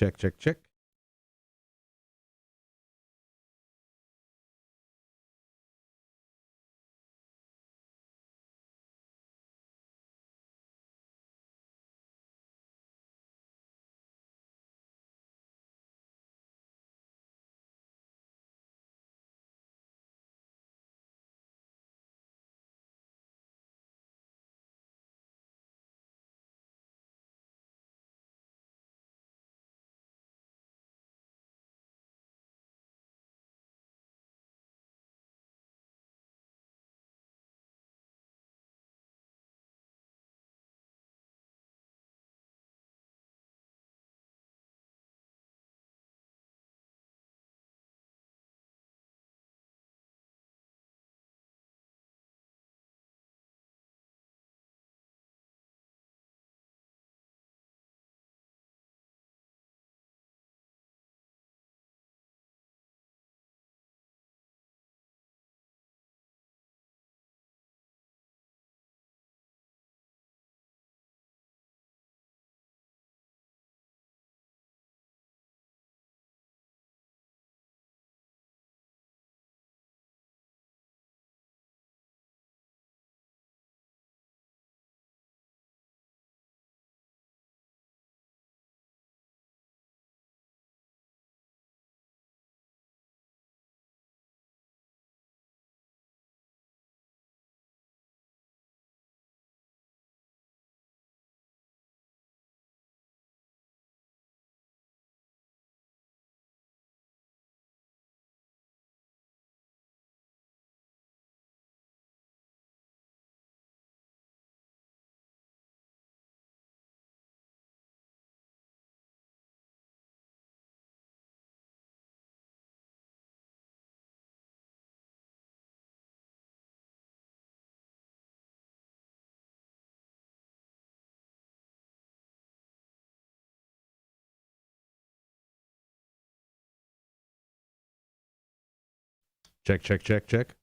Check, check, check. Check, check, check, check.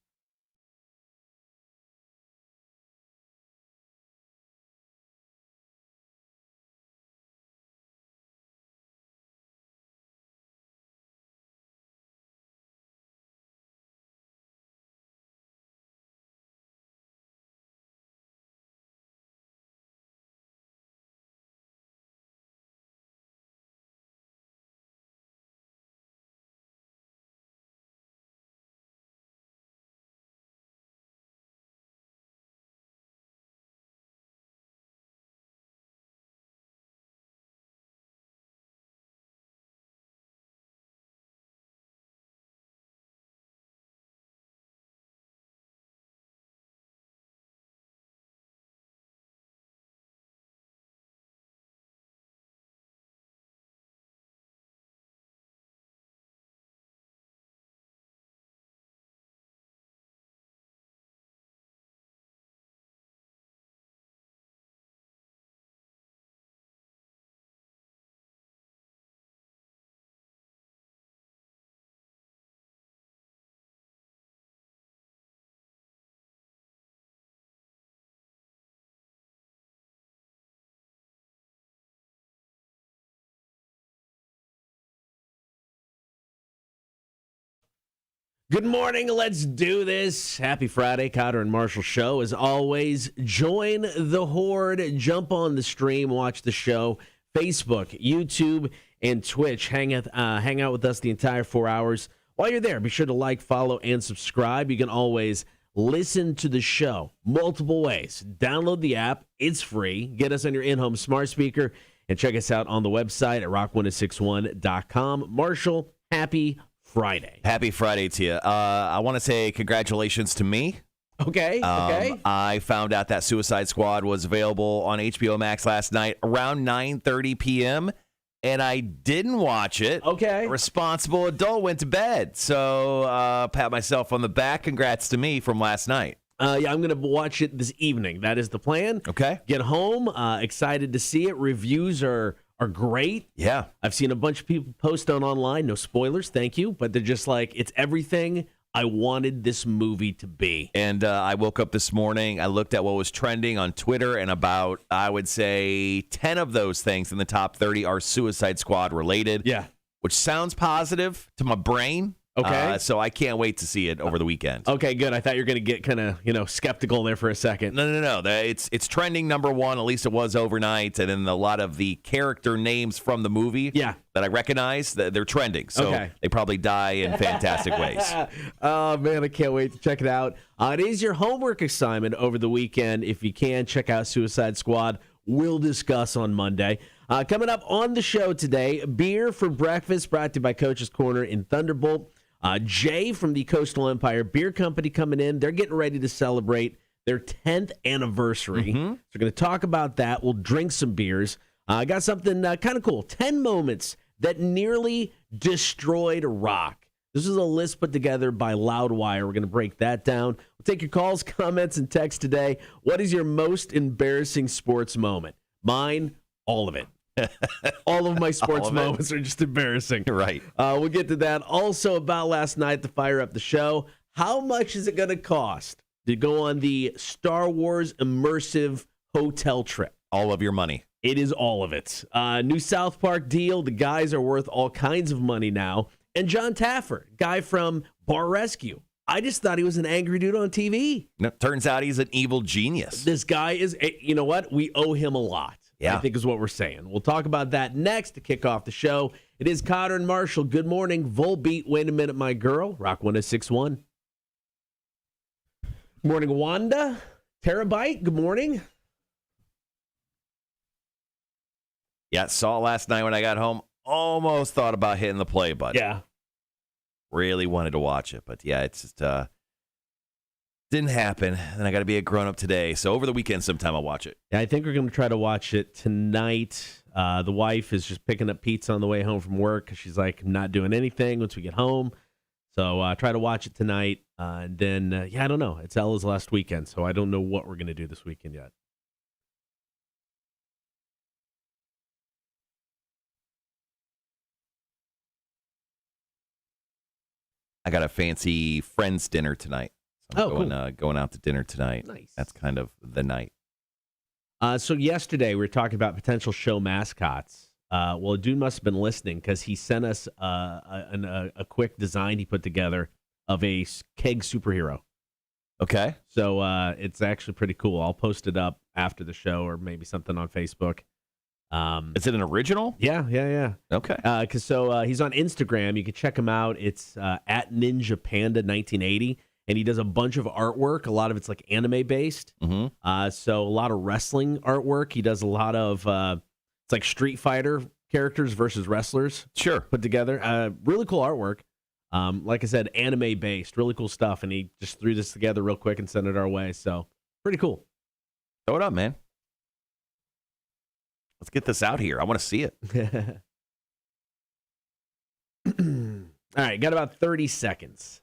Good morning. Let's do this. Happy Friday. Cotter and Marshall show. As always, join the horde. Jump on the stream. Watch the show. Facebook, YouTube, and Twitch. Hang out with us the entire 4 hours. While you're there, be sure to like, follow, and subscribe. You can always listen to the show multiple ways. Download the app. It's free. Get us on your in-home smart speaker. And check us out on the website at rock1061.com. Marshall, happy Friday. Happy Friday to you. I want to say congratulations to me. Okay. I found out that Suicide Squad was available on HBO Max last night around 9:30 p.m., and I didn't watch it. Okay. A responsible adult went to bed. So pat myself on the back. Congrats to me from last night. Yeah, I'm going to watch it this evening. That is the plan. Okay. Get home. Excited to see it. Reviews are great. Yeah. I've seen a bunch of people post online. No spoilers, thank you. But they're just like, it's everything I wanted this movie to be. And I woke up this morning, I looked at what was trending on Twitter, and about, I would say, 10 of those things in the top 30 are Suicide Squad related. Yeah. Which sounds positive to my brain. Okay. So I can't wait to see it over the weekend. Okay, good. I thought you were going to get kind of, skeptical there for a second. No. It's trending number one. At least it was overnight. And then a lot of the character names from the movie that I recognize, they're trending. So they probably die in fantastic ways. Oh, man, I can't wait to check it out. It is your homework assignment over the weekend. If you can, check out Suicide Squad. We'll discuss on Monday. Coming up on the show today, beer for breakfast brought to you by Coach's Corner in Thunderbolt. Jay from the Coastal Empire Beer Company coming in. They're getting ready to celebrate their 10th anniversary. So we're going to talk about that. We'll drink some beers. I got something kind of cool. 10 moments that nearly destroyed rock. This is a list put together by Loudwire. We're going to break that down. We'll take your calls, comments, and texts today. What is your most embarrassing sports moment? Mine, all of it. All of my sports moments are just embarrassing. Right. We'll get to that. Also about last night to fire up the show. How much is it going to cost to go on the Star Wars immersive hotel trip? All of your money. It is all of it. New South Park deal. The guys are worth all kinds of money now. And John Taffer, guy from Bar Rescue. I just thought he was an angry dude on TV. No, turns out he's an evil genius. This guy is, you know what? We owe him a lot. Yeah. I think is what we're saying. We'll talk about that next to kick off the show. It is Cotter and Marshall. Good morning. Volbeat, wait a minute, my girl. Rock 106.1. Morning, Wanda. Terabyte, good morning. Yeah, saw it last night when I got home. Almost thought about hitting the play button. Yeah. Really wanted to watch it, but yeah, it's just didn't happen. And I got to be a grown up today, so over the weekend sometime I'll watch it. Yeah, I think we're going to try to watch it tonight. The wife is just picking up pizza on the way home from work because she's like, I'm not doing anything once we get home. So try to watch it tonight. And then, I don't know. It's Ella's last weekend, so I don't know what we're going to do this weekend yet. I got a fancy friends dinner tonight. So I'm going out to dinner tonight. Nice. That's kind of the night. So yesterday we were talking about potential show mascots. Well, a dude must have been listening because he sent us a quick design he put together of a keg superhero. Okay. So it's actually pretty cool. I'll post it up after the show or maybe something on Facebook. Is it an original? Yeah. Okay. Because he's on Instagram. You can check him out. It's at Ninja Panda 1980. And he does a bunch of artwork. A lot of it's like anime based. Mm-hmm. So a lot of wrestling artwork. He does a lot of it's like Street Fighter characters versus wrestlers. Sure. Put together. Really cool artwork. Like I said, anime based. Really cool stuff. And he just threw this together real quick and sent it our way. So pretty cool. Throw it up, man. Let's get this out here. I want to see it. All right. Got about 30 seconds.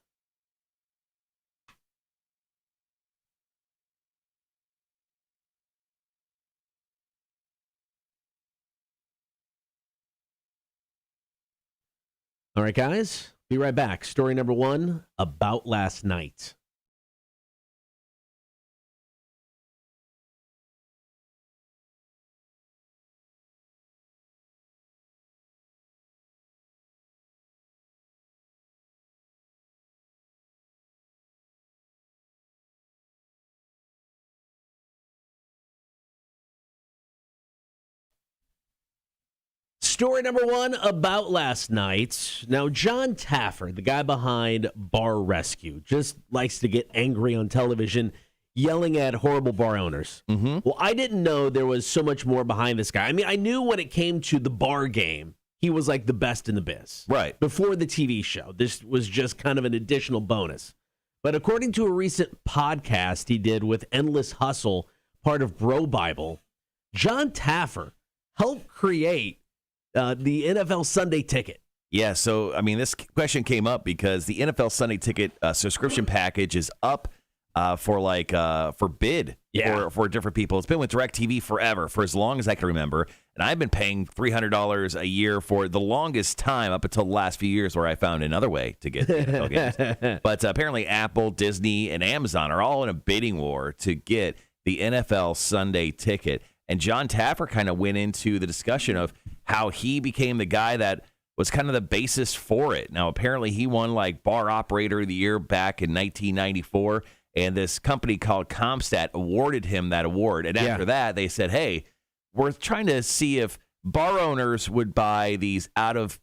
All right, guys, be right back. Story number one about last night. Story number one about last night. Now, John Taffer, the guy behind Bar Rescue, just likes to get angry on television, yelling at horrible bar owners. Mm-hmm. Well, I didn't know there was so much more behind this guy. I mean, I knew when it came to the bar game, he was like the best in the biz. Right. Before the TV show. This was just kind of an additional bonus. But according to a recent podcast he did with Endless Hustle, part of Bro Bible, John Taffer helped create the NFL Sunday Ticket. Yeah, so, I mean, this question came up because the NFL Sunday Ticket subscription package is up for bid for different people. It's been with DirecTV forever, for as long as I can remember. And I've been paying $300 a year for the longest time up until the last few years where I found another way to get the NFL games. But apparently Apple, Disney, and Amazon are all in a bidding war to get the NFL Sunday ticket. And John Taffer kind of went into the discussion of how he became the guy that was kind of the basis for it. Now, apparently he won like Bar Operator of the Year back in 1994, and this company called Comstat awarded him that award. And after that, they said, hey, we're trying to see if bar owners would buy these out of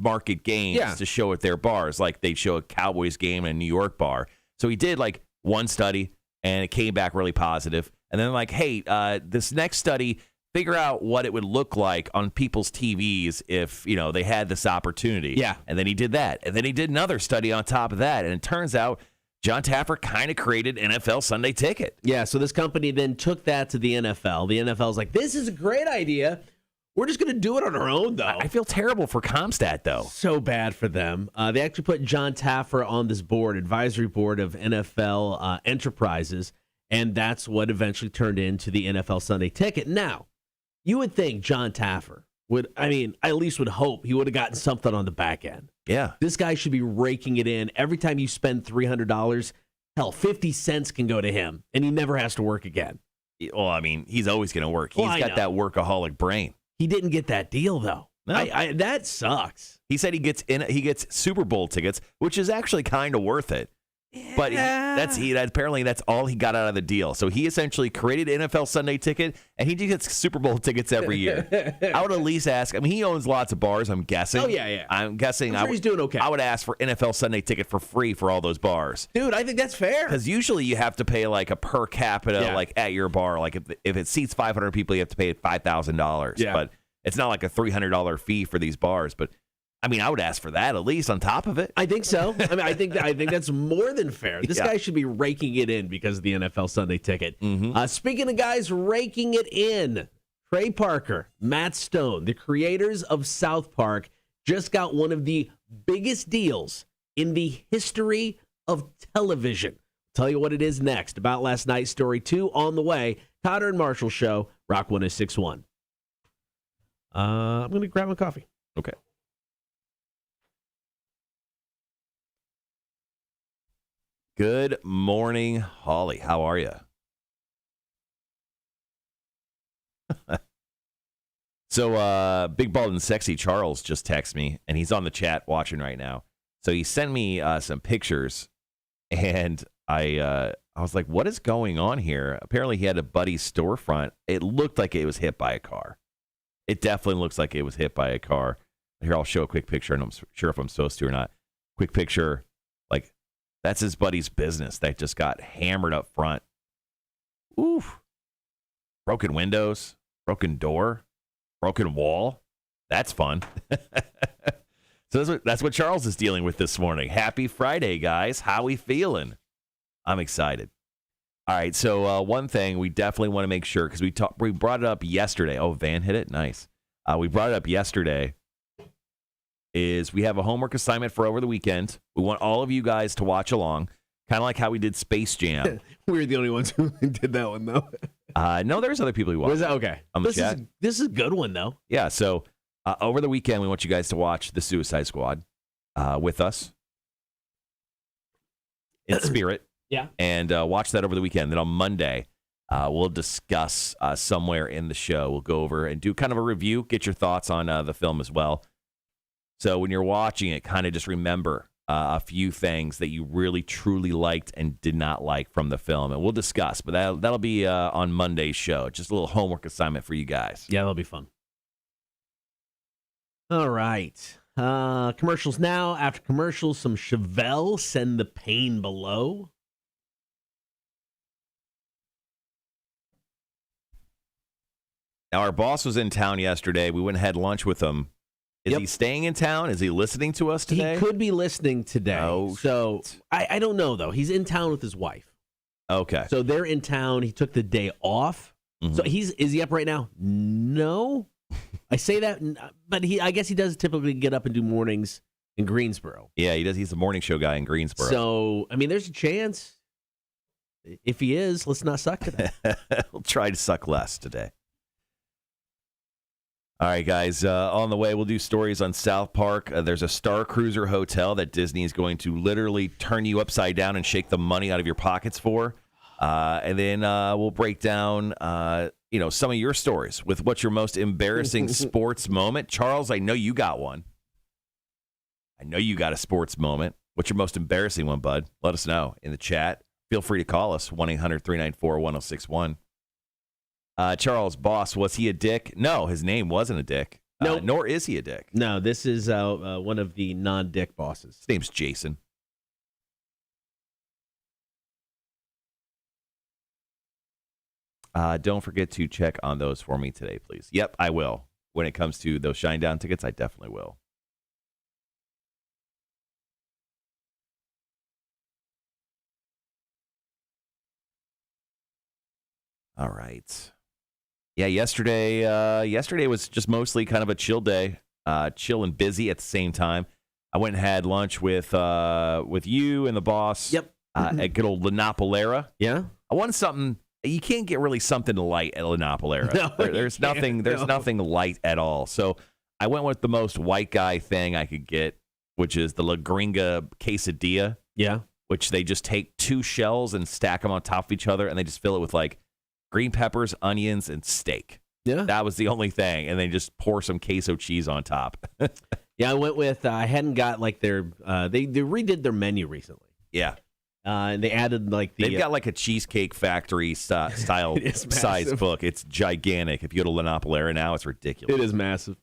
market games to show at their bars, like they'd show a Cowboys game in a New York bar. So he did like one study, and it came back really positive. And then like, hey, this next study, figure out what it would look like on people's TVs if, they had this opportunity. Yeah. And then he did that. And then he did another study on top of that. And it turns out John Taffer kind of created NFL Sunday Ticket. Yeah, so this company then took that to the NFL. The NFL's like, this is a great idea. We're just going to do it on our own, though. I feel terrible for Comstat, though. So bad for them. They actually put John Taffer on this advisory board of NFL enterprises, and that's what eventually turned into the NFL Sunday Ticket. Now, you would think John Taffer I at least would hope he would have gotten something on the back end. Yeah. This guy should be raking it in. Every time you spend $300, hell, 50 cents can go to him, and he never has to work again. Well, he's always going to work. He's got that workaholic brain. He didn't get that deal, though. No. That sucks. He said he gets Super Bowl tickets, which is actually kind of worth it. Yeah. But apparently that's all he got out of the deal. So he essentially created NFL Sunday Ticket, and he gets Super Bowl tickets every year. I would at least ask. He owns lots of bars, I'm guessing. Oh, yeah. I'm guessing. I'm sure he's doing okay. I would ask for NFL Sunday Ticket for free for all those bars. Dude, I think that's fair. Because usually you have to pay like a per capita, like at your bar. Like if it seats 500 people, you have to pay $5,000. Yeah. But it's not like a $300 fee for these bars. But I would ask for that at least on top of it. I think so. I think that's more than fair. This guy should be raking it in because of the NFL Sunday Ticket. Mm-hmm. Speaking of guys raking it in, Trey Parker, Matt Stone, the creators of South Park, just got one of the biggest deals in the history of television. Tell you what it is next. About last night's story 2 on the way. Cotter and Marshall Show, Rock 106.1. I'm going to grab my coffee. Okay. Good morning, Holly. How are you? So, Big Bald and Sexy Charles just texted me, and he's on the chat watching right now. So he sent me some pictures, and I was like, what is going on here? Apparently he had a buddy's storefront. It looked like it was hit by a car. It definitely looks like it was hit by a car. Here, I'll show a quick picture, and I'm sure if I'm supposed to or not. Quick picture, like, that's his buddy's business that just got hammered up front. Oof. Broken windows, broken door, broken wall. That's fun. So that's what Charles is dealing with this morning. Happy Friday, guys. How we feeling? I'm excited. All right, so one thing we definitely want to make sure, because we brought it up yesterday. Oh, Van hit it? Nice. We brought it up yesterday. Is we have a homework assignment for over the weekend. We want all of you guys to watch along, kind of like how we did Space Jam. We were the only ones who did that one, though. No, there's other people who watched. Was that okay? On the chat. This is a good one, though. Yeah, so over the weekend, we want you guys to watch The Suicide Squad with us in spirit. Yeah. And watch that over the weekend. Then on Monday, we'll discuss somewhere in the show. We'll go over and do kind of a review, get your thoughts on the film as well. So when you're watching it, kind of just remember a few things that you really, truly liked and did not like from the film. And we'll discuss, but that'll be on Monday's show. Just a little homework assignment for you guys. Yeah, that'll be fun. All right. Commercials now. After commercials, some Chevelle, Send the Pain Below. Now, our boss was in town yesterday. We went and had lunch with him. Is he staying in town? Is he listening to us today? He could be listening today. Oh, so I don't know, though. He's in town with his wife. Okay. So they're in town. He took the day off. Mm-hmm. So is he up right now? No. I say that, but I guess he does typically get up and do mornings in Greensboro. Yeah, he does. He's a morning show guy in Greensboro. So, there's a chance. If he is, let's not suck today. We'll try to suck less today. All right, guys. On the way, we'll do stories on South Park. There's a Star Cruiser hotel that Disney is going to literally turn you upside down and shake the money out of your pockets for. And then we'll break down, some of your stories with what's your most embarrassing sports moment. Charles, I know you got one. I know you got a sports moment. What's your most embarrassing one, bud? Let us know in the chat. Feel free to call us, 1-800-394-1061. Charles, boss, was he a dick? No, his name wasn't a dick. No, nor is he a dick. No, this is one of the non-dick bosses. His name's Jason. Don't forget to check on those for me today, please. Yep, I will. When it comes to those Shinedown tickets, I definitely will. All right. Yeah, yesterday was just mostly kind of a chill day, chill and busy at the same time. I went and had lunch with you and the boss. Yep. At good old La Nopalera. Yeah. I wanted something. You can't get really something light at La Nopalera. No, there's nothing. There's nothing light at all. So I went with the most white guy thing I could get, which is the La Gringa quesadilla. Yeah. Which they just take 2 shells and stack them on top of each other, and they just fill it with like green peppers, onions, and steak. Yeah. That was the only thing. And they just pour some queso cheese on top. Yeah, I went with, I hadn't got like their, they redid their menu recently. Yeah. And they added like They've got like a Cheesecake Factory style size book. It's gigantic. If you go to La Nopalera now, it's ridiculous. It is massive.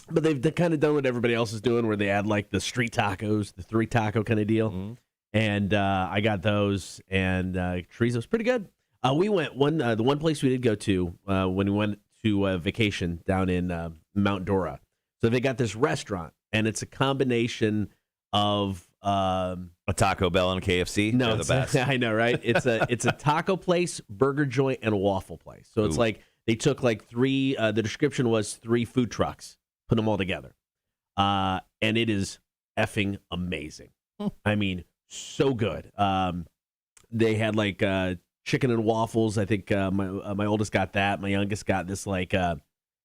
But they've kind of done what everybody else is doing, where they add like the street tacos, the 3 taco kind of deal. Mm-hmm. And I got those, and chorizo's pretty good. We went the one place we did go to when we went to vacation down in Mount Dora. So they got this restaurant, and it's a combination of a Taco Bell and a KFC. No, they're the best. I know, right? It's a taco place, burger joint, and a waffle place. So it's like they took like 3. The description was 3 food trucks, put them all together, and it is effing amazing. I mean, so good. They had like chicken and waffles. I think my oldest got that. My youngest got this like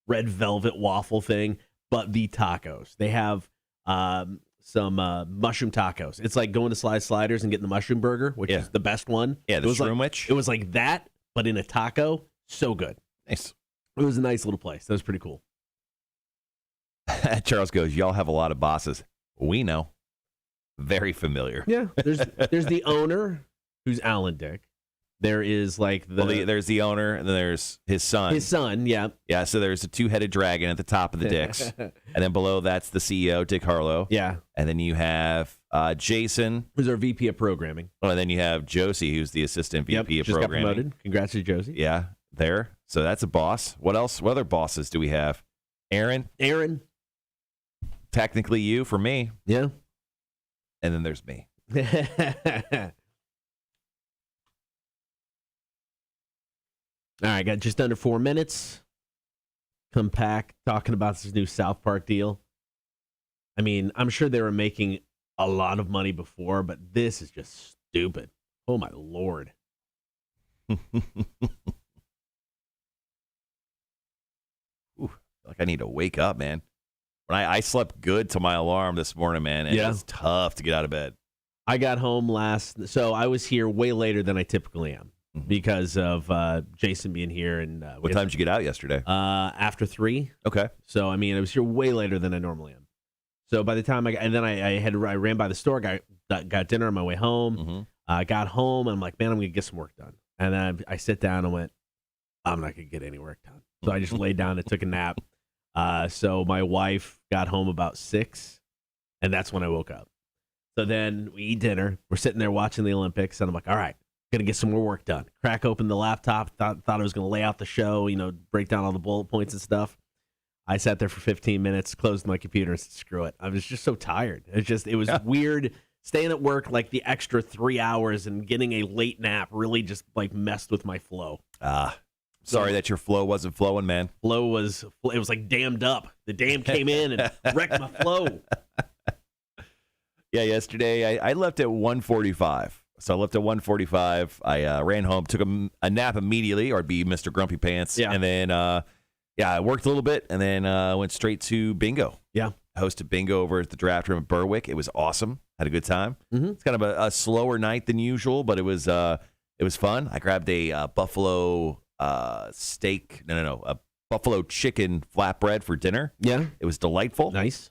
red velvet waffle thing. But the tacos, they have some mushroom tacos. It's like going to Sliders and getting the mushroom burger, which is the best one. Yeah, the shroom witch. It was like that, but in a taco. So good. Nice. It was a nice little place. That was pretty cool. Charles goes, y'all have a lot of bosses. We know. Very familiar. Yeah. There's the owner, who's Alan Dick. There is like there's the owner, and then there's his son. His son, yeah. Yeah, so there's a 2-headed dragon at the top of the dicks. And then below that's the CEO, Dick Harlow. Yeah. And then you have Jason. Who's our VP of programming. Oh, and then you have Josie, who's the assistant VP of just programming. Got promoted. Congrats to Josie. Yeah, there. So that's a boss. What else? What other bosses do we have? Aaron. Technically you for me. Yeah. And then there's me. All right, got just under 4 minutes. Come back talking about this new South Park deal. I mean, I'm sure they were making a lot of money before, but this is just stupid. Oh, my Lord. Ooh, like I need to wake up, man. When I slept good till my alarm this morning, man, and it's tough to get out of bed. I got home so I was here way later than I typically am. Because of Jason being here. And what time did you get out yesterday? After 3. Okay. So, I mean, I was here way later than I normally am. So by the time I ran by the store, got dinner on my way home. Got home, and I'm like, man, I'm going to get some work done. And then I sit down and went, I'm not going to get any work done. So I just laid down and took a nap. So my wife got home about 6, and that's when I woke up. So then we eat dinner. We're sitting there watching the Olympics, and I'm like, all right. Gonna get some more work done. Crack open the laptop. Thought I was gonna lay out the show. Break down all the bullet points and stuff. I sat there for 15 minutes, closed my computer, and said, "Screw it." I was just so tired. It was weird staying at work like the extra 3 hours and getting a late nap. Really just like messed with my flow. Sorry that your flow wasn't flowing, man. It was like dammed up. The dam came in and wrecked my flow. Yeah, yesterday I left at 1:45. So I left at 1:45. I ran home, took a nap immediately, or I'd be Mr. Grumpy Pants. Yeah. And then Yeah, I worked a little bit and then went straight to bingo. Yeah. Hosted bingo over at the draft room at Berwick. It was awesome. Had a good time. Mm-hmm. It's kind of a slower night than usual, but it was fun. I grabbed a buffalo steak. No, a buffalo chicken flatbread for dinner. Yeah. It was delightful. Nice.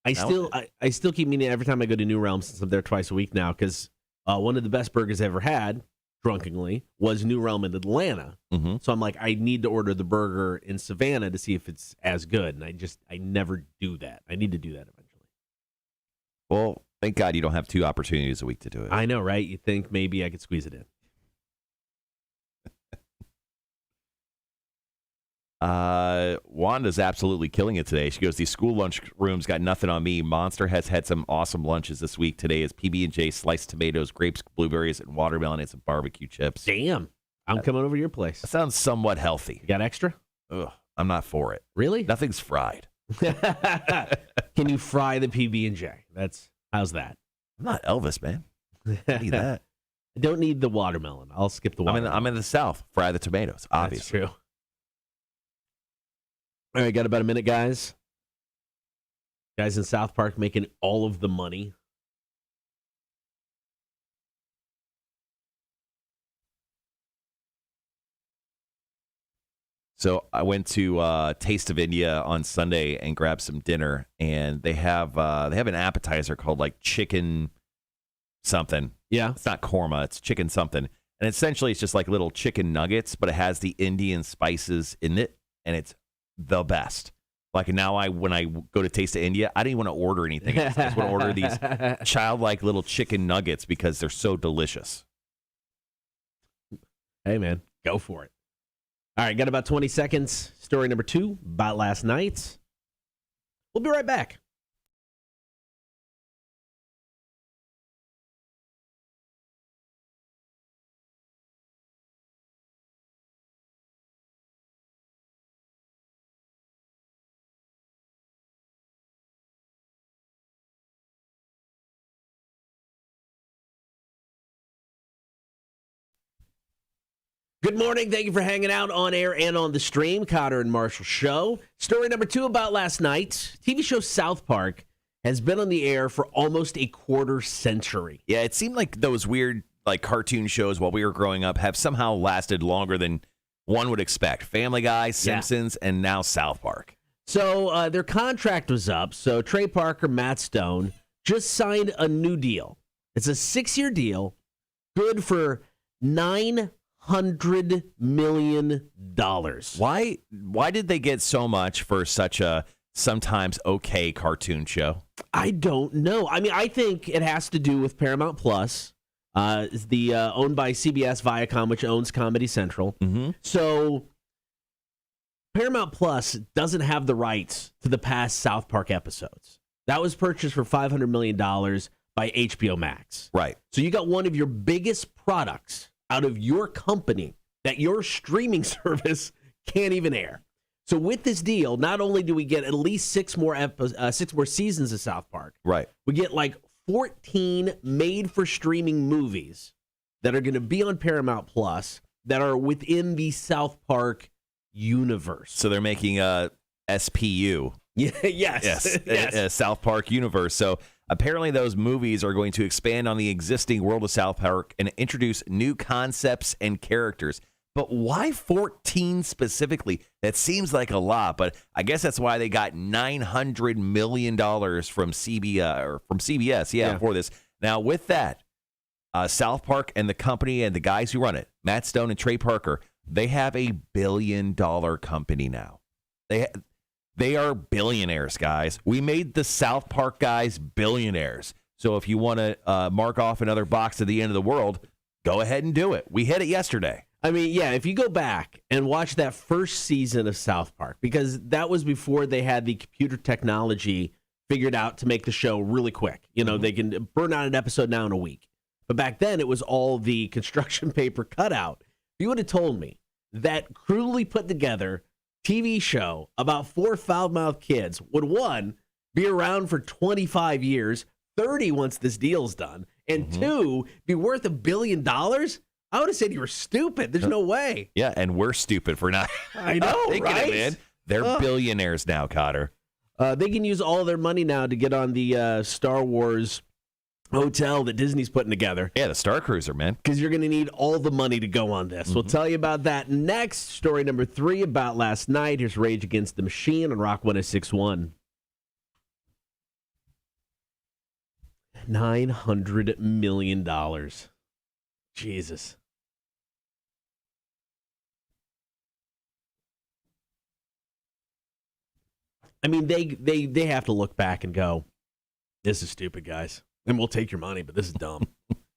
I still keep meaning every time I go to New Realm, since I'm there twice a week now, because one of the best burgers I ever had, drunkenly, was New Realm in Atlanta. Mm-hmm. So I'm like, I need to order the burger in Savannah to see if it's as good. And I never do that. I need to do that eventually. Well, thank God you don't have 2 opportunities a week to do it. I know, right? You think maybe I could squeeze it in. Wanda's absolutely killing it today. She goes, these school lunch rooms got nothing on me. Monster has had some awesome lunches this week. Today is PB&J, sliced tomatoes, grapes, blueberries, and watermelon, and some barbecue chips. Damn. I'm coming over to your place. That sounds somewhat healthy. You got extra? Ugh, I'm not for it. Really? Nothing's fried. Can you fry the PB&J? How's that? I'm not Elvis, man. I need that. I don't need the watermelon. I'll skip the watermelon. I'm in the South. Fry the tomatoes, obviously. That's true. All right, got about a minute, guys. Guys in South Park making all of the money. So I went to Taste of India on Sunday and grabbed some dinner, and they have an appetizer called like chicken something. Yeah, it's not korma, it's chicken something, and essentially it's just like little chicken nuggets, but it has the Indian spices in it, and it's the best. Like now, when I go to Taste of India, I don't even want to order anything. I just want to order these childlike little chicken nuggets because they're so delicious. Hey, man, go for it. All right, got about 20 seconds. Story number 2 about last night. We'll be right back. Good morning. Thank you for hanging out on air and on the stream. Cotter and Marshall Show. Story number 2 about last night. TV show South Park has been on the air for almost a quarter century. Yeah, it seemed like those weird like cartoon shows while we were growing up have somehow lasted longer than one would expect. Family Guy, Simpsons, and now South Park. So their contract was up. So Trey Parker, Matt Stone just signed a new deal. It's a 6-year deal, good for $900 million. Why did they get so much for such a sometimes okay cartoon show? I don't know. I mean, I think it has to do with Paramount Plus. It's owned by CBS Viacom, which owns Comedy Central. Mm-hmm. So Paramount Plus doesn't have the rights to the past South Park episodes. That was purchased for $500 million by HBO Max. Right. So you got one of your biggest products out of your company that your streaming service can't even air. So with this deal, not only do we get at least 6 more seasons of South Park, right? We get like 14 made-for-streaming movies that are going to be on Paramount Plus that are within the South Park universe. So they're making a SPU. Yeah, yes. A South Park universe. So apparently those movies are going to expand on the existing world of South Park and introduce new concepts and characters. But why 14 specifically? That seems like a lot, but I guess that's why they got $900 million from CBS, for this. Now, with that, South Park and the company and the guys who run it, Matt Stone and Trey Parker, they have a $1 billion company now. They are billionaires, guys. We made the South Park guys billionaires. So if you want to mark off another box at the end of the world, go ahead and do it. We hit it yesterday. I mean, yeah, if you go back and watch that first season of South Park, because that was before they had the computer technology figured out to make the show really quick. You know, They can burn out an episode now in a week. But back then, it was all the construction paper cutout. If you would have told me that crudely put together TV show about 4 foul-mouthed kids would, 1, be around for 25 years, 30 once this deal's done, and 2, be worth $1 billion, I would have said you were stupid. There's no way. Yeah, and we're stupid for not. I know, thinking right? it, man. They're billionaires now, Cotter. They can use all of their money now to get on the Star Wars hotel that Disney's putting together. Yeah, the Star Cruiser, man. Because you're going to need all the money to go on this. We'll tell you about that next. Story number 3 about last night. Here's Rage Against the Machine on Rock 106.1. $900 million. Jesus. I mean, they have to look back and go, this is stupid, guys. And we'll take your money, but this is dumb.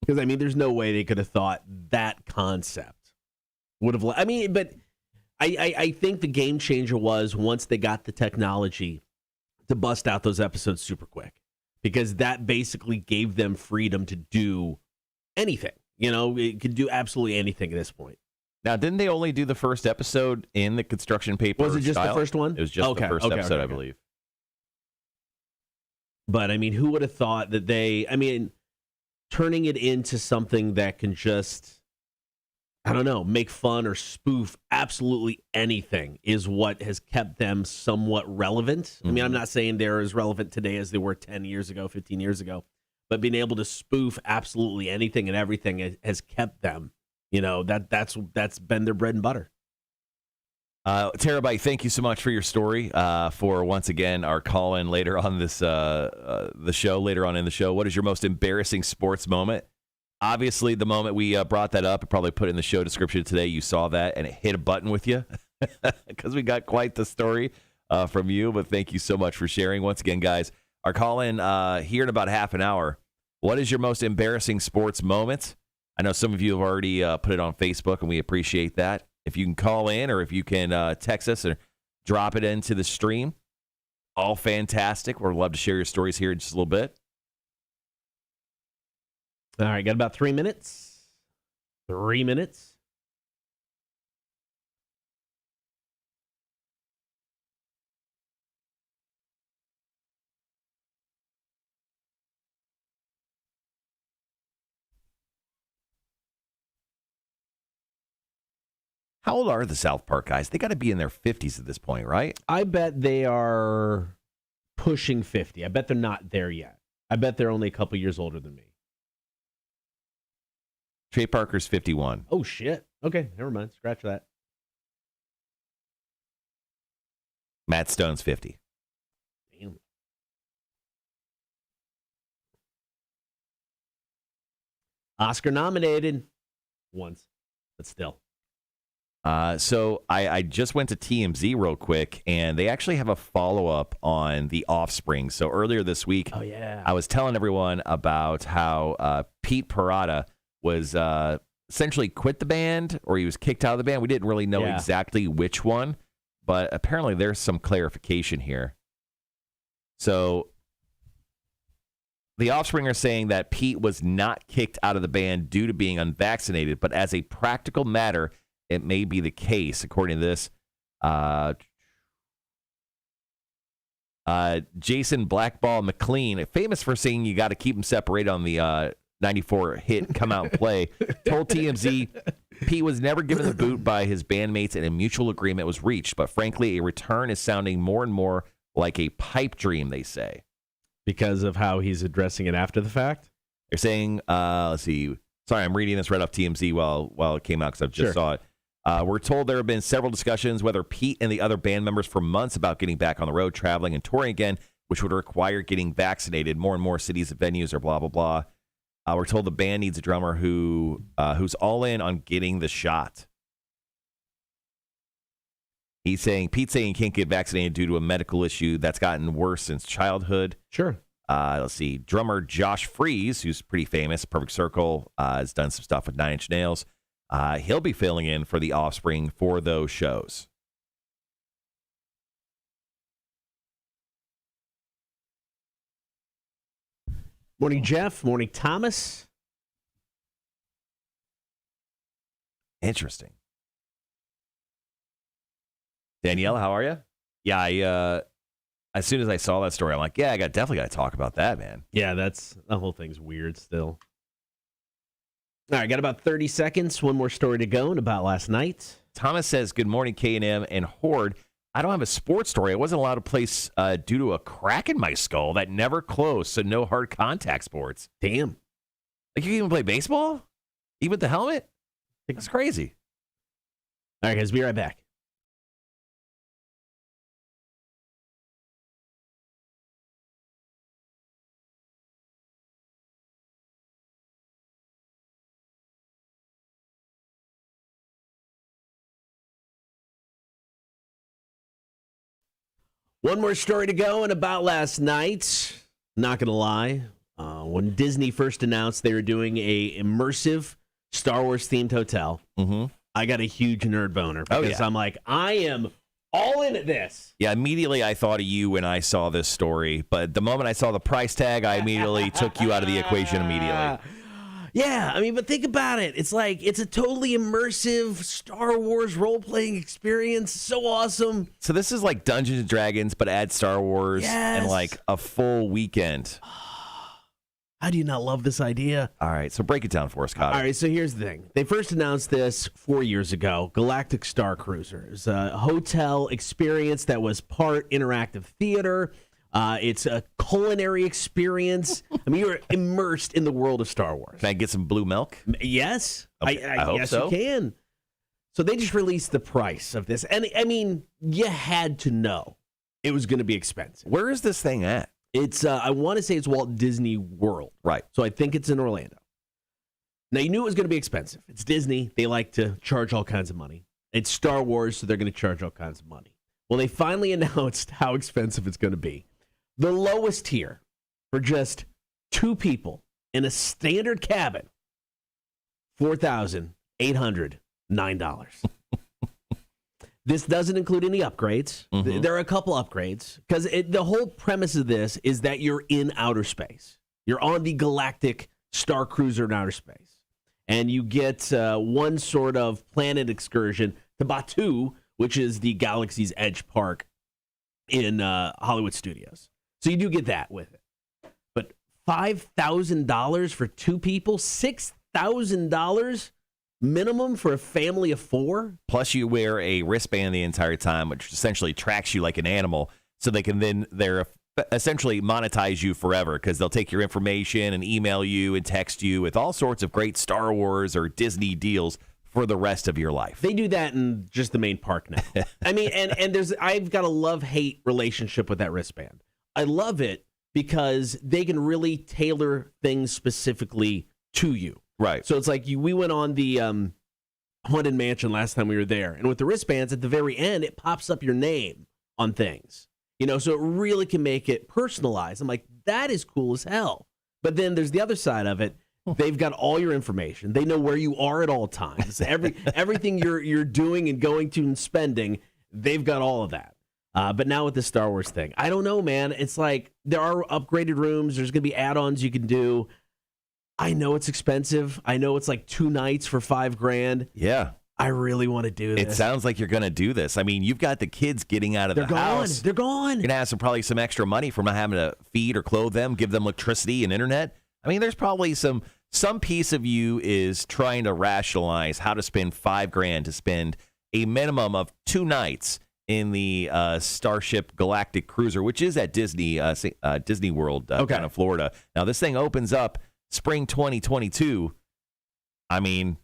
Because, I mean, there's no way they could have thought that concept would have... I mean, but I think the game changer was once they got the technology to bust out those episodes super quick. Because that basically gave them freedom to do anything. You know, it could do absolutely anything at this point. Now, didn't they only do the first episode in the construction paper? Was it just style? the first one? It was just the first episode, I believe. But, I mean, who would have thought that turning it into something that can just, I don't know, make fun or spoof absolutely anything is what has kept them somewhat relevant. Mm-hmm. I mean, I'm not saying they're as relevant today as they were 10 years ago, 15 years ago, but being able to spoof absolutely anything and everything has kept them. You know, that's been their bread and butter. Terabyte, thank you so much for your story. For once again our call-in later on this the show later on in the show. What is your most embarrassing sports moment? Obviously, the moment we brought that up, I probably put it in the show description today. You saw that and it hit a button with you because we got quite the story from you. But thank you so much for sharing. Once again, guys, our call-in here in about half an hour. What is your most embarrassing sports moment? I know some of you have already put it on Facebook, and we appreciate that. If you can call in or if you can text us or drop it into the stream, all fantastic. We'd love to share your stories here in just a little bit. All right, got about 3 minutes. 3 minutes. How old are the South Park guys? They got to be in their 50s at this point, right? I bet they are pushing 50. I bet they're not there yet. I bet they're only a couple years older than me. Trey Parker's 51. Oh, shit. Okay, never mind. Scratch that. Matt Stone's 50. Damn. Oscar nominated once, but still. So I just went to TMZ real quick, and they actually have a follow-up on The Offspring. So earlier this week, I was telling everyone about how Pete Parada was essentially quit the band, or he was kicked out of the band. We didn't really know exactly which one, but apparently there's some clarification here. So The Offspring are saying that Pete was not kicked out of the band due to being unvaccinated, but as a practical matter, it may be the case, according to this. Jason Blackball McLean, famous for saying you got to keep them separated on the 94 hit Come Out and Play, told TMZ Pete was never given the boot by his bandmates and a mutual agreement was reached. But frankly, a return is sounding more and more like a pipe dream, they say. Because of how he's addressing it after the fact? They're saying, let's see. Sorry, I'm reading this right off TMZ while it came out because I just saw it. We're told there have been several discussions, whether Pete and the other band members for months about getting back on the road, traveling and touring again, which would require getting vaccinated. More and more cities and venues are blah, blah, blah. We're told the band needs a drummer who's all in on getting the shot. Pete's saying he can't get vaccinated due to a medical issue that's gotten worse since childhood. Sure. Let's see. Drummer Josh Freese, who's pretty famous, Perfect Circle, has done some stuff with Nine Inch Nails. He'll be filling in for The Offspring for those shows. Morning, Jeff. Morning, Thomas. Interesting. Danielle, how are you? Yeah, as soon as I saw that story, I'm like, yeah, definitely got to talk about that, man. Yeah, the whole thing's weird still. All right, got about 30 seconds. One more story to go and about last night. Thomas says, good morning, K&M and Horde. I don't have a sports story. I wasn't allowed to play due to a crack in my skull that never closed, so no hard contact sports. Damn. Like, you can even play baseball? Even with the helmet? That's crazy. All right, guys, be right back. One more story to go and about last night. Not going to lie. When Disney first announced they were doing a immersive Star Wars themed hotel, I got a huge nerd boner because I'm like, I am all in at this. Yeah, immediately I thought of you when I saw this story, but the moment I saw the price tag, I immediately took you out of the equation immediately. Yeah, I mean, but think about it. It's like, it's a totally immersive Star Wars role-playing experience. So awesome. So this is like Dungeons and Dragons, but add Star Wars and like a full weekend. How do you not love this idea? All right, so break it down for us, Kyle. All right, so here's the thing. They first announced this 4 years ago, Galactic Star Cruiser. It's a hotel experience that was part interactive theater. It's a culinary experience. I mean, you're immersed in the world of Star Wars. Can I get some blue milk? Yes. Okay, I hope yes, so. You can. So they just released the price of this. And, I mean, you had to know it was going to be expensive. Where is this thing at? It's, I want to say it's Walt Disney World. Right. So I think it's in Orlando. Now, you knew it was going to be expensive. It's Disney. They like to charge all kinds of money. It's Star Wars, so they're going to charge all kinds of money. Well, they finally announced how expensive it's going to be. The lowest tier for just 2 in a standard cabin, $4,809. This doesn't include any upgrades. There are a couple upgrades because the whole premise of this is that you're in outer space. You're on the Galactic Star Cruiser in outer space. And you get one sort of planet excursion to Batuu, which is the Galaxy's Edge Park in Hollywood Studios. So you do get that with it. But $5,000 for 2 people, $6,000 minimum for a family of 4. Plus, you wear a wristband the entire time, which essentially tracks you like an animal, so they can then essentially monetize you forever because they'll take your information and email you and text you with all sorts of great Star Wars or Disney deals for the rest of your life. They do that in just the main park now. I mean, and I've got a love-hate relationship with that wristband. I love it because they can really tailor things specifically to you. Right. So it's like we went on the Haunted Mansion last time we were there, and with the wristbands at the very end, it pops up your name on things. You know, so it really can make it personalized. I'm like, that is cool as hell. But then there's the other side of it. They've got all your information. They know where you are at all times. Everything you're doing and going to and spending, they've got all of that. But now with the Star Wars thing, I don't know, man. It's like there are upgraded rooms. There's going to be add-ons you can do. I know it's expensive. I know it's like 2 nights for $5,000. Yeah. I really want to do this. It sounds like you're going to do this. I mean, you've got the kids getting out of the house. They're gone. You're going to have probably some extra money from not having to feed or clothe them, give them electricity and internet. I mean, there's probably some piece of you is trying to rationalize how to spend $5,000 to spend a minimum of 2 nights in the Starship Galactic Cruiser, which is at Disney World down in Florida. Now, this thing opens up spring 2022. I mean,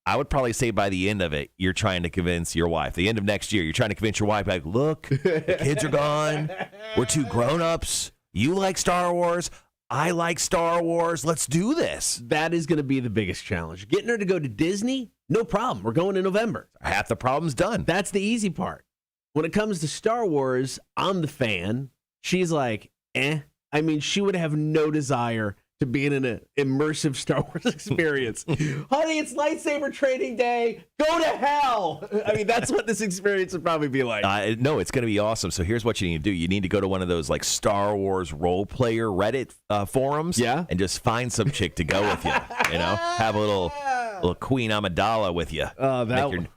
I would probably say by the end of it, you're trying to convince your wife. The end of next year, you're trying to convince your wife, like, look, the kids are gone. We're 2 grown-ups. You like Star Wars. I like Star Wars. Let's do this. That is going to be the biggest challenge. Getting her to go to Disney, no problem. We're going in November. Half the problem's done. That's the easy part. When it comes to Star Wars, I'm the fan. She's like, eh. I mean, she would have no desire to be in an immersive Star Wars experience. Honey, it's lightsaber training day. Go to hell. I mean, that's what this experience would probably be like. No, it's going to be awesome. So here's what you need to do. You need to go to one of those like Star Wars role player Reddit forums. Yeah. And just find some chick to go with you. You know, have a little Queen Amidala with you.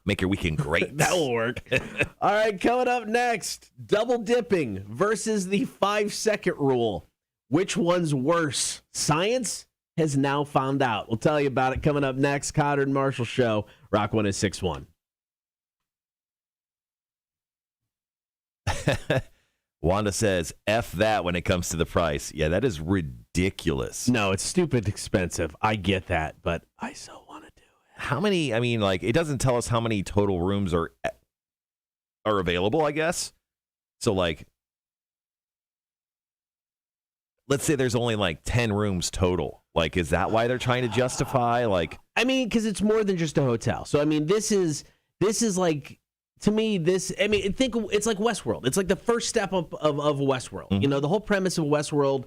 Make your weekend great. That will work. All right, coming up next, double dipping versus the 5-second rule. Which one's worse, science has now found out. We'll tell you about it coming up next. Cotter and Marshall Show, Rock 106.1. Wanda says, F that when it comes to the price. Yeah, that is ridiculous. No, it's stupid expensive. I get that, but I so want to do it. How many, I mean, like, it doesn't tell us how many total rooms are available, I guess. So, like, let's say there's only like 10 rooms total. Like, is that why they're trying to justify? Like, I mean, because it's more than just a hotel. So, I mean, this is like, to me, think it's like Westworld. It's like the first step of Westworld. Mm-hmm. You know, the whole premise of Westworld,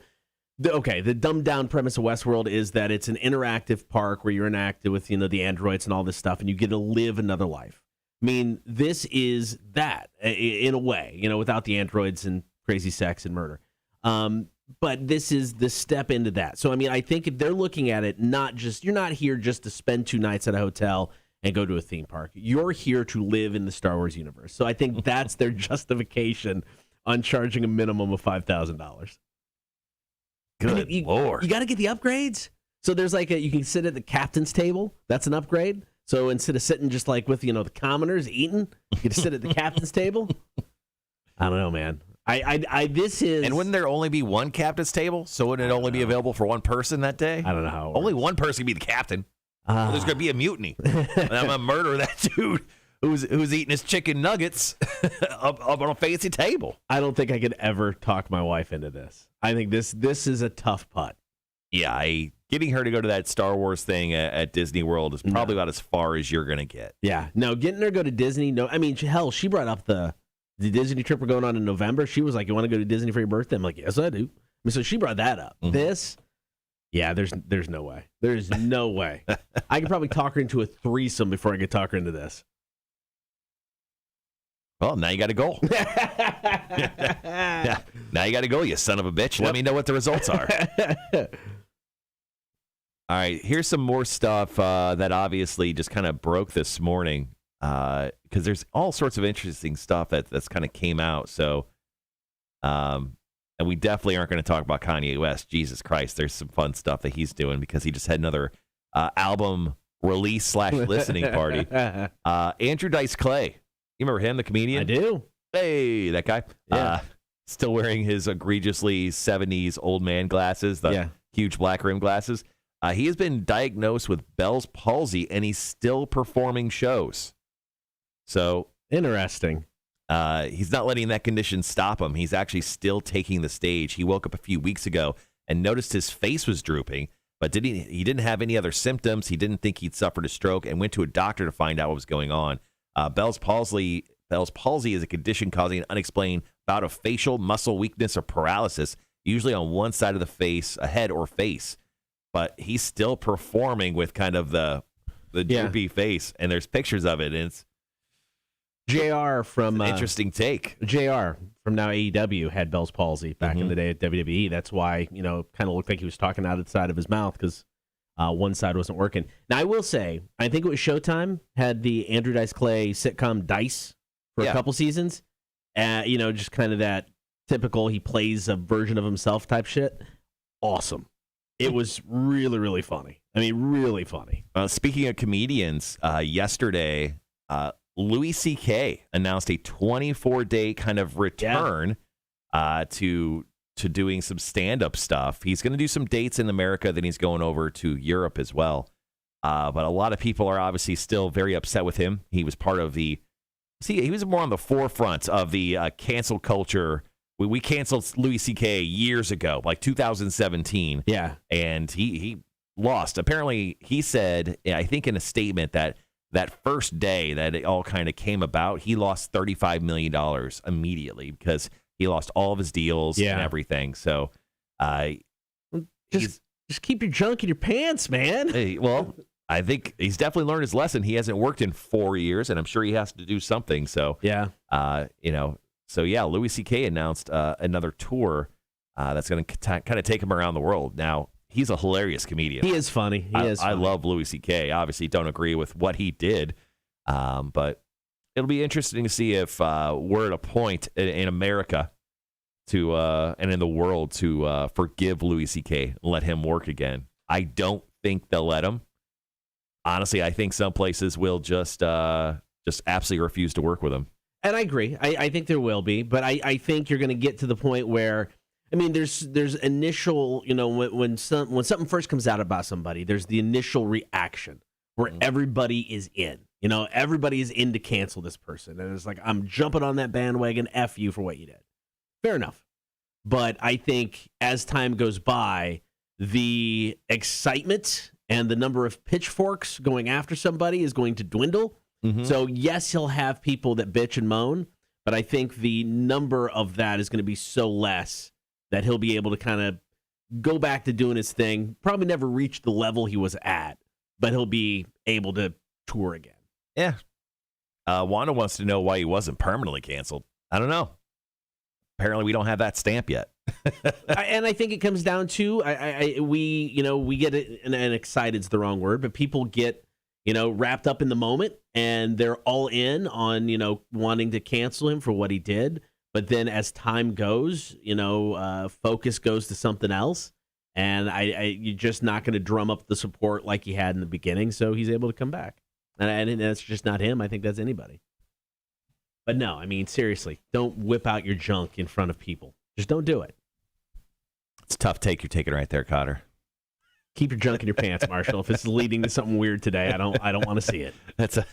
the dumbed down premise of Westworld is that it's an interactive park where you're interactive with, you know, the androids and all this stuff, and you get to live another life. I mean, this is that in a way, you know, without the androids and crazy sex and murder. But this is the step into that. So, I mean, I think if they're looking at it, you're not here just to spend 2 nights at a hotel and go to a theme park. You're here to live in the Star Wars universe. So I think that's their justification on charging a minimum of $5,000. Good Lord. You got to get the upgrades. So there's like you can sit at the captain's table. That's an upgrade. So instead of sitting just like with, you know, the commoners eating, you get to sit at the captain's table. I don't know, man. This is. And wouldn't there only be one captain's table? So wouldn't it only be available for one person that day? I don't know how. Only one person can be the captain. Well, there's going to be a mutiny. And I'm going to murder that dude who's eating his chicken nuggets up on a fancy table. I don't think I could ever talk my wife into this. I think this is a tough putt. Yeah, getting her to go to that Star Wars thing at Disney World is probably about as far as you're going to get. Yeah. No, getting her to go to Disney, no. I mean, hell, she brought up the Disney trip we're going on in November. She was like, you want to go to Disney for your birthday? I'm like, yes, I do. I mean, so she brought that up. Mm-hmm. This... Yeah, there's no way. There's no way. I could probably talk her into a threesome before I could talk her into this. Well, now you got a goal. Yeah, now you got to go, you son of a bitch. Let me know what the results are. All right, here's some more stuff that obviously just kind of broke this morning because there's all sorts of interesting stuff that's kind of came out. So, and we definitely aren't going to talk about Kanye West. Jesus Christ, there's some fun stuff that he's doing because he just had another album release / listening party. Andrew Dice Clay. You remember him, the comedian? I do. Hey, that guy. Yeah. Still wearing his egregiously 70s old man glasses, the huge black rim glasses. He has been diagnosed with Bell's palsy, and he's still performing shows. So interesting. He's not letting that condition stop him. He's actually still taking the stage. He woke up a few weeks ago and noticed his face was drooping, but he didn't have any other symptoms. He didn't think he'd suffered a stroke and went to a doctor to find out what was going on. Bell's palsy is a condition causing an unexplained bout of facial muscle weakness or paralysis, usually on one side of the face, a head or face. But he's still performing with kind of the droopy face, and there's pictures of it, and it's JR from interesting take. JR from now AEW had Bell's palsy back in the day at WWE. That's why, you know, kind of looked like he was talking out of the side of his mouth because one side wasn't working. Now, I will say, I think it was Showtime had the Andrew Dice Clay sitcom Dice for a couple seasons. You know, just kind of that typical he plays a version of himself type shit. Awesome. It was really, really funny. I mean, really funny. Speaking of comedians, yesterday, Louis C.K. announced a 24-day kind of return to doing some stand-up stuff. He's going to do some dates in America, then he's going over to Europe as well. But a lot of people are obviously still very upset with him. He was part of he was more on the forefront of the cancel culture. We canceled Louis C.K. years ago, like 2017. Yeah. And he lost. Apparently, he said, I think in a statement that first day that it all kind of came about, he lost $35 million immediately because he lost all of his deals and everything. So just keep your junk in your pants, man. Hey, well, I think he's definitely learned his lesson. He hasn't worked in 4 years, and I'm sure he has to do something. So, Louis C.K. announced another tour that's going to kind of take him around the world. Now, he's a hilarious comedian. He is funny. I love Louis C.K. Obviously, don't agree with what he did, but it'll be interesting to see if we're at a point in America and in the world to forgive Louis C.K. and let him work again. I don't think they'll let him. Honestly, I think some places will just absolutely refuse to work with him. And I agree. I think there will be, but I think you're going to get to the point where, I mean, there's initial, when something first comes out about somebody, there's the initial reaction where everybody is in. Everybody is in to cancel this person. And it's like, I'm jumping on that bandwagon, F you for what you did. Fair enough. But I think as time goes by, the excitement and the number of pitchforks going after somebody is going to dwindle. Mm-hmm. So, yes, he'll have people that bitch and moan, but I think the number of that is going to be so less that he'll be able to kind of go back to doing his thing. Probably never reach the level he was at, but he'll be able to tour again. Yeah. Wanda wants to know why he wasn't permanently canceled. I don't know. Apparently, we don't have that stamp yet. And I think it comes down to we get it, and excited's the wrong word, but people get wrapped up in the moment, and they're all in on wanting to cancel him for what he did. But then as time goes, focus goes to something else, and you're just not going to drum up the support like he had in the beginning. So he's able to come back, and that's just not him. I think that's anybody. But no, I mean, seriously, don't whip out your junk in front of people. Just don't do it. It's a tough take you're taking right there, Cotter. Keep your junk in your pants, Marshall. If it's leading to something weird today, I don't want to see it. It's a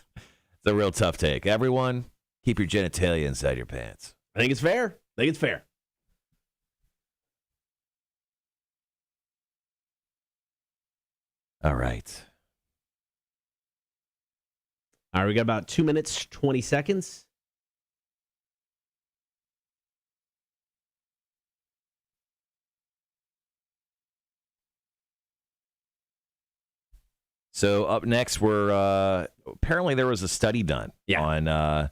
real tough take. Everyone, keep your genitalia inside your pants. I think it's fair. All right. All right, we got about 2 minutes, 20 seconds. So up next, we're apparently there was a study done on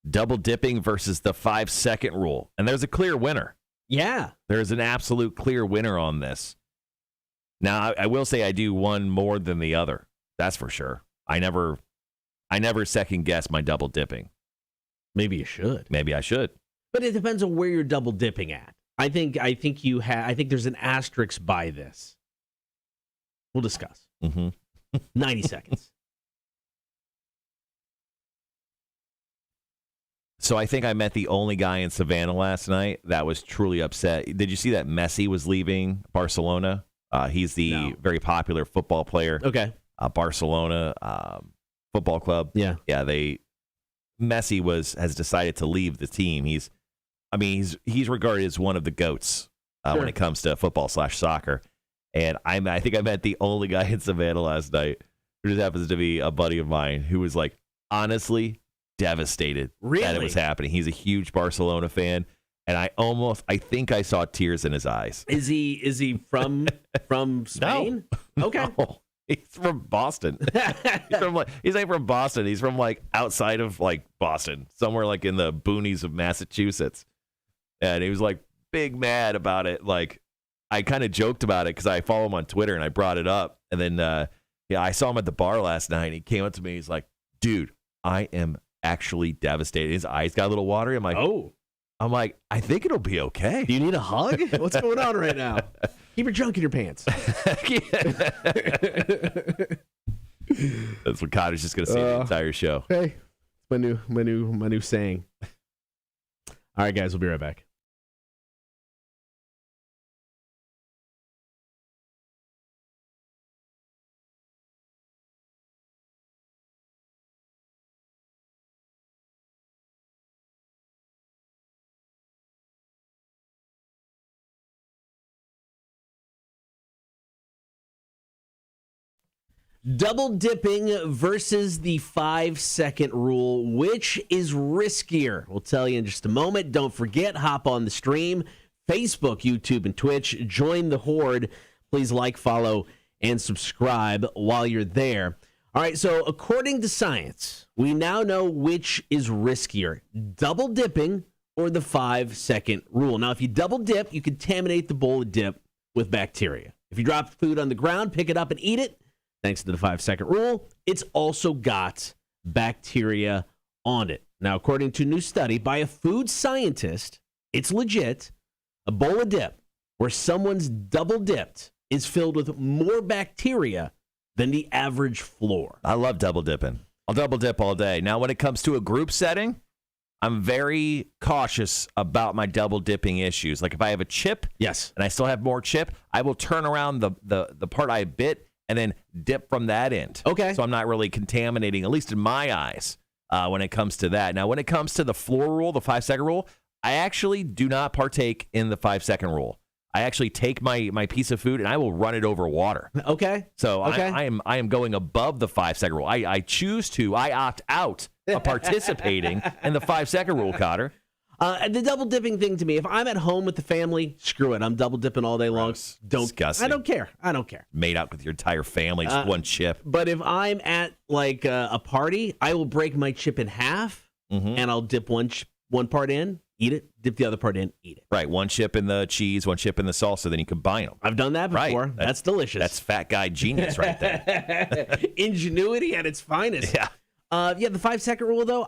double dipping versus the 5-second rule, and there's a clear winner. Yeah, there's an absolute clear winner on this. Now, I will say I do one more than the other. That's for sure. I never second guess my double dipping. Maybe you should. Maybe I should. But it depends on where you're double dipping at. I think there's an asterisk by this. We'll discuss. Mm-hmm. 90 seconds. So I think I met the only guy in Savannah last night that was truly upset. Did you see that Messi was leaving Barcelona? He's the very popular football player. Okay. Barcelona football club. Yeah. Yeah. Messi has decided to leave the team. He's regarded as one of the GOATs when it comes to football/soccer. And I think I met the only guy in Savannah last night who just happens to be a buddy of mine who was like honestly devastated that it was happening. He's a huge Barcelona fan, and I think I saw tears in his eyes. Is he from Spain? No. Okay. No. He's from Boston. He's not from Boston. He's from like outside of like Boston, somewhere like in the boonies of Massachusetts. And he was like big mad about it. Like I kind of joked about it because I follow him on Twitter and I brought it up. And then I saw him at the bar last night. And he came up to me. He's like, "Dude, I am actually devastated." His eyes got a little watery. I'm like, "Oh." I'm like, "I think it'll be okay." Do you need a hug? What's going on right now? Keep your junk in your pants. That's what Cotter's just going to say the entire show. Hey, it's my new saying. All right, guys, we'll be right back. Double dipping versus the 5-second rule. Which is riskier? We'll tell you in just a moment. Don't forget, hop on the stream. Facebook, YouTube, and Twitch. Join the horde. Please like, follow, and subscribe while you're there. All right, so according to science, we now know which is riskier. Double dipping or the 5-second rule. Now, if you double dip, you contaminate the bowl of dip with bacteria. If you drop food on the ground, pick it up and eat it. Thanks to the 5-second rule, it's also got bacteria on it. Now, according to a new study by a food scientist, it's legit. A bowl of dip where someone's double dipped is filled with more bacteria than the average floor. I love double dipping. I'll double dip all day. Now, when it comes to a group setting, I'm very cautious about my double dipping issues. Like if I have a chip, Yes. and I still have more chip, I will turn around the part I bit and then dip from that end. Okay. So I'm not really contaminating, at least in my eyes, when it comes to that. Now, when it comes to the floor rule, the 5-second rule, I actually do not partake in the 5-second rule. I actually take my piece of food and I will run it over water. Okay. So Okay. I am going above the 5-second rule. I opt out of participating in the 5-second rule, Cotter. The double dipping thing to me, if I'm at home with the family, screw it. I'm double dipping all day long. Disgusting. I don't care. Made out with your entire family, just one chip. But if I'm at like a party, I will break my chip in half and I'll dip one part in, eat it, dip the other part in, eat it. Right, one chip in the cheese, one chip in the salsa, then you combine them. I've done that before. Right. That's delicious. That's fat guy genius right there. Ingenuity at its finest. Yeah. The 5-second rule, though,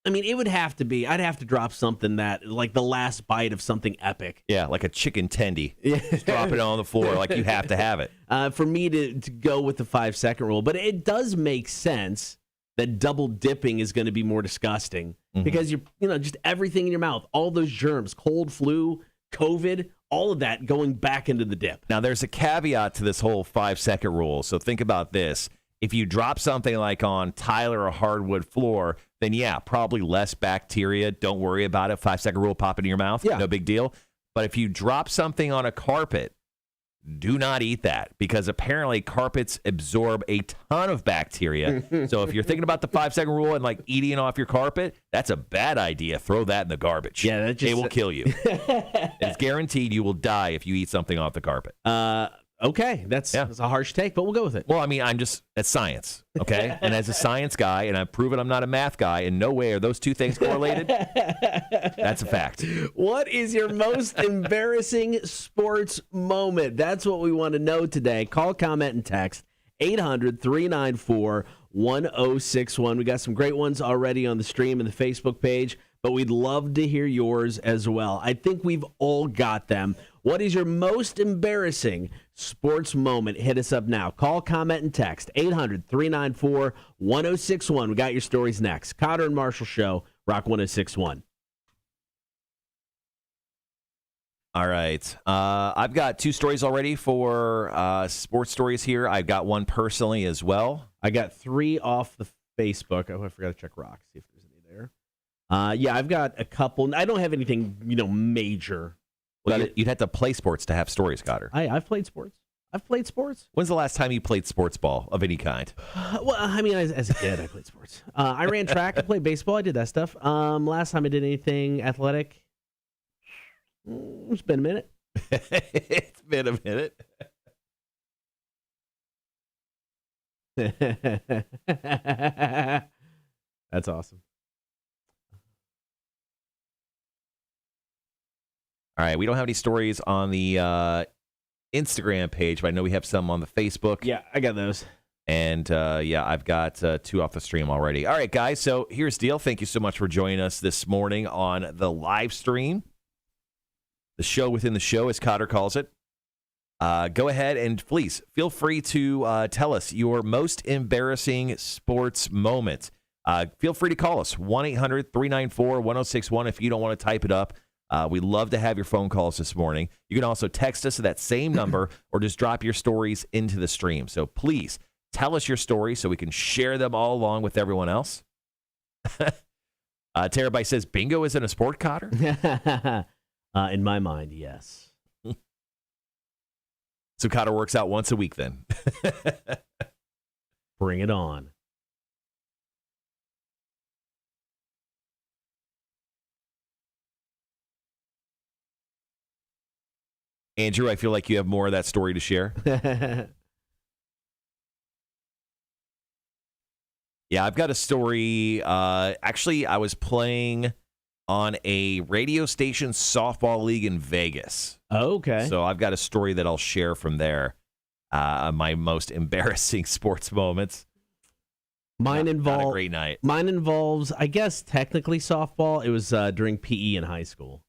it would have to be. I'd have to drop something that, like the last bite of something epic. Yeah, like a chicken tendy. Just drop it on the floor like you have to have it. For me to go with the 5-second rule. But it does make sense that double dipping is going to be more disgusting because just everything in your mouth, all those germs, cold, flu, COVID, all of that going back into the dip. Now, there's a caveat to this whole 5-second rule. So think about this. If you drop something like on tile or a hardwood floor, then yeah, probably less bacteria. Don't worry about it. 5-second rule, pop it in your mouth. Yeah. No big deal. But if you drop something on a carpet, do not eat that because apparently carpets absorb a ton of bacteria. So if you're thinking about the 5-second rule and like eating off your carpet, that's a bad idea. Throw that in the garbage. Yeah, it will kill you. It's guaranteed you will die if you eat something off the carpet. Okay, that's a harsh take, but we'll go with it. Well, that's science, okay? And as a science guy, and I've proven I'm not a math guy, in no way are those two things correlated. That's a fact. What is your most embarrassing sports moment? That's what we want to know today. Call, comment, and text 800-394-1061. We got some great ones already on the stream and the Facebook page, but we'd love to hear yours as well. I think we've all got them. What is your most embarrassing sports moment? Hit us up now. Call, comment, and text 800-394-1061. We got your stories next. Cotter and Marshall Show, Rock 1061. All right. I've got two stories already for sports stories here. I've got one personally as well. I got 3 off the Facebook. Oh, I forgot to check Rock, see if there's any there. I've got a couple. I don't have anything, major. Well, you'd have to play sports to have stories, Cotter. I've played sports. When's the last time you played sports ball of any kind? As a kid, I played sports. I ran track. I played baseball. I did that stuff. Last time I did anything athletic, it's been a minute. It's been a minute. That's awesome. All right, we don't have any stories on the Instagram page, but I know we have some on the Facebook. Yeah, I got those. And, I've got 2 off the stream already. All right, guys, so here's the deal. Thank you so much for joining us this morning on the live stream. The show within the show, as Cotter calls it. Go ahead and please feel free to tell us your most embarrassing sports moment. Feel free to call us, 1-800-394-1061 if you don't want to type it up. We'd love to have your phone calls this morning. You can also text us at that same number or just drop your stories into the stream. So please tell us your story so we can share them all along with everyone else. Terabyte says, bingo isn't a sport, Cotter? In my mind, yes. So Cotter works out once a week then. Bring it on. Andrew, I feel like you have more of that story to share. Yeah, I've got a story. Actually, I was playing on a radio station softball league in Vegas. Okay. So I've got a story that I'll share from there. My most embarrassing sports moments. Not a great night. Mine involves, I guess, technically softball. It was during PE in high school.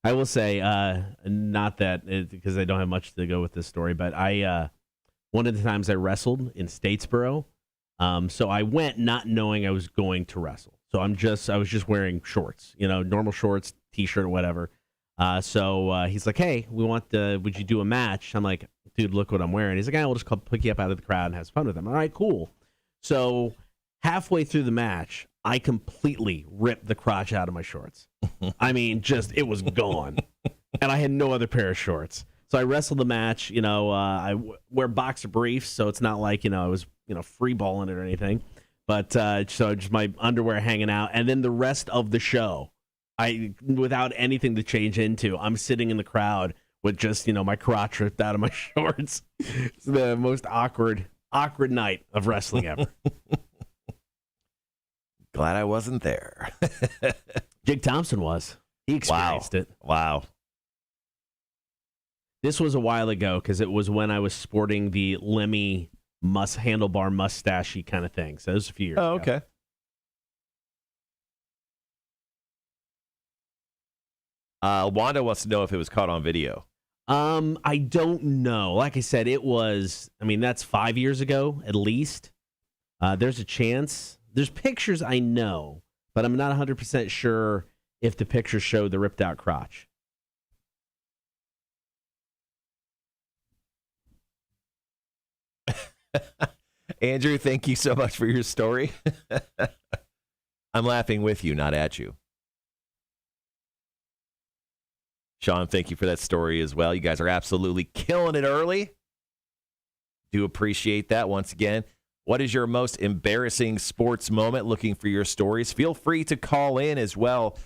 I will say, not that because I don't have much to go with this story, but one of the times I wrestled in Statesboro, so I went not knowing I was going to wrestle. So I was just wearing shorts, normal shorts, t-shirt, or whatever. So he's like, "Hey, would you do a match?" I'm like, "Dude, look what I'm wearing." He's like, "We'll just pick you up out of the crowd and have fun with them." All right, cool. So halfway through the match, I completely ripped the crotch out of my shorts. I mean, it was gone. And I had no other pair of shorts. So I wrestled the match. I wear boxer briefs, so it's not like, I was, free balling it or anything. But so just my underwear hanging out. And then the rest of the show, without anything to change into, I'm sitting in the crowd with just, my crotch ripped out of my shorts. It's the most awkward night of wrestling ever. Glad I wasn't there. Jake Thompson was. He experienced it. Wow. This was a while ago because it was when I was sporting the Lemmy handlebar mustachey kind of thing. So it was a few years ago. Okay. Wanda wants to know if it was caught on video. I don't know. Like I said, that's 5 years ago at least. There's a chance. There's pictures I know, but I'm not 100% sure if the pictures show the ripped out crotch. Andrew, thank you so much for your story. I'm laughing with you, not at you. Sean, thank you for that story as well. You guys are absolutely killing it early. Do appreciate that once again. What is your most embarrassing sports moment? Looking for your stories. Feel free to call in as well.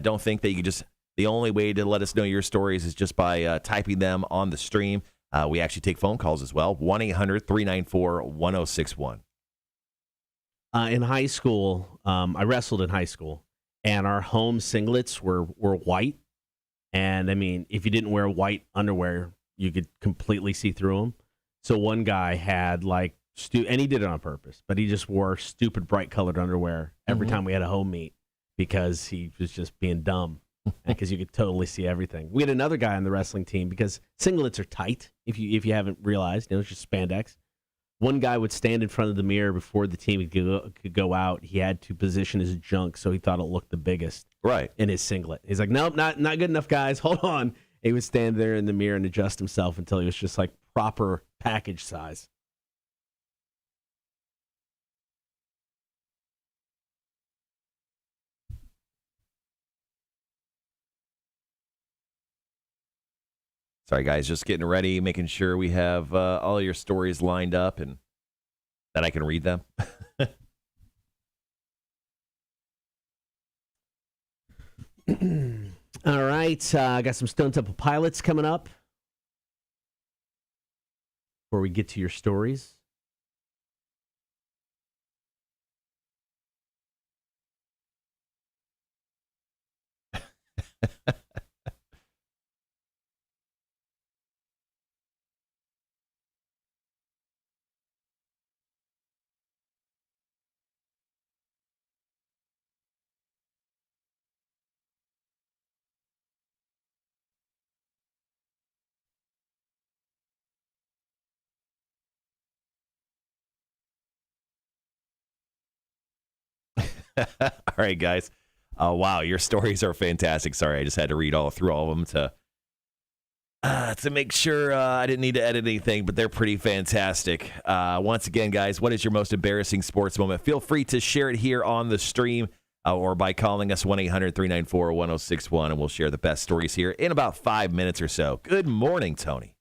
Don't think that you can the only way to let us know your stories is just by typing them on the stream. We actually take phone calls as well. 1-800-394-1061. In high school, I wrestled in high school, and our home singlets were white. And, if you didn't wear white underwear, you could completely see through them. So one guy had, and he did it on purpose, but he just wore stupid bright-colored underwear every time we had a home meet because he was just being dumb because you could totally see everything. We had another guy on the wrestling team because singlets are tight, if you haven't realized. It's just spandex. One guy would stand in front of the mirror before the team could go out. He had to position his junk so he thought it looked the biggest in his singlet. He's like, "Nope, not good enough, guys. Hold on." He would stand there in the mirror and adjust himself until he was just like proper package size. Sorry, guys, just getting ready, making sure we have all your stories lined up and that I can read them. All right, I got some Stone Temple Pilots coming up before we get to your stories. All right, guys. Wow, your stories are fantastic. Sorry, I just had to read through all of them to make sure I didn't need to edit anything, but they're pretty fantastic. Once again, guys, what is your most embarrassing sports moment? Feel free to share it here on the stream or by calling us 1-800-394-1061, and we'll share the best stories here in about 5 minutes or so. Good morning, Tony.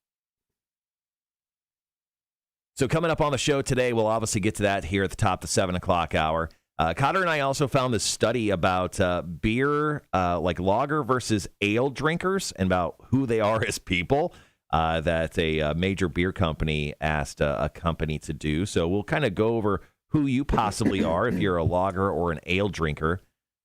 So coming up on the show today, we'll obviously get to that here at the top of the 7 o'clock hour. Cotter and I also found this study about beer, like lager versus ale drinkers, and about who they are as people that a major beer company asked a company to do. So we'll kind of go over who you possibly are if you're a lager or an ale drinker.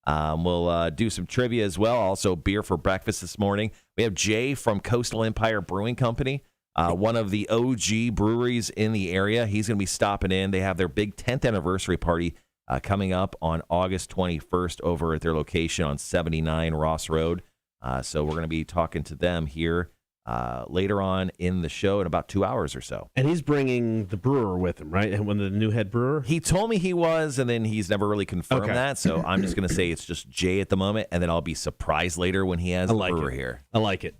We'll do some trivia as well. Also, beer for breakfast this morning. We have Jay from Coastal Empire Brewing Company, one of the OG breweries in the area. He's going to be stopping in. They have their big 10th anniversary party coming up on August 21st over at their location on 79 Ross Road. So we're going to be talking to them here later on in the show in about 2 hours or so. And he's bringing the brewer with him, right? And when the new head brewer? He told me he was, and then he's never really confirmed that. So I'm just going to say it's just Jay at the moment, and then I'll be surprised later when he has the brewer here. I like it.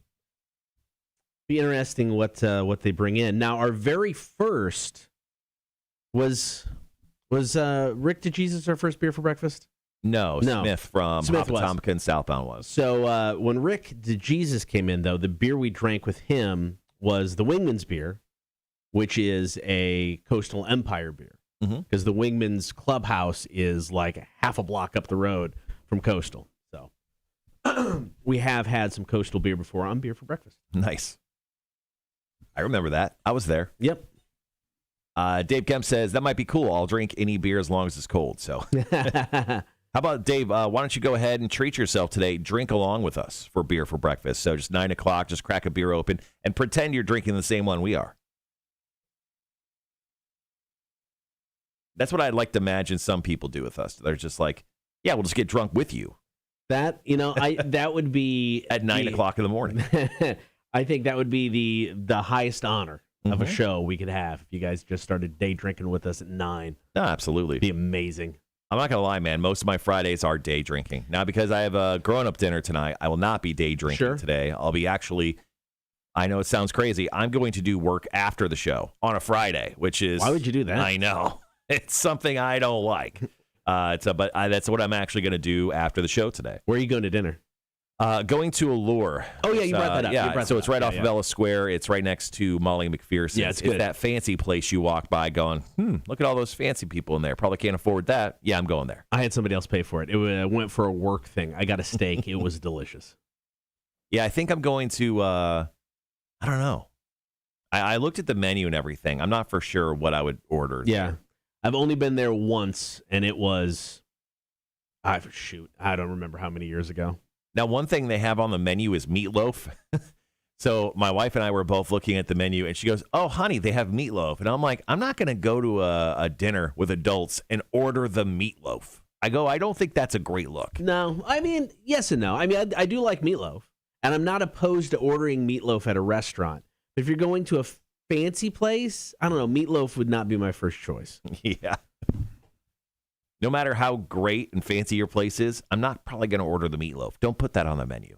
Be interesting what they bring in. Now, our very first was Rick DeJesus our first beer for breakfast? No, Smith from Hopotomica and Southbound was. So when Rick DeJesus came in, though, the beer we drank with him was the Wingman's beer, which is a Coastal Empire beer. Because the Wingman's Clubhouse is like half a block up the road from Coastal. So we have had some Coastal beer before on Beer for Breakfast. Nice. I remember that. I was there. Yep. Dave Kemp says, that might be cool. I'll drink any beer as long as it's cold. So how about, Dave, why don't you go ahead and treat yourself today? Drink along with us for Beer for Breakfast. So just 9 o'clock, just crack a beer open and pretend you're drinking the same one we are. That's what I'd like to imagine some people do with us. They're just like, yeah, we'll just get drunk with you. That, that would be... At 9 o'clock in the morning. I think that would be the highest honor of a show we could have if you guys just started day drinking with us at 9. No, absolutely. It'd be amazing. I'm not going to lie, man. Most of my Fridays are day drinking. Now, because I have a grown-up dinner tonight, I will not be day drinking today. I'll be actually, I know it sounds crazy, I'm going to do work after the show on a Friday, which is... Why would you do that? I know. It's something I don't like. But that's what I'm actually going to do after the show today. Where are you going to dinner? Going to Allure. Oh, yeah, you brought that up. Yeah, so it's right off of Ellis Square. It's right next to Molly McPherson's. Yeah, it's good. It's that fancy place you walk by going, look at all those fancy people in there. Probably can't afford that. Yeah, I'm going there. I had somebody else pay for it. It went for a work thing. I got a steak. It was delicious. Yeah, I think I'm going to, I don't know. I looked at the menu and everything. I'm not for sure what I would order. Yeah. I've only been there once, and it was, I don't remember how many years ago. Now, one thing they have on the menu is meatloaf. So my wife and I were both looking at the menu, and she goes, oh, honey, they have meatloaf. And I'm like, I'm not going to go to a dinner with adults and order the meatloaf. I don't think that's a great look. No, I mean, yes and no. I mean, I do like meatloaf, and I'm not opposed to ordering meatloaf at a restaurant. But if you're going to a fancy place, I don't know, meatloaf would not be my first choice. Yeah. No matter how great and fancy your place is, I'm not probably going to order the meatloaf. Don't put that on the menu.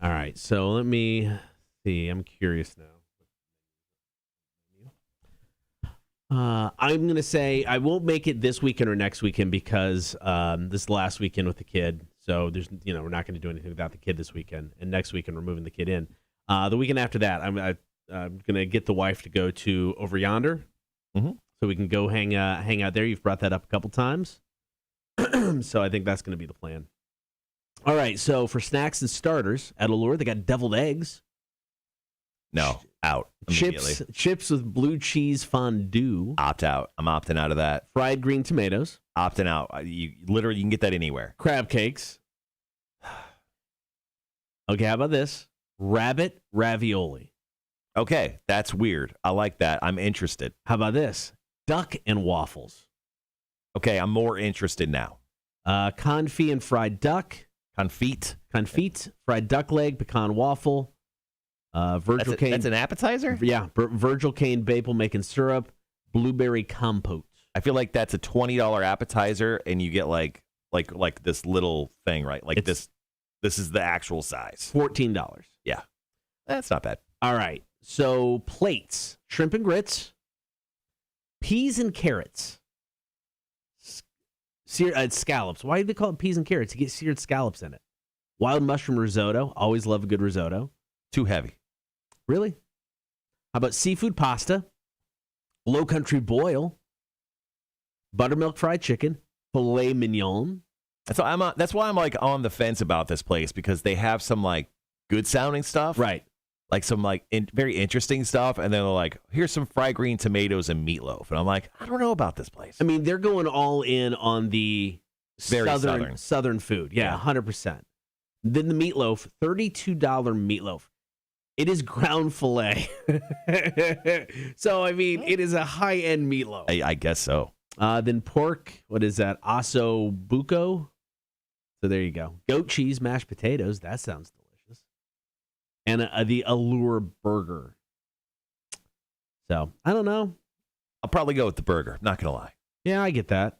All right, so let me see. I'm curious now. I'm going to say I won't make it this weekend or next weekend because this is the last weekend with the kid. So there's, we're not going to do anything without the kid this weekend. And next weekend we're moving the kid in. The weekend after that, I'm going to get the wife to go to Over Yonder. So we can go hang out there. You've brought that up a couple times. So I think that's going to be the plan. All right, so for snacks and starters at Allure, they got deviled eggs. No, out immediately. Chips with blue cheese fondue. Opt out. I'm opting out of that. Fried green tomatoes. Opting out. You can get that anywhere. Crab cakes. Okay, how about this? Rabbit ravioli. Okay, that's weird. I like that. I'm interested. How about this? Duck and waffles. Okay, I'm more interested now. Confit and fried duck. Confit, fried duck leg, pecan waffle. Virgil cane. That's an appetizer? Yeah, Virgil cane maple making syrup, blueberry compote. I feel like that's a $20 appetizer, and you get like this little thing, right? Like this is the actual size. $14. Yeah, that's not bad. All right, so plates: shrimp and grits, peas and carrots, scallops. Why do they call it peas and carrots? You get seared scallops in it. Wild mushroom risotto. Always love a good risotto. Too heavy. Really? How about seafood pasta, low country boil, buttermilk fried chicken, filet mignon. That's why I'm like on the fence about this place, because they have some like good sounding stuff, right? Like some like very interesting stuff, and then they're like, here's some fried green tomatoes and meatloaf, and I'm like, I don't know about this place. I mean, they're going all in on the southern food. Yeah, 100%. Then the meatloaf, $32 meatloaf. It is ground filet. So, I mean, it is a high-end meatloaf. I guess so. Then pork, what is that? Osso buco? So there you go. Goat cheese mashed potatoes. That sounds delicious. And the Allure burger. So I don't know. I'll probably go with the burger. Not going to lie. Yeah, I get that.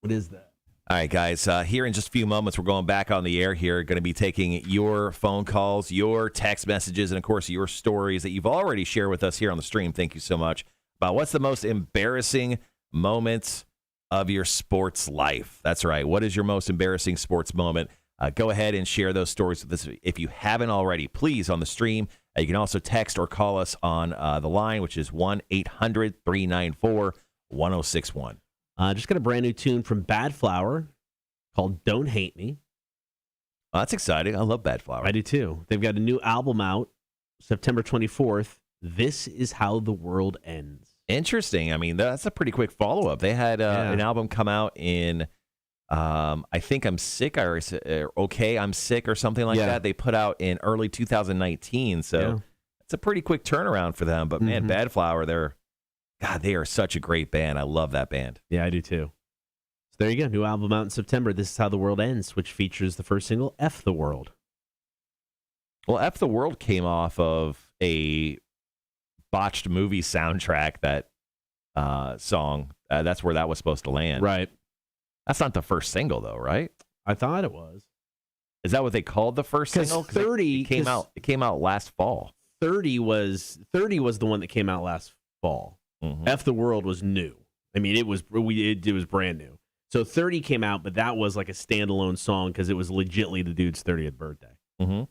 What is that? All right, guys. Here in just a few moments, we're going back on the air here. Going to be taking your phone calls, your text messages, and, of course, your stories that you've already shared with us here on the stream. Thank you so much. About what's the most embarrassing moments of your sports life. That's right. What is your most embarrassing sports moment? Go ahead and share those stories with us. If you haven't already, please, on the stream. You can also text or call us on the line, which is 1-800-394-1061. Just got a brand new tune from Bad Flower called Don't Hate Me. Oh, that's exciting. I love Bad Flower. I do too. They've got a new album out September 24th. This is How the World Ends. Interesting. I mean, that's a pretty quick follow-up. They had an album come out in, I think I'm Sick, or Okay, I'm Sick, or something like that. They put out in early 2019, so it's a pretty quick turnaround for them. But, man, Bad Flower, they are such a great band. I love that band. Yeah, I do too. So there you go. New album out in September. This is How the World Ends, which features the first single, F the World. Well, F the World came off of a botched movie soundtrack, that song. That's where that was supposed to land. Right. That's not the first single, though, right? I thought it was. Is that what they called the first single? 30 it came out last fall. 30 was the one that came out last fall. Mm-hmm. F the World was new. I mean, it was brand new. So 30 came out, but that was like a standalone song because it was legitly the dude's 30th birthday. Mm-hmm.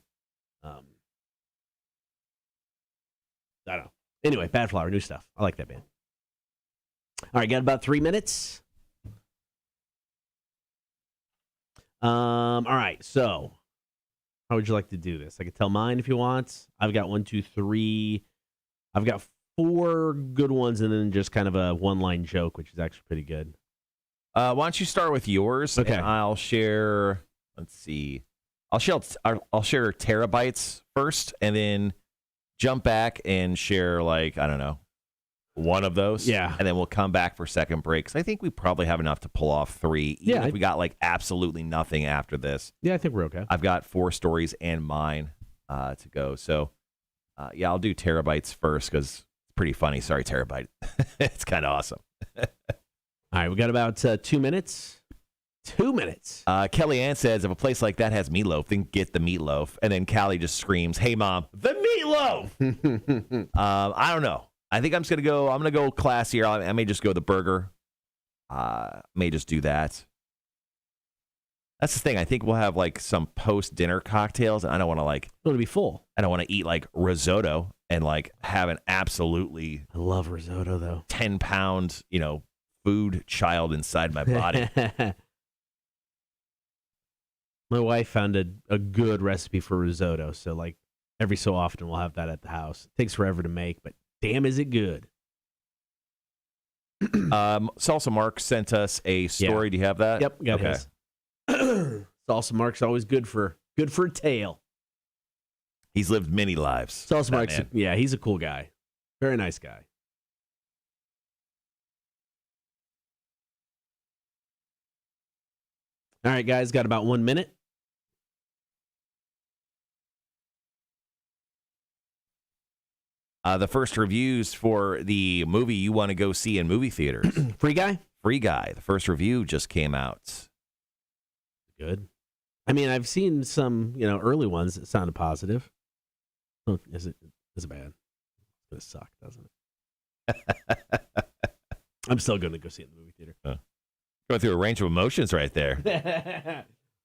I don't know. Anyway, Bad Flower, new stuff. I like that band. All right, got about 3 minutes. All right, so how would you like to do this? I could tell mine if you want. I've got 1, 2, 3. I've got 4 good ones, and then just kind of a one-line joke, which is actually pretty good. Why don't you start with yours? Okay. And I'll share. Let's see. I'll share terabytes first, and then jump back and share, like, I don't know, one of those. Yeah. And then we'll come back for second break. Because I think we probably have enough to pull off 3. Even if we got like absolutely nothing after this. Yeah, I think we're okay. I've got 4 stories and mine to go. So, I'll do terabytes first because it's pretty funny. Sorry, terabyte. It's kind of awesome. All right, we got about 2 minutes. 2 minutes. Kellyanne says, if a place like that has meatloaf, then get the meatloaf. And then Callie just screams, hey, Mom, the meatloaf! I don't know. I think I'm going to go classier. I may just go the burger. May just do that. That's the thing. I think we'll have like some post-dinner cocktails. And I don't want to It'll be full. I don't want to eat like risotto and like have an absolutely I love risotto, though. 10-pound, food child inside my body. My wife found a good recipe for risotto, so like every so often we'll have that at the house. It takes forever to make, but damn, is it good. Salsa Mark sent us a story. Yeah. Do you have that? Yep, got his. Salsa Mark's always good for a tale. He's lived many lives. Salsa Mark's, he's a cool guy. Very nice guy. All right, guys, got about 1 minute. The first reviews for the movie you want to go see in movie theaters. Free Guy? Free Guy. The first review just came out. Good. I mean, I've seen some, early ones that sounded positive. Oh, is it bad? It's going to suck, doesn't it? I'm still going to go see it in the movie theater. Going through a range of emotions right there.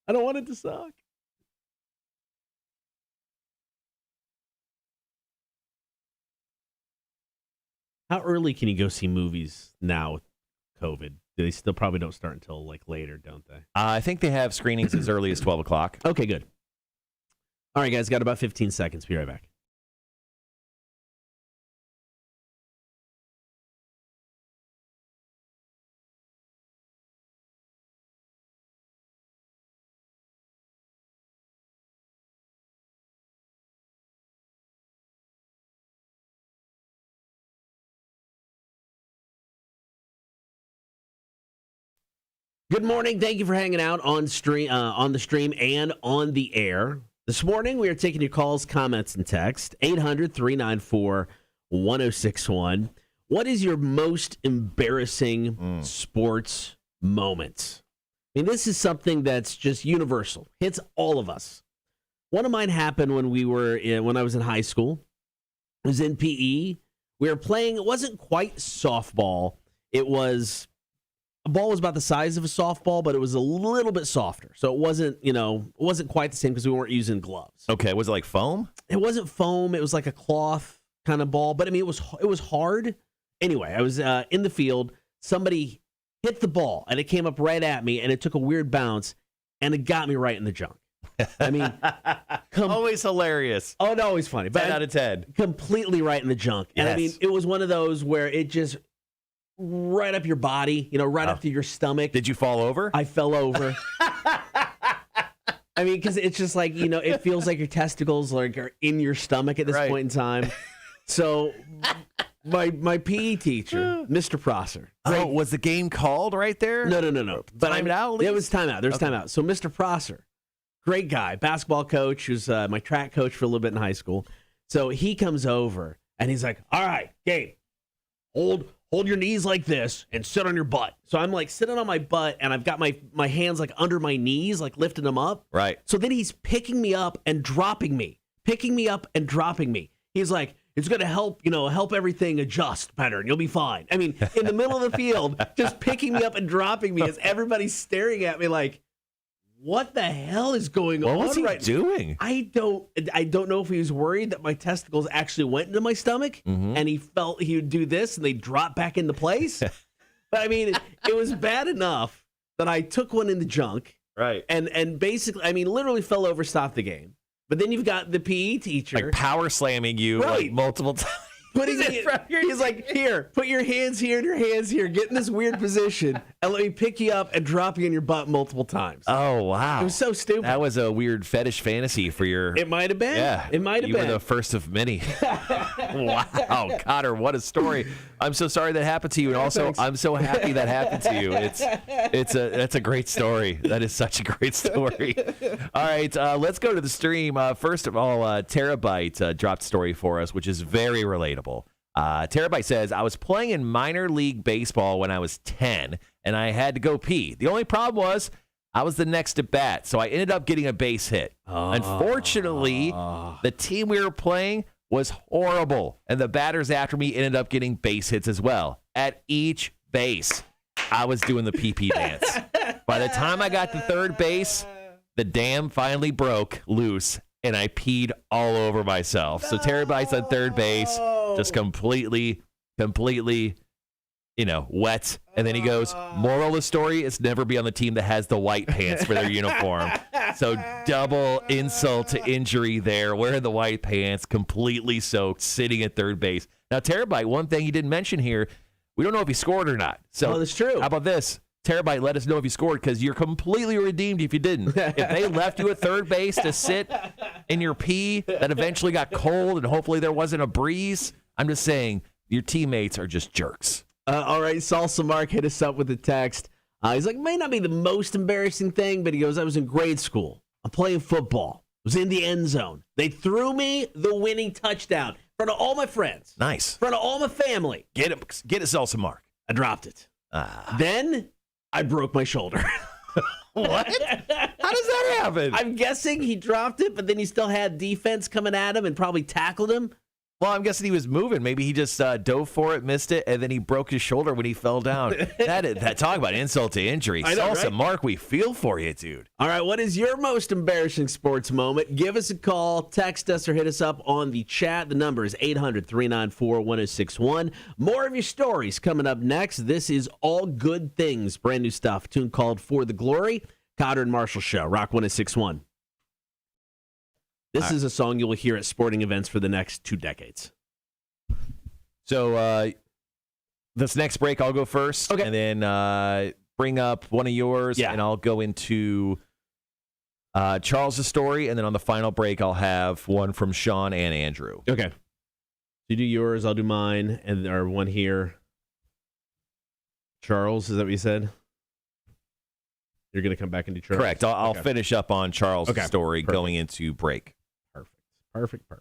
I don't want it to suck. How early can you go see movies now with COVID? They still probably don't start until like later, don't they? I think they have screenings as early as 12 o'clock. Okay, good. All right, guys, got about 15 seconds. Be right back. Good morning. Thank you for hanging out on the stream and on the air. This morning, we are taking your calls, comments, and text. 800-394-1061. What is your most embarrassing sports moment? I mean, this is something that's just universal. Hits all of us. One of mine happened when I was in high school. It was in PE. We were playing. It wasn't quite softball. A ball was about the size of a softball, but it was a little bit softer. So it wasn't quite the same because we weren't using gloves. Okay, was it like foam? It wasn't foam. It was like a cloth kind of ball. But I mean, it was hard. Anyway, I was in the field. Somebody hit the ball, and it came up right at me, and it took a weird bounce, and it got me right in the junk. I mean, always hilarious. Oh, no, always funny. 10 out of 10. Completely right in the junk. And Yes. I mean, it was one of those where it just right up your body, up to your stomach. Did you fall over? I fell over. I mean, because it's just like, it feels like your testicles are in your stomach at this point in time. So my PE teacher, Mr. Prosser. Was the game called right there? No. But Time it out, at It least? was timeout. There's timeout. So Mr. Prosser, great guy, basketball coach, who's my track coach for a little bit in high school. So he comes over and he's like, "All right, Gabe, hold your knees like this and sit on your butt." So I'm like sitting on my butt and I've got my hands like under my knees, like lifting them up. Right. So then he's picking me up and dropping me. He's like, "It's going to help everything adjust better and you'll be fine." I mean, in the middle of the field, just picking me up and dropping me as everybody's staring at me like, what the hell is going on? What was he doing? I don't know if he was worried that my testicles actually went into my stomach and he felt he would do this and they drop back into place. But I mean, it was bad enough that I took one in the junk. Right. And basically, I mean, literally fell over, stopped the game. But then you've got the PE teacher. Like power slamming you like multiple times. He's like, "Here, put your hands here and your hands here. Get in this weird position and let me pick you up and drop you in your butt multiple times." Oh, wow. It was so stupid. That was a weird fetish fantasy for your... It might have been. Yeah. It might have been. You were the first of many. Wow. Cotter, what a story. I'm so sorry that happened to you. And also, thanks. I'm so happy that happened to you. That's a great story. That is such a great story. All right. Let's go to the stream. First of all, Terabyte dropped a story for us, which is very relatable. Terabyte says, "I was playing in minor league baseball when I was 10, and I had to go pee. The only problem was I was the next at bat, so I ended up getting a base hit. Unfortunately, the team we were playing was horrible, and the batters after me ended up getting base hits as well. At each base, I was doing the pee-pee dance. By the time I got to third base, the dam finally broke loose, and I peed all over myself." So Terabyte's on third base, just completely, wet. And then he goes, "Moral of the story is never be on the team that has the white pants for their uniform." So double insult to injury there, wearing the white pants, completely soaked, sitting at third base. Now, Terabyte, one thing he didn't mention here, we don't know if he scored or not. So that's true. How about this? Terabyte, let us know if you scored, because you're completely redeemed if you didn't. If they left you at third base to sit in your pee that eventually got cold and hopefully there wasn't a breeze, I'm just saying your teammates are just jerks. All right, Salsa Mark hit us up with a text. He's like, "May not be the most embarrassing thing," but he goes, "I was in grade school. I'm playing football. I was in the end zone. They threw me the winning touchdown in front of all my friends. Nice. In front of all my family. Get it, Salsa Mark. I dropped it. Then I broke my shoulder." What? How does that happen? I'm guessing he dropped it, but then he still had defense coming at him and probably tackled him. Well, I'm guessing he was moving. Maybe he just dove for it, missed it, and then he broke his shoulder when he fell down. That talk about insult to injury. I know, Salsa right? Mark, we feel for you, dude. All right, what is your most embarrassing sports moment? Give us a call, text us, or hit us up on the chat. The number is 800-394-1061. More of your stories coming up next. This is All Good Things, brand new stuff. A tune called For the Glory. Cotter and Marshall Show, Rock 1061. This is a song you will hear at sporting events for the next 2 decades. So this next break, I'll go first. Okay. And then bring up one of yours, and I'll go into Charles' story. And then on the final break, I'll have one from Sean and Andrew. Okay. You do yours, I'll do mine, and our one here. Charles, is that what you said? You're going to come back and do Charles? Correct. I'll finish up on Charles' story going into break. Perfect.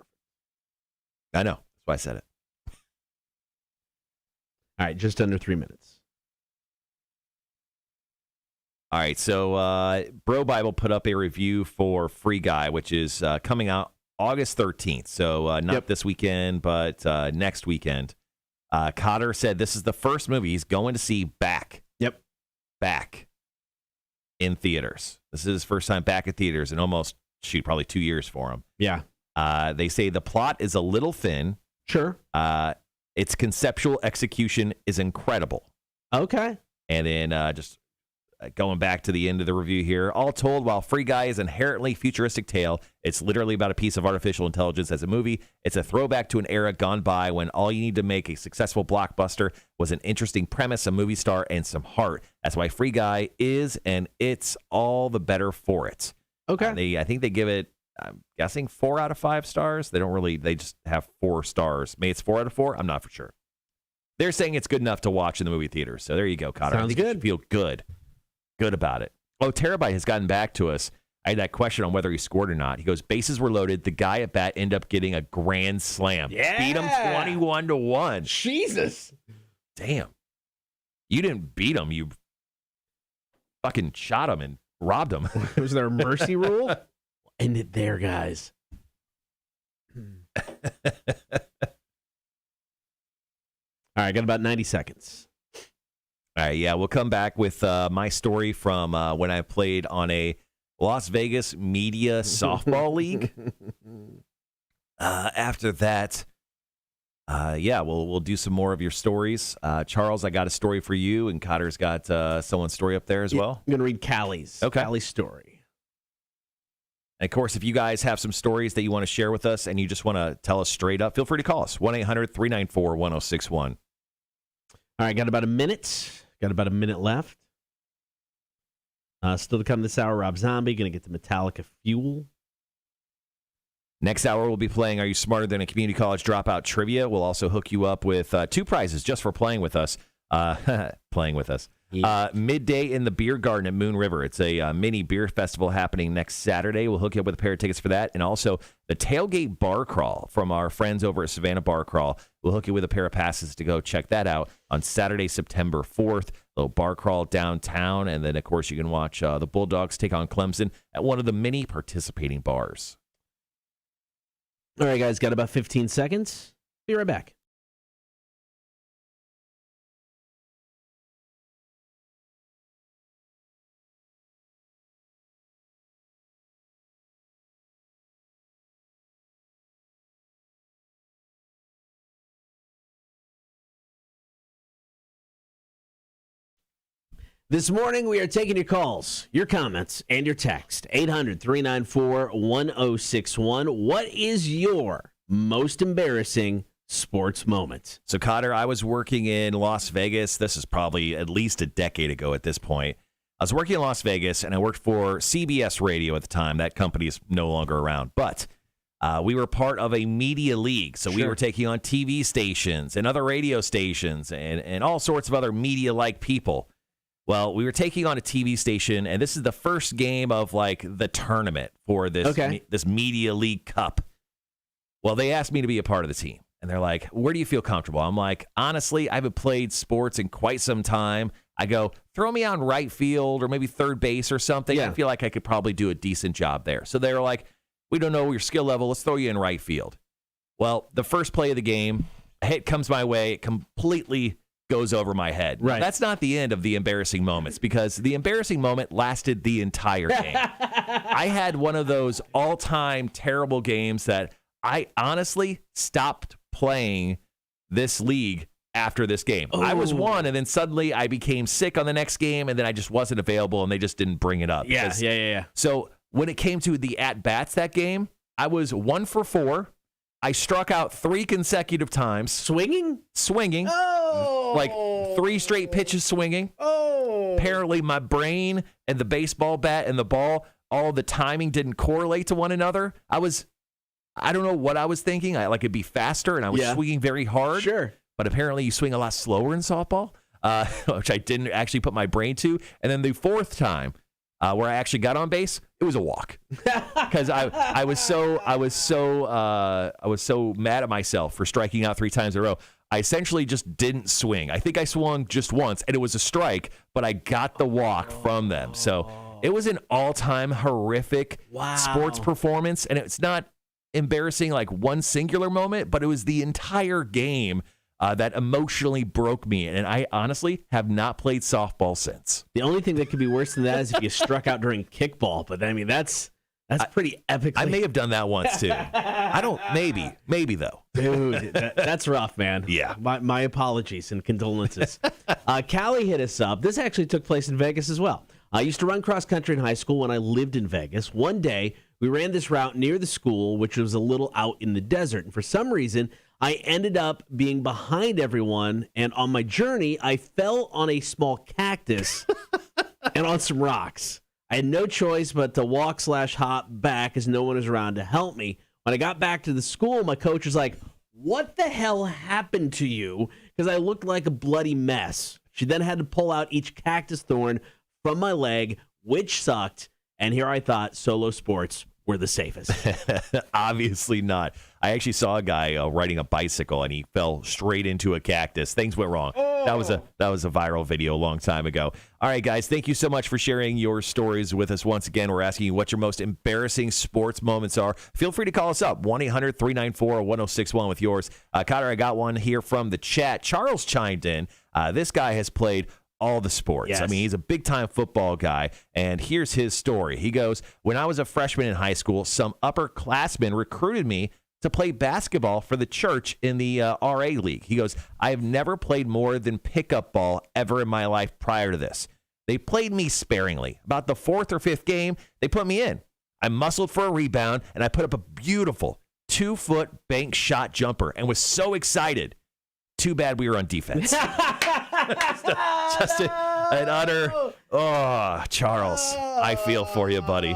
I know. That's why I said it. All right, just under 3 minutes. All right, so Bro Bible put up a review for Free Guy, which is coming out August 13th. So not this weekend, but next weekend. Cotter said this is the first movie he's going to see back in theaters. This is his first time back at theaters in almost, probably 2 years for him. Yeah. They say the plot is a little thin. Sure. Its conceptual execution is incredible. Okay. And then just going back to the end of the review here, all told, while Free Guy is an inherently futuristic tale, it's literally about a piece of artificial intelligence as a movie. It's a throwback to an era gone by when all you need to make a successful blockbuster was an interesting premise, a movie star, and some heart. That's why Free Guy is, and it's all the better for it. Okay. I think they give it, I'm guessing 4 out of 5 stars. They just have 4 stars. Maybe it's 4 out of 4. I'm not for sure. They're saying it's good enough to watch in the movie theater. So there you go, Cotter. Sounds I think good. You should feel good about it. Oh, Terabyte has gotten back to us. I had that question on whether he scored or not. He goes, bases were loaded. The guy at bat ended up getting a grand slam. Yeah. Beat him 21-1. Jesus. Damn. You didn't beat him. You fucking shot him and robbed him. Was there a mercy rule? End it there, guys. All right, got about 90 seconds. All right, yeah, we'll come back with my story from when I played on a Las Vegas media softball league. After that, we'll do some more of your stories. Charles, I got a story for you, and Cotter's got someone's story up there as well. I'm going to read Callie's. Okay. Callie's story. And of course, if you guys have some stories that you want to share with us and you just want to tell us straight up, feel free to call us, 1-800-394-1061. All right, got about a minute. Got about a minute left. Still to come this hour, Rob Zombie, going to get the Metallica Fuel. Next hour, we'll be playing Are You Smarter Than a Community College Dropout Trivia. We'll also hook you up with 2 prizes just for playing with us. Yeah. Midday in the Beer Garden at Moon River. It's a mini beer festival happening next Saturday. We'll hook you up with a pair of tickets for that. And also the Tailgate Bar Crawl from our friends over at Savannah Bar Crawl. We'll hook you with a pair of passes to go check that out on Saturday, September 4th. Little bar crawl downtown. And then, of course, you can watch the Bulldogs take on Clemson at one of the many participating bars. All right, guys, got about 15 seconds. Be right back. This morning, we are taking your calls, your comments, and your text. 800-394-1061. What is your most embarrassing sports moment? So, Cotter, I was working in Las Vegas. This is probably at least a decade ago at this point. I was working in Las Vegas, and I worked for CBS Radio at the time. That company is no longer around. But we were part of a media league. So we were taking on TV stations and other radio stations and all sorts of other media-like people. Well, we were taking on a TV station, and this is the first game of, like, the tournament for this this Media League Cup. Well, they asked me to be a part of the team, and they're like, where do you feel comfortable? I'm like, honestly, I haven't played sports in quite some time. I go, throw me on right field or maybe third base or something. I feel like I could probably do a decent job there. So they were like, we don't know your skill level. Let's throw you in right field. Well, the first play of the game, a hit comes my way. It completely goes over my head. Right. That's not the end of the embarrassing moments because the embarrassing moment lasted the entire game. I had one of those all-time terrible games that I honestly stopped playing this league after this game. I was one, and then suddenly I became sick on the next game, and then I just wasn't available, and they just didn't bring it up. Yeah. So when it came to the at-bats that game, I was 1 for 4. I struck out 3 consecutive times. Swinging? Oh! Like 3 straight pitches swinging. Oh! Apparently my brain and the baseball bat and the ball, all the timing didn't correlate to one another. I don't know what I was thinking. It'd be faster, and I was swinging very hard. Sure. But apparently you swing a lot slower in softball, which I didn't actually put my brain to. And then the 4th time, Where I actually got on base, it was a walk because I was so mad at myself for striking out 3 times in a row. I essentially just didn't swing. I think I swung just once, and it was a strike, but I got the walk from them. So it was an all-time horrific sports performance, and it's not embarrassing like one singular moment, but it was the entire game that emotionally broke me, and I honestly have not played softball since. The only thing that could be worse than that is if you struck out during kickball, but I mean that's pretty epic. I may have done that once too. I don't. Maybe though. Dude, that's rough, man. Yeah. My apologies and condolences. Callie hit us up. This actually took place in Vegas as well. I used to run cross country in high school when I lived in Vegas. One day, we ran this route near the school, which was a little out in the desert. And for some reason, I ended up being behind everyone. And on my journey, I fell on a small cactus and on some rocks. I had no choice but to walk/hop back as no one was around to help me. When I got back to the school, my coach was like, "What the hell happened to you?" Because I looked like a bloody mess. She then had to pull out each cactus thorn from my leg, which sucked. And here I thought solo sports were the safest. Obviously not. I actually saw a guy riding a bicycle, and he fell straight into a cactus. Things went wrong. That was a viral video a long time ago. All right, guys, thank you so much for sharing your stories with us. Once again, we're asking you what your most embarrassing sports moments are. Feel free to call us up, 1-800-394-1061 with yours. Cotter, I got one here from the chat. Charles chimed in. This guy has played all the sports. Yes. I mean, he's a big-time football guy, and here's his story. He goes, when I was a freshman in high school, some upperclassmen recruited me to play basketball for the church in the RA League. He goes, I have never played more than pickup ball ever in my life prior to this. They played me sparingly. About the 4th or 5th game, they put me in. I muscled for a rebound, and I put up a beautiful 2-foot bank shot jumper and was so excited. Too bad we were on defense. just an utter, Charles, I feel for you, buddy.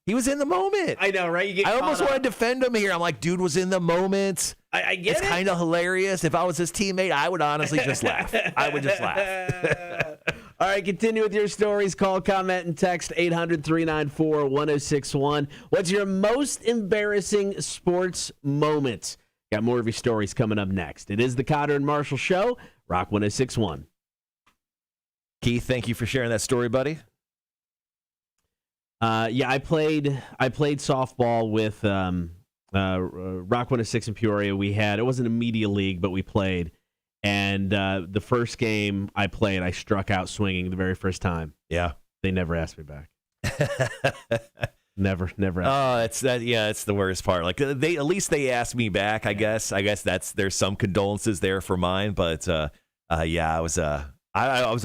He was in the moment. I know, right? I almost want to defend him here. I'm like, dude was in the moment. I get it's kind of hilarious. If I was his teammate, I would honestly just laugh. I would just laugh. All right, continue with your stories. Call, comment, and text 800-394-1061. What's your most embarrassing sports moment? Got more of your stories coming up next. It is the Cotter and Marshall Show, Rock 1061. Keith, thank you for sharing that story, buddy. Yeah, I played softball with Rock 106 in Peoria. It wasn't a media league, but we played. And the first game I played, I struck out swinging the very first time. Yeah. They never asked me back. Never. Oh, it's that. Yeah, it's the worst part. Like at least they asked me back. I guess there's some condolences there for mine. But yeah, I was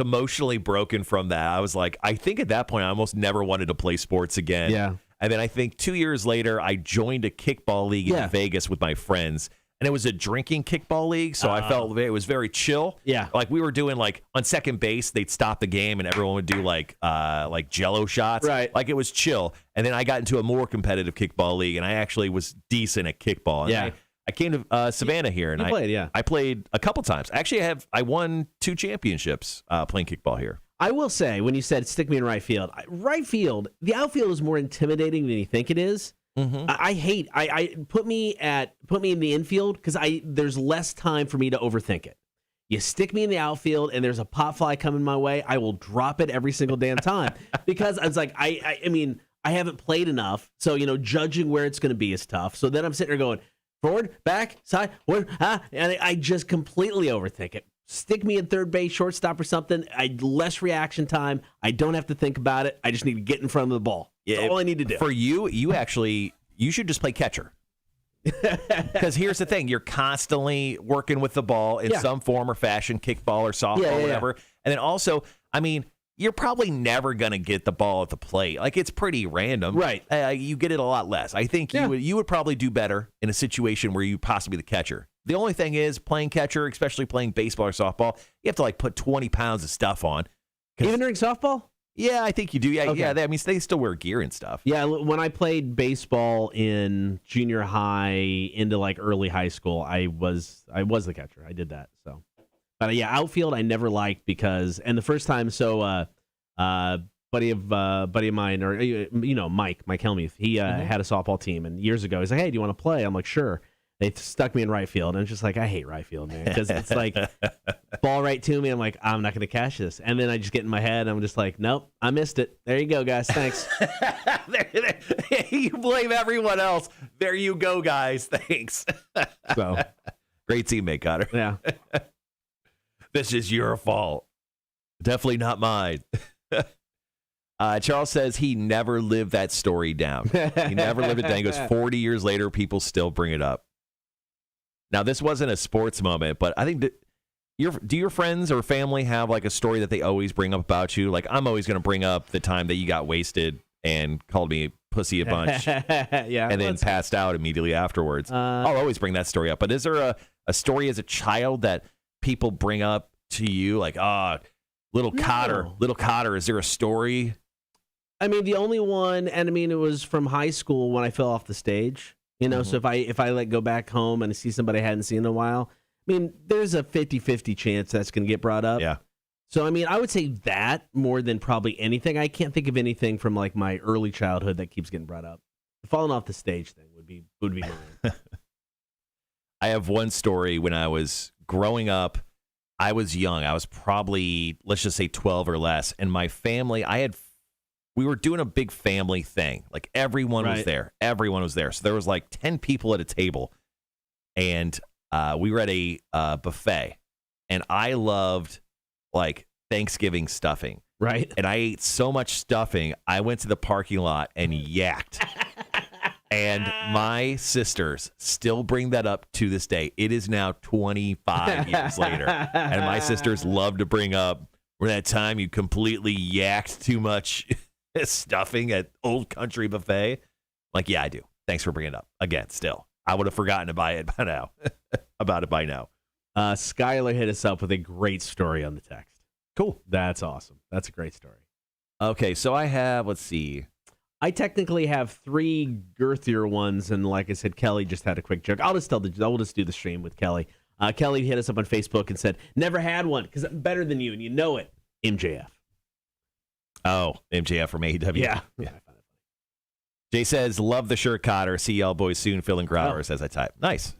emotionally broken from that. I was like, I think at that point I almost never wanted to play sports again. Yeah. And then I think 2 years later, I joined a kickball league in Vegas with my friends. And it was a drinking kickball league, so I felt it was very chill. Yeah. Like we were doing like on second base, they'd stop the game and everyone would do like Jello shots. Right. Like it was chill. And then I got into a more competitive kickball league, and I actually was decent at kickball. And Yeah. I came to Savannah here, and I played a couple times. Actually, I won 2 championships playing kickball here. I will say, when you said stick me in right field, the outfield is more intimidating than you think it is. Mm-hmm. I put me in the infield because there's less time for me to overthink it. You stick me in the outfield and there's a pop fly coming my way, I will drop it every single damn time because I was like, I mean, I haven't played enough, so judging where it's going to be is tough. So then I'm sitting there going forward, back, side, and I just completely overthink it. Stick me in third base, shortstop, or something. Less reaction time. I don't have to think about it. I just need to get in front of the ball. That's all I need to do. For you should just play catcher. Because here's the thing. You're constantly working with the ball in some form or fashion, kickball or softball or whatever. And then also, I mean, you're probably never going to get the ball at the plate. Like, it's pretty random. Right. You get it a lot less. I think you would probably do better in a situation where you possibly the catcher. The only thing is, playing catcher, especially playing baseball or softball, you have to, like, put 20 pounds of stuff on. Even during softball? Yeah, I think you do. Yeah, okay. Yeah. I mean, they still wear gear and stuff. Yeah, when I played baseball in junior high into, like, early high school, I was the catcher. I did that, so. But, yeah, outfield I never liked because – and the first time, buddy of mine, or Mike Helmuth. He had a softball team, and years ago he's like, "Hey, do you want to play?" I'm like, "Sure." They stuck me in right field, and it's just like, I hate right field, man, because it's like ball right to me. I'm like, I'm not going to catch this, and then I just get in my head. I'm just like, nope, I missed it. There you go, guys. Thanks. You blame everyone else. There you go, guys. Thanks. So great teammate, Connor. Yeah. This is your fault. Definitely not mine. Charles says he never lived that story down. He never lived it down. He goes, 40 years later, people still bring it up. Now, this wasn't a sports moment, but I think do your friends or family have like a story that they always bring up about you? Like, I'm always going to bring up the time that you got wasted and called me pussy a bunch yeah, and then passed out immediately afterwards. I'll always bring that story up. But is there a story as a child that people bring up to you? Like, little Cotter, is there a story? I mean, the only one, and I mean, it was from high school when I fell off the stage. So if I like go back home and I see somebody I hadn't seen in a while, I mean, there's a 50-50 chance that's going to get brought up. Yeah. So, I mean, I would say that more than probably anything. I can't think of anything from like my early childhood that keeps getting brought up. The falling off the stage thing would be mine. I have one story. When I was growing up, I was young. I was probably, let's just say 12 or less. And my family, we were doing a big family thing. Like everyone was there. Everyone was there. So there was like 10 people at a table. And we were at a buffet. And I loved like Thanksgiving stuffing. Right. And I ate so much stuffing, I went to the parking lot and yacked. And my sisters still bring that up to this day. It is now 25 years later. And my sisters love to bring up where that time you completely yacked too much stuffing at Old Country Buffet. Like, yeah, I do. Thanks for bringing it up. Again, still. I would have forgotten about it by now. Skylar hit us up with a great story on the text. Cool. That's awesome. That's a great story. Okay, so I have, let's see. I technically have 3 girthier ones, and like I said, Kelly just had a quick joke. We'll just do the stream with Kelly. Kelly hit us up on Facebook and said, "Never had one because I'm better than you, and you know it." MJF. Oh, MJF from AEW. Yeah. Jay says, "Love the shirt, Cotter. See y'all boys soon. Filling crowd hours as I type." Nice.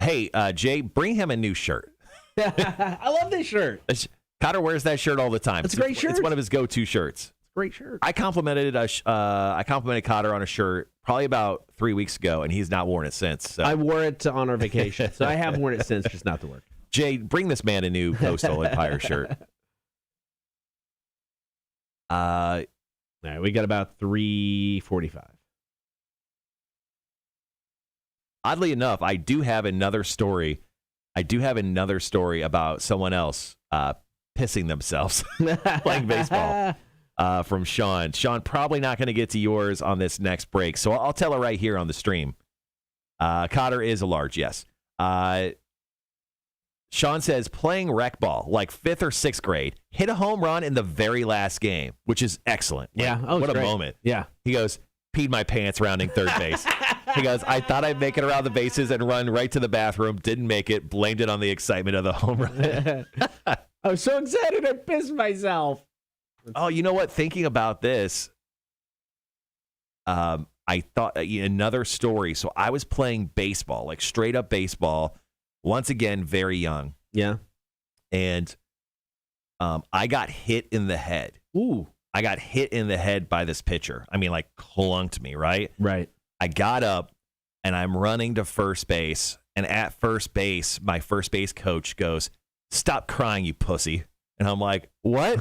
Hey, Jay, bring him a new shirt. I love this shirt. Cotter wears that shirt all the time. It's a great shirt. It's one of his go-to shirts. Great shirt. I complimented Cotter on a shirt probably about 3 weeks ago, and he's not worn it since. So. I wore it on our vacation, so I have worn it since, just not to work. Jay, bring this man a new Coastal Empire shirt. All right, we got about 3:45. Oddly enough, I do have another story. About someone else pissing themselves playing baseball. From Sean. Sean, probably not going to get to yours on this next break, so I'll tell her right here on the stream. Cotter is a large, yes. Sean says, playing rec ball, like 5th or 6th grade, hit a home run in the very last game, which is excellent. Yeah. What a great. moment. Yeah. He goes, peed my pants rounding third base. He goes, I thought I'd make it around the bases and run right to the bathroom. Didn't make it. Blamed it on the excitement of the home run. I was so excited I pissed myself. Oh, you know what? Thinking about this, I thought another story. So I was playing baseball, like straight up baseball, once again, very young. Yeah. And I got hit in the head. Ooh. I got hit in the head by this pitcher. I mean, like clunked me, right? Right. I got up and I'm running to first base. And at first base, my first base coach goes, "Stop crying, you pussy." And I'm like, what?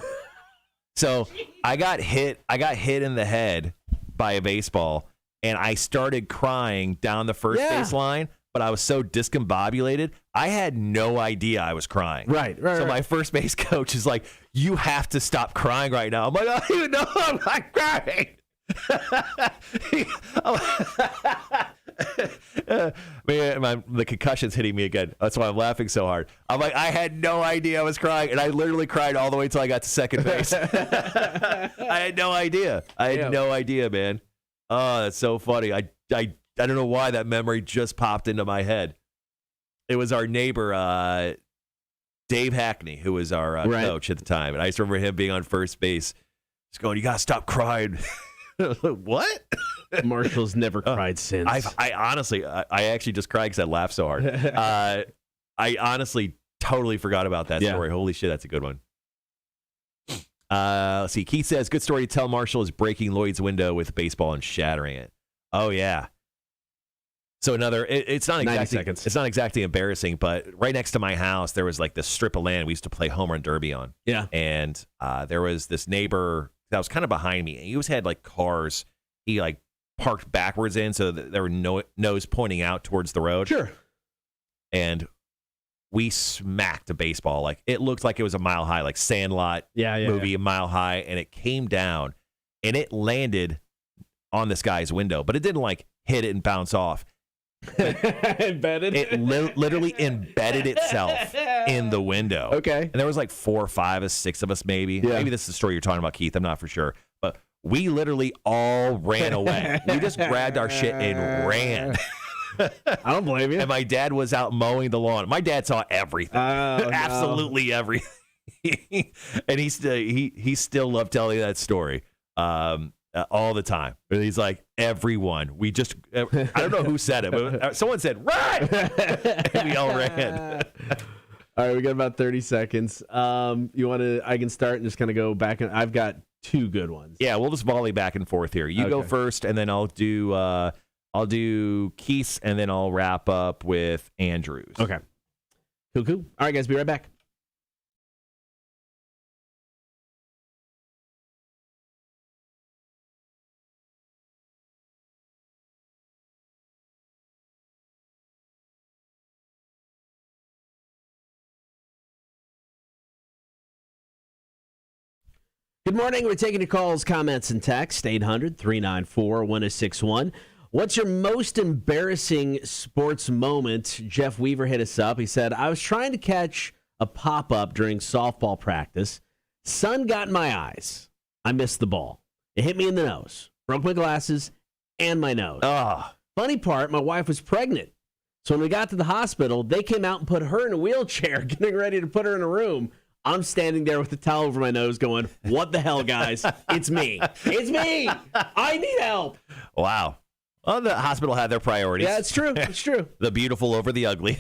So I got hit in the head by a baseball, and I started crying down the first base line, but I was so discombobulated, I had no idea I was crying. Right. So my first base coach is like, "You have to stop crying right now." I'm like, "I don't even know I'm not crying." Man, the concussion's hitting me again. That's why I'm laughing so hard. I'm like, I had no idea I was crying, and I literally cried all the way till I got to second base. I had no idea. No idea, man. Oh, that's so funny. I don't know why that memory just popped into my head. It was our neighbor, Dave Hackney, who was our coach at the time. And I just remember him being on first base, just going, "You got to stop crying." What? Marshall's never cried since. I honestly, I actually just cried because I laughed so hard. I honestly totally forgot about that story. Holy shit, that's a good one. Let's see. Keith says, good story to tell. Marshall is breaking Lloyd's window with baseball and shattering it. Oh, yeah. So it's not exactly embarrassing, but right next to my house, there was like this strip of land we used to play home run derby on. Yeah. And there was this neighbor that was kind of behind me. And he always had like cars he like parked backwards in, so that there were nose pointing out towards the road. Sure. And we smacked a baseball. Like it looked like it was a mile high, like Sandlot movie, a mile high. And it came down and it landed on this guy's window, but it didn't like hit it and bounce off. Embedded? It literally embedded itself in the window. Okay. And there was like 4 or 5 or 6 of us maybe. Yeah. Maybe this is the story you're talking about, Keith. I'm not for sure. But we literally all ran away. We just grabbed our shit and ran. I don't blame you. And my dad was out mowing the lawn. My dad saw everything. Absolutely everything. And he still loved telling that story. All the time. And he's like, everyone. We just, I don't know who said it, but someone said, run! And we all ran. All right, we got about 30 seconds. You want to, I can start and just kind of go back. And I've got 2 good ones. Yeah, we'll just volley back and forth here. You go first, and then I'll do Keith's, and then I'll wrap up with Andrew's. Okay. Cool. All right, guys, be right back. Good morning. We're taking your calls, comments, and text. 800-394-1061. What's your most embarrassing sports moment? Jeff Weaver hit us up. He said, I was trying to catch a pop-up during softball practice. Sun got in my eyes. I missed the ball. It hit me in the nose. Broke my glasses and my nose. Funny part, my wife was pregnant. So when we got to the hospital, they came out and put her in a wheelchair, getting ready to put her in a room. I'm standing there with a towel over my nose going, what the hell, guys? It's me. It's me. I need help. Wow. Well, the hospital had their priorities. Yeah, it's true. It's true. The beautiful over the ugly.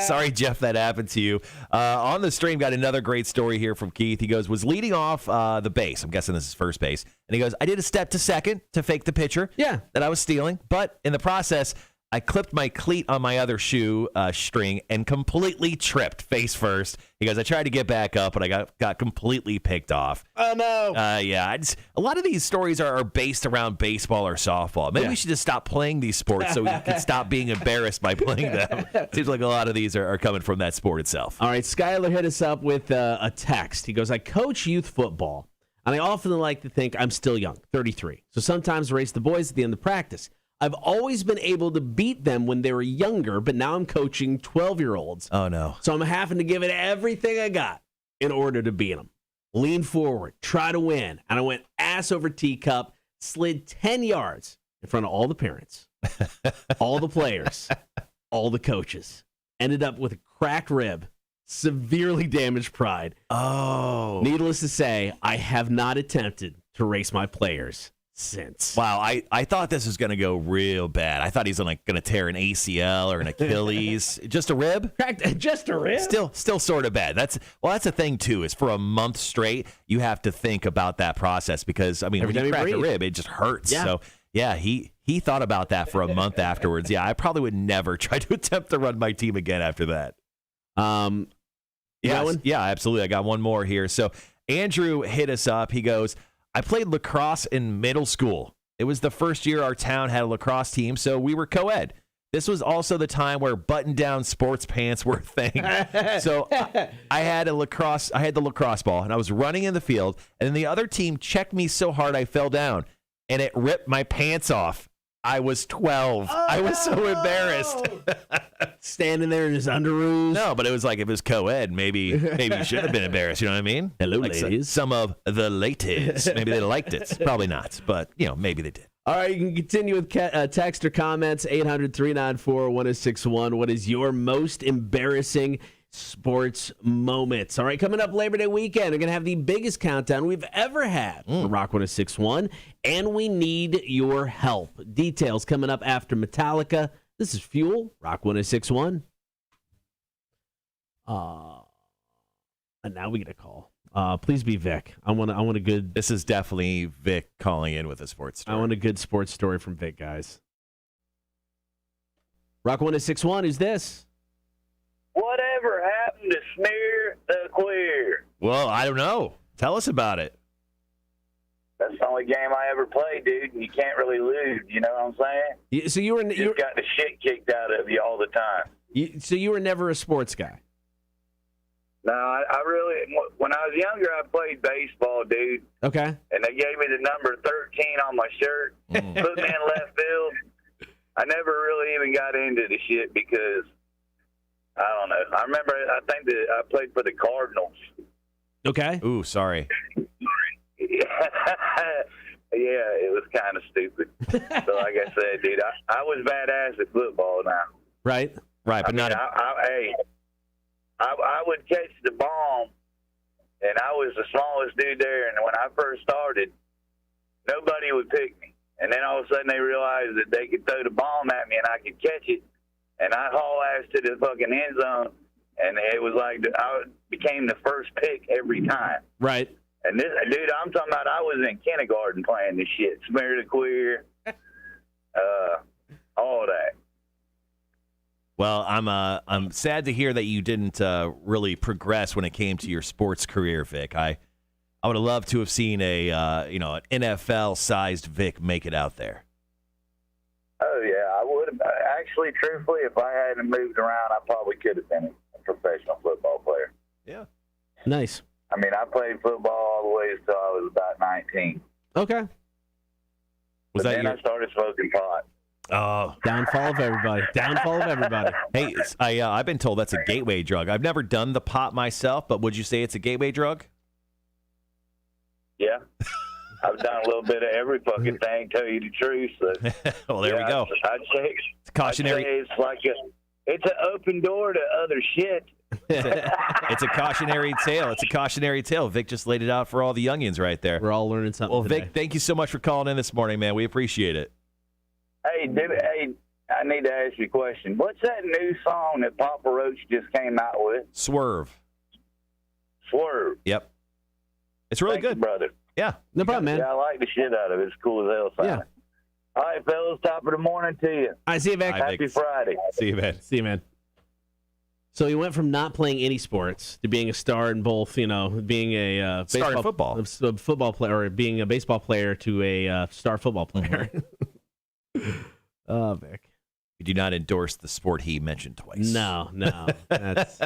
Sorry, Jeff, that happened to you. On the stream, got another great story here from Keith. He goes, was leading off the base. I'm guessing this is first base. And he goes, I did a step to second to fake the pitcher that I was stealing. But in the process, I clipped my cleat on my other shoe string and completely tripped face first. He goes, I tried to get back up, but I got completely picked off. Oh, no. A lot of these stories are based around baseball or softball. Maybe we should just stop playing these sports so we can stop being embarrassed by playing them. Seems like a lot of these are coming from that sport itself. All right, Skylar hit us up with a text. He goes, I coach youth football, and I often like to think I'm still young, 33. So sometimes race the boys at the end of practice. I've always been able to beat them when they were younger, but now I'm coaching 12-year-olds. Oh, no. So I'm having to give it everything I got in order to beat them. Lean forward, try to win. And I went ass over teacup, slid 10 yards in front of all the parents, all the players, all the coaches. Ended up with a cracked rib, severely damaged pride. Oh. Needless to say, I have not attempted to race my players since. Wow, I thought this was going to go real bad. I thought he's going to tear an ACL or an Achilles. Just a rib? Just a rib? Still sort of bad. That's the thing, too, is for a month straight, you have to think about that process because, I mean, when you crack a rib, it just hurts. Yeah. So, yeah, he thought about that for a month afterwards. Yeah, I probably would never try to attempt to run my team again after that. Yeah, absolutely. I got one more here. So, Andrew hit us up. He goes, I played lacrosse in middle school. It was the first year our town had a lacrosse team, so we were co-ed. This was also the time where button-down sports pants were a thing. So I had the lacrosse ball, and I was running in the field, and then the other team checked me so hard I fell down, and it ripped my pants off. I was 12. I was so embarrassed. Standing there in his underoos. No, but it was co-ed. Maybe you should have been embarrassed. You know what I mean? Hello, like ladies. Some of the ladies. Maybe they liked it. Probably not, but maybe they did. All right, you can continue with text or comments. 800-394-1061. What is your most embarrassing sports moments. All right, coming up Labor Day weekend, we're going to have the biggest countdown we've ever had for Rock 106.1, and we need your help. Details coming up after Metallica. This is Fuel, Rock 106.1. And now we get a call. Please be Vic. I want a good. This is definitely Vic calling in with a sports story. I want a good sports story from Vic, guys. Rock 106.1, who's this? Whatever happened to Smear the Queer? Well, I don't know. Tell us about it. That's the only game I ever played, dude, and you can't really lose. You know what I'm saying? So you were You got the shit kicked out of you all the time. So you were never a sports guy. No, I really, when I was younger, I played baseball, dude. Okay. And they gave me the number 13 on my shirt, put me in left field. I never really even got into the shit because, I don't know. I remember, I think that I played for the Cardinals. Okay. Ooh, sorry. Yeah, it was kind of stupid. So like I said, dude, I was badass at football now. Right. But not. I would catch the bomb, and I was the smallest dude there. And when I first started, nobody would pick me. And then all of a sudden they realized that they could throw the bomb at me and I could catch it. And I'd haul ass to the fucking end zone. And it was like I became the first pick every time. Right. And this, dude, I'm talking about I was in kindergarten playing this shit. Smear the Queer, all that. Well, I'm sad to hear that you didn't really progress when it came to your sports career, Vic. I would have loved to have seen an NFL-sized Vic make it out there. Oh yeah, I would have. Actually, truthfully, if I hadn't moved around, I probably could have been a professional football player. Yeah. Nice. I mean, I played football all the way until I was about 19. Okay. I started smoking pot. Oh, downfall of everybody. Hey, I've been told that's a gateway drug. I've never done the pot myself, but would you say it's a gateway drug? Yeah. I've done a little bit of every fucking thing, tell you the truth. So, well, there we go. I'd say it's cautionary. It's like it's an open door to other shit. It's a cautionary tale. It's a cautionary tale. Vic just laid it out for all the youngins right there. We're all learning something. Well, today. Vic, thank you so much for calling in this morning, man. We appreciate it. Hey, I need to ask you a question. What's that new song that Papa Roach just came out with? Swerve. Yep. It's really Thank you, good. brother. Yeah. No problem, man. Yeah, I like the shit out of it. It's cool as hell. Simon. Yeah. All right, fellas, top of the morning to you. I see you, Vic. Happy Friday. See you, man. See you, man. So he went from not playing any sports to being a star in both, being a Star in football. a football player, or being a baseball player to a star football player. Oh, Vic. We do not endorse the sport he mentioned twice. No. That's...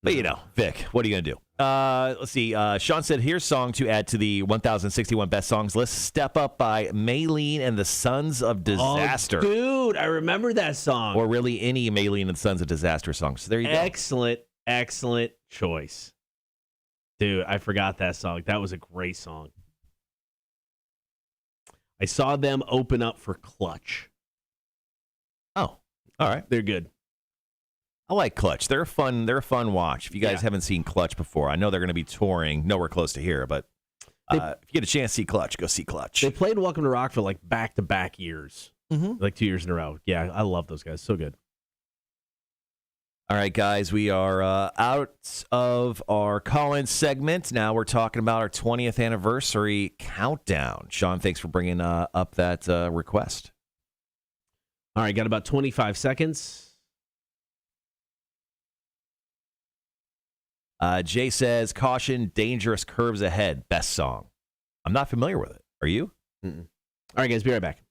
But, Vic, what are you going to do? Let's see. Sean said, here's a song to add to the 1061 best songs list. Step Up by Maylene and the Sons of Disaster. Oh, dude, I remember that song. Or really any Maylene and the Sons of Disaster song. So there you go. Excellent choice. Dude, I forgot that song. That was a great song. I saw them open up for Clutch. Oh, all right. They're good. I like Clutch. They're a fun watch. If you guys haven't seen Clutch before, I know they're going to be touring nowhere close to here, but if you get a chance to see Clutch, go see Clutch. They played Welcome to Rockville like back-to-back years, like 2 years in a row. Yeah, I love those guys. So good. All right, guys, we are out of our call-in segment. Now we're talking about our 20th anniversary countdown. Sean, thanks for bringing up that request. All right, got about 25 seconds. Jay says, caution, dangerous curves ahead. Best song. I'm not familiar with it. Are you? Mm-mm. All right, guys, be right back.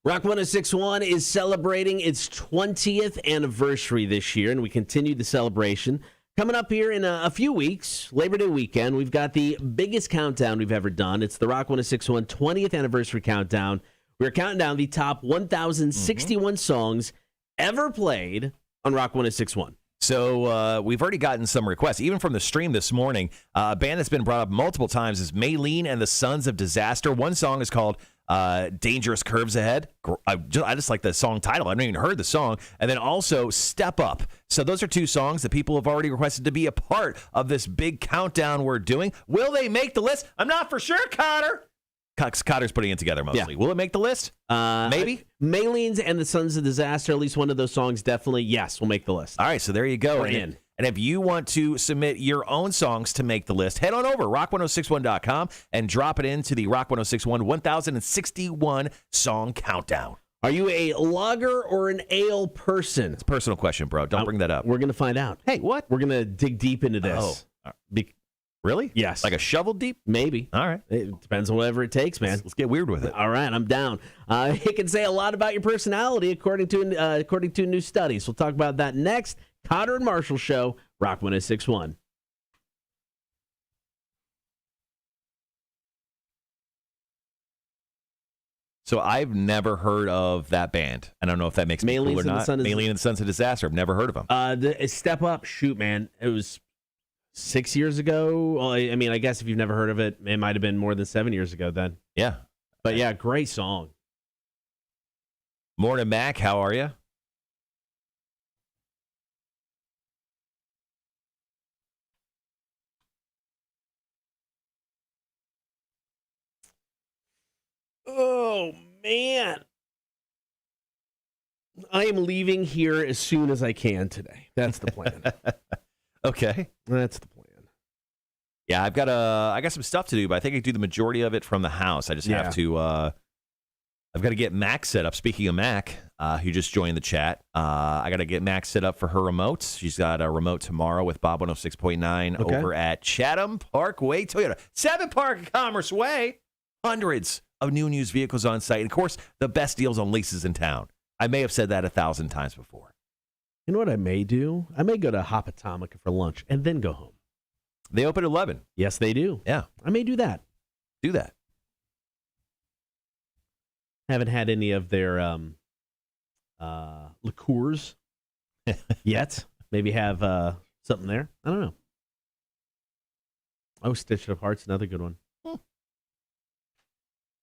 Rock 106.1 is celebrating its 20th anniversary this year, and we continue the celebration Coming up here in a few weeks, Labor Day weekend, we've got the biggest countdown we've ever done. It's the Rock 1061 20th anniversary countdown. We're counting down the top 1,061 songs ever played on Rock 1061. So we've already gotten some requests, even from the stream this morning. A band that's been brought up multiple times is Maylene and the Sons of Disaster. One song is called Dangerous Curves Ahead. I just like the song title. I haven't even heard the song. And then also Step Up. So those are two songs that people have already requested to be a part of this big countdown we're doing. Will they make the list? I'm not for sure, Cotter. Cotter's putting it together mostly. Yeah. Will it make the list? Maybe. Maylene's and the Sons of Disaster, at least one of those songs, definitely, yes, will make the list. All right, so there you go. We're in. And if you want to submit your own songs to make the list, head on over rock1061.com and drop it into the Rock 1061 1061 song countdown. Are you a lager or an ale person? It's a personal question, bro. Don't bring that up. We're going to find out. Hey, what? We're going to dig deep into this. Oh. Really? Yes. Like a shovel deep? Maybe. All right. It depends on whatever it takes, man. Let's get weird with it. All right, I'm down. It can say a lot about your personality, according to new studies. We'll talk about that next. Cotter and Marshall Show, Rock 1061. So I've never heard of that band. I don't know if that makes me cool or not. Maylene and the Sons of Disaster. I've never heard of them. Step Up. Shoot, man. It was 6 years ago. Well, I mean, I guess if you've never heard of it, it might have been more than 7 years ago then. Yeah. But yeah, great song. Morning, Mac. How are you? Oh, man. I am leaving here as soon as I can today. That's the plan. Okay. That's the plan. Yeah, I got some stuff to do, but I think I can do the majority of it from the house. I just have to I've got to get Mac set up. Speaking of Mac, who just joined the chat, I got to get Mac set up for her remote. She's got a remote tomorrow with Bob 106.9 over at Chatham Parkway Toyota. 7 Park Commerce Way. Hundreds of new and used vehicles on site. And, of course, the best deals on leases in town. I may have said that 1,000 times before. You know what I may do? I may go to Hopatomica for lunch and then go home. They open at 11. Yes, they do. Yeah. I may do that. Do that. Haven't had any of their liqueurs yet. Maybe have something there. I don't know. Oh, Stitch of Heart's another good one.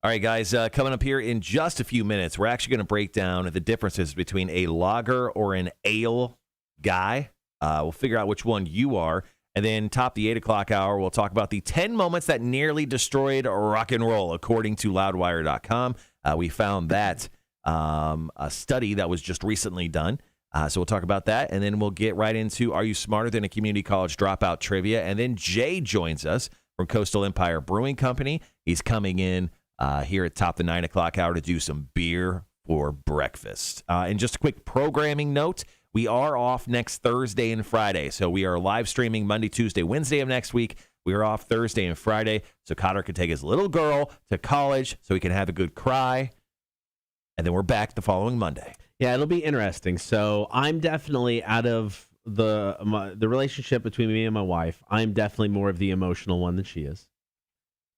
All right, guys, coming up here in just a few minutes, we're actually going to break down the differences between a lager or an ale guy. We'll figure out which one you are. And then top the 8 o'clock hour, we'll talk about the 10 moments that nearly destroyed rock and roll, according to loudwire.com. We found that a study that was just recently done. So we'll talk about that. And then we'll get right into Are You Smarter Than a Community College Dropout Trivia? And then Jay joins us from Coastal Empire Brewing Company. He's coming in here at top the 9 o'clock hour to do some beer for breakfast. And just a quick programming note, we are off next Thursday and Friday. So we are live streaming Monday, Tuesday, Wednesday of next week. We are off Thursday and Friday. So Cotter can take his little girl to college so he can have a good cry. And then we're back the following Monday. Yeah, it'll be interesting. So I'm definitely out of the relationship between me and my wife. I'm definitely more of the emotional one than she is.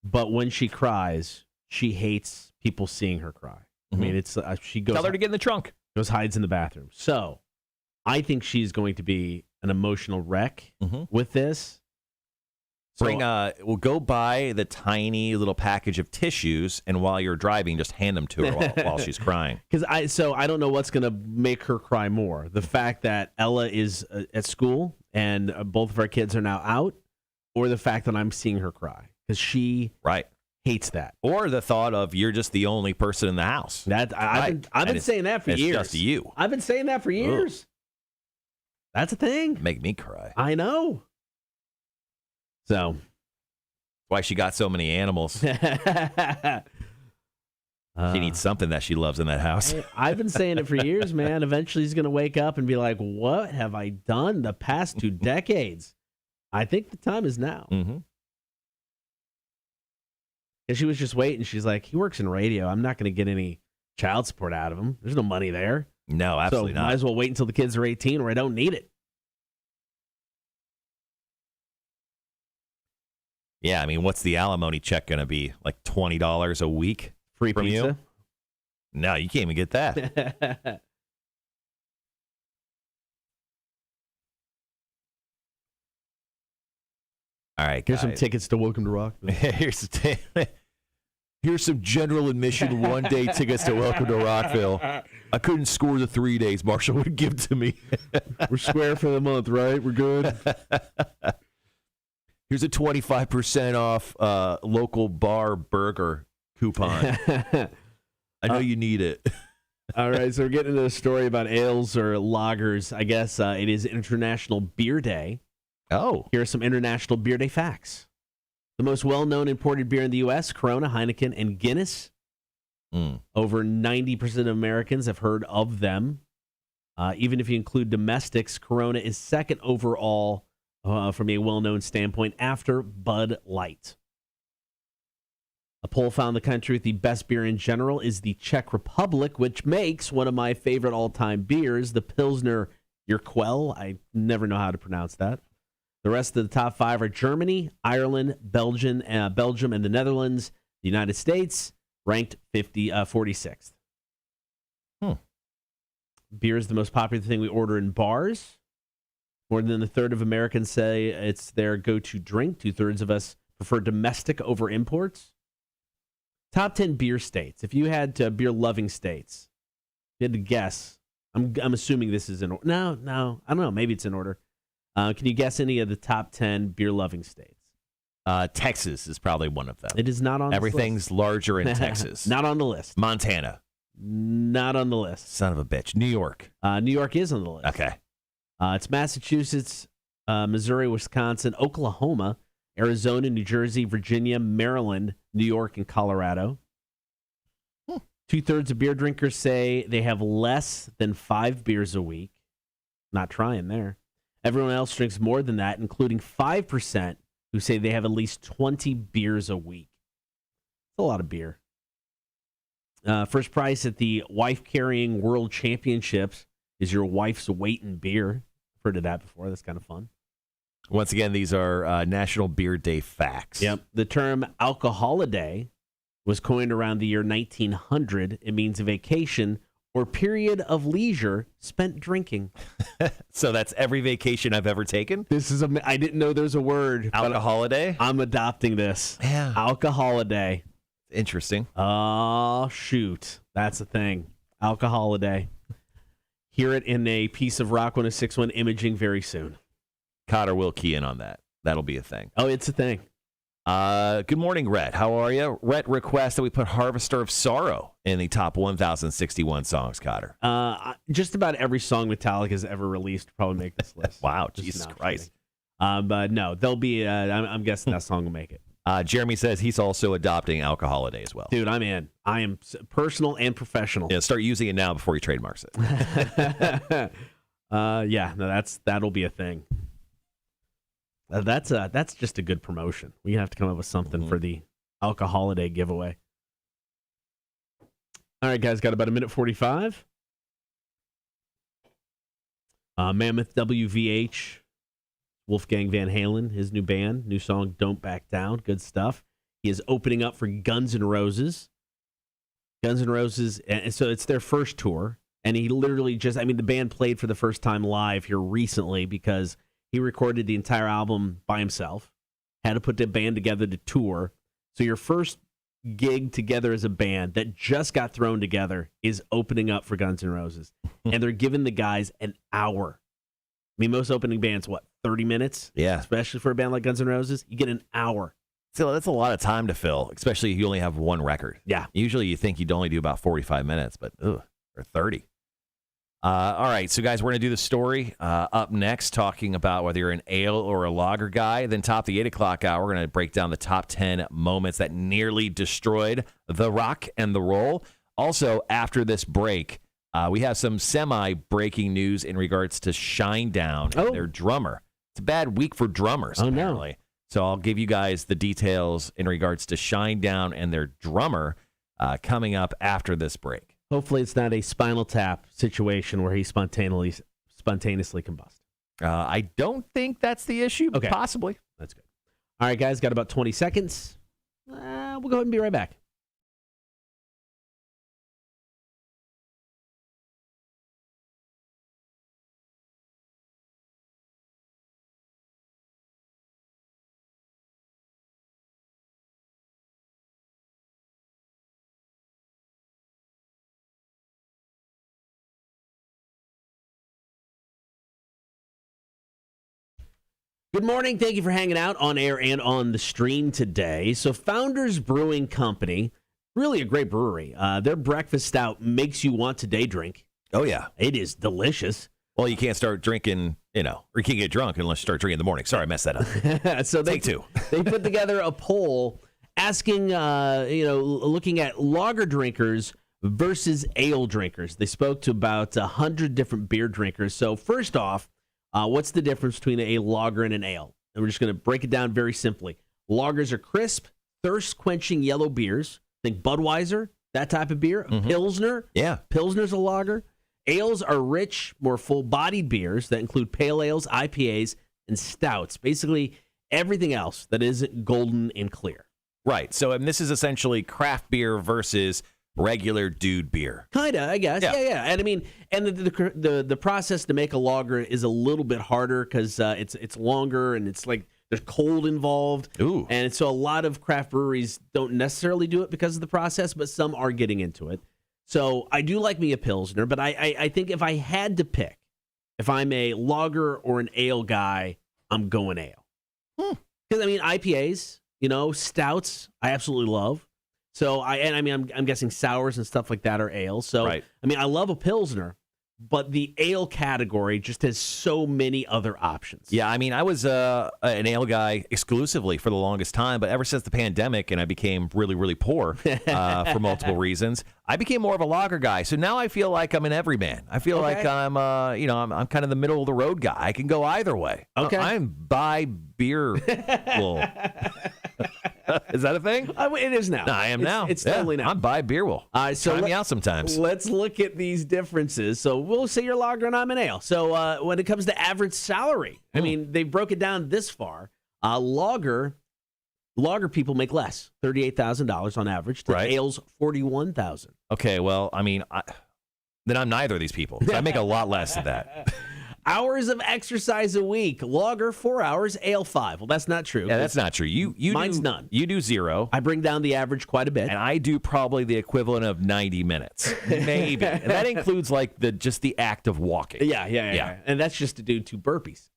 But when she cries, she hates people seeing her cry. I mean, it's she goes. Tell her to get in the trunk. Goes hides in the bathroom. So I think she's going to be an emotional wreck with this. So, we'll go buy the tiny little package of tissues, and while you're driving, just hand them to her while she's crying. Because I don't know what's going to make her cry more: the fact that Ella is at school and both of our kids are now out, or the fact that I'm seeing her cry because she hates that, or the thought of you're just the only person in the house. I've been saying that for years. It's just you. I've been saying that for years. Ugh. That's a thing. Make me cry. I know. So, why she got so many animals. She needs something that she loves in that house. I've been saying it for years, man. Eventually he's going to wake up and be like, what have I done the past 2 decades? I think the time is now. And she was just waiting. She's like, he works in radio. I'm not going to get any child support out of him. There's no money there. No, absolutely not. Might as well wait until the kids are 18 where I don't need it. Yeah, I mean, what's the alimony check going to be? Like $20 a week Free from pizza? you? No, you can't even get that. All right, Here's guys. some tickets to Welcome to Rockville. Here's some general admission one-day tickets to Welcome to Rockville. I couldn't score the 3 days Marshall would give to me. We're square for the month, right? We're good. Here's a 25% off local bar burger coupon. I know you need it. All right, so we're getting into a story about ales or lagers. I guess it is International Beer Day. Oh. Here are some International Beer Day facts. The most well-known imported beer in the U.S., Corona, Heineken, and Guinness. Over 90% of Americans have heard of them. Even if you include domestics, Corona is second overall from a well-known standpoint after Bud Light. A poll found the country with the best beer in general is the Czech Republic, which makes one of my favorite all-time beers, the Pilsner Urquell. I never know how to pronounce that. The rest of the top five are Germany, Ireland, Belgium, and the Netherlands. The United States ranked 46th. Beer is the most popular thing we order in bars. More than a third of Americans say it's their go-to drink. 2/3 of us prefer domestic over imports. Top 10 beer states. If you had beer-loving states, if you had to guess, I'm assuming this is in order. No, I don't know. Maybe it's in order. Can you guess any of the top 10 beer-loving states? Texas is probably one of them. It is not on Everything's this list. larger in Texas. Not on the list. Montana. Not on the list. Son of a bitch. New York. New York is on the list. Okay. It's Massachusetts, Missouri, Wisconsin, Oklahoma, Arizona, New Jersey, Virginia, Maryland, New York, and Colorado. 2/3 of beer drinkers say they have less than 5 beers a week. Not trying there. Everyone else drinks more than that, including 5% who say they have at least 20 beers a week. That's a lot of beer. First prize at the Wife Carrying World Championships is your wife's weight in beer. I've heard of that before. That's kind of fun. Once again, these are National Beer Day facts. Yep. The term alcoholiday was coined around the year 1900. It means a vacation or period of leisure spent drinking. So that's every vacation I've ever taken? I didn't know there's a word. Alcoholiday? I'm adopting this. Yeah. Alcoholiday. Interesting. Oh, shoot. That's a thing. Alcoholiday. Hear it in a piece of Rock 106.1 imaging very soon. Cotter will key in on that. That'll be a thing. Oh, it's a thing. Good morning, Rhett. How are you? Rhett requests that we put Harvester of Sorrow in the top 1,061 songs, Cotter. Just about every song Metallica has ever released will probably make this list. Wow, Jesus Christ. But no, there'll be, I'm guessing that song will make it. Jeremy says he's also adopting Alcoholiday as well. Dude, I'm in. I am personal and professional. Yeah, start using it now before he trademarks it. Yeah, no, that'll be a thing. That's just a good promotion. We have to come up with something for the Alcoholiday giveaway. All right, guys, got about a minute 45. Mammoth WVH, Wolfgang Van Halen, his new band, new song, Don't Back Down. Good stuff. He is opening up for Guns N' Roses. Guns N' Roses, and so it's their first tour. And he literally the band played for the first time live here recently because he recorded the entire album by himself, had to put the band together to tour. So your first gig together as a band that just got thrown together is opening up for Guns N' Roses. And they're giving the guys an hour. I mean, most opening bands, 30 minutes? Yeah. Especially for a band like Guns N' Roses, you get an hour. So that's a lot of time to fill, especially if you only have one record. Yeah. Usually you think you'd only do about 45 minutes, but or 30. All right, so guys, we're going to do the story up next, talking about whether you're an ale or a lager guy. Then top the 8 o'clock hour, we're going to break down the top 10 moments that nearly destroyed the rock and the roll. Also, after this break, we have some semi-breaking news in regards to Shinedown and their drummer. It's a bad week for drummers, apparently. No. So I'll give you guys the details in regards to Shinedown and their drummer coming up after this break. Hopefully it's not a Spinal Tap situation where he spontaneously combust. I don't think that's the issue, but possibly. That's good. All right, guys, got about 20 seconds. We'll go ahead and be right back. Good morning. Thank you for hanging out on air and on the stream today. So Founders Brewing Company, really a great brewery. Their breakfast stout makes you want to day drink. Oh, yeah. It is delicious. Well, you can't start drinking, or you can't get drunk unless you start drinking in the morning. Sorry, I messed that up. So Take two. They put together a poll asking, looking at lager drinkers versus ale drinkers. They spoke to about 100 different beer drinkers. So first off, what's the difference between a lager and an ale? And we're just going to break it down very simply. Lagers are crisp, thirst-quenching yellow beers. Think Budweiser, that type of beer. Mm-hmm. Pilsner. Yeah. Pilsner's a lager. Ales are rich, more full-bodied beers that include pale ales, IPAs, and stouts. Basically, everything else that isn't golden and clear. Right. So, and this is essentially craft beer versus regular dude beer. Kinda, I guess. Yeah. And I mean, and the process to make a lager is a little bit harder because it's longer and it's like there's cold involved. Ooh. And so a lot of craft breweries don't necessarily do it because of the process, but some are getting into it. So I do like me a Pilsner, but I think if I had to pick, if I'm a lager or an ale guy, I'm going ale. Because I mean, IPAs, stouts, I absolutely love. So I'm guessing sours and stuff like that are ale. So right. I mean, I love a Pilsner, but the ale category just has so many other options. Yeah, I mean, I was an ale guy exclusively for the longest time, but ever since the pandemic and I became really, really poor for multiple reasons, I became more of a lager guy. So now I feel like I'm an everyman. I feel like I'm kind of the middle of the road guy. I can go either way. Okay, I'm bi beer. Is that a thing? It is now. No, I am now. It's totally now. I'm bi beer will. So try me out sometimes. Let's look at these differences. So we'll say you're lager and I'm an ale. So when it comes to average salary, I mean, they broke it down this far. Lager people make less, $38,000 on average. To right. Ales, $41,000. Okay, well, I mean, then I'm neither of these people. I make a lot less than that. Hours of exercise a week. Lager, 4 hours. Ale, 5. Well, that's not true. Yeah, that's not true. Mine's do, none. You do 0. I bring down the average quite a bit. And I do probably the equivalent of 90 minutes. Maybe. And that includes like just the act of walking. Yeah. And that's just to do 2 burpees.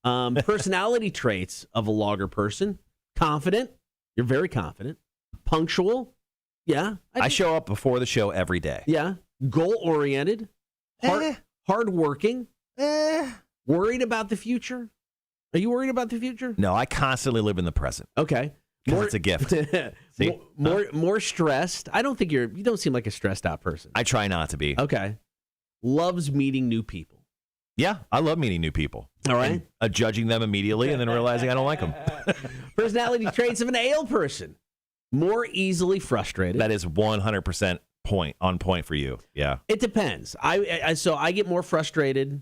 Personality traits of a lager person. Confident. You're very confident. Punctual. Yeah. I show up before the show every day. Yeah. Goal-oriented. Hardworking. Worried about the future? Are you worried about the future? No, I constantly live in the present. Okay. Because it's a gift. See? More stressed. I don't think you don't seem like a stressed out person. I try not to be. Okay. Loves meeting new people. Yeah, I love meeting new people. All right. And, judging them immediately and then realizing I don't like them. Personality traits of an ale person. More easily frustrated. That is 100% on point for you. Yeah. It depends. So I get more frustrated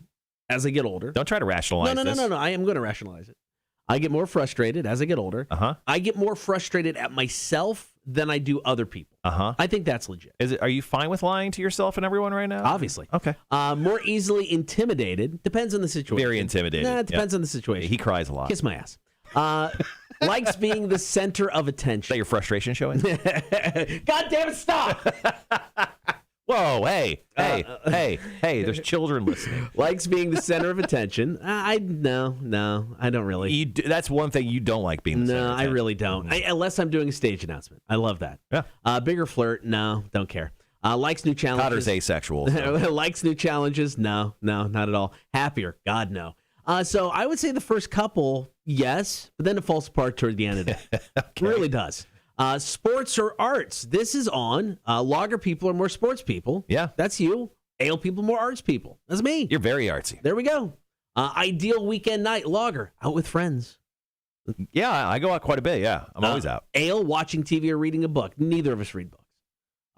as I get older. Don't try to rationalize this. No. I am going to rationalize it. I get more frustrated as I get older. Uh-huh. I get more frustrated at myself than I do other people. Uh-huh. I think that's legit. Are you fine with lying to yourself and everyone right now? Obviously. Okay. More easily intimidated. Depends on the situation. Very intimidated. It depends on the situation. He cries a lot. Kiss my ass. Likes being the center of attention. Is that your frustration showing? God damn it, stop! Whoa, hey, there's children listening. Likes being the center of attention. No, I don't really. That's one thing you don't like being the center of attention. No, I really don't. Unless I'm doing a stage announcement. I love that. Yeah. Bigger flirt, no, don't care. Likes new challenges. Cotter's asexual. So. Likes new challenges, no, not at all. Happier, God, no. So I would say the first couple, yes, but then it falls apart toward the end of it. Okay. It really does. Sports or arts. This is on. Lager people are more sports people. Yeah. That's you. Ale people more arts people. That's me. You're very artsy. There we go. Ideal weekend night. Lager. Out with friends. Yeah, I go out quite a bit. Yeah. I'm always out. Ale, watching TV or reading a book. Neither of us read books.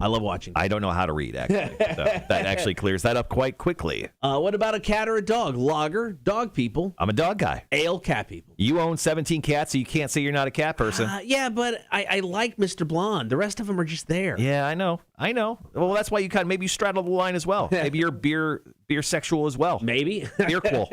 I love watching. I don't know how to read, actually. So that actually clears that up quite quickly. What about a cat or a dog? Lager, dog people. I'm a dog guy. Ale, cat people. You own 17 cats, so you can't say you're not a cat person. Yeah, but I like Mr. Blonde. The rest of them are just there. Yeah, I know. Well, that's why you maybe you straddle the line as well. Maybe you're beer sexual as well. Maybe. Beerquel.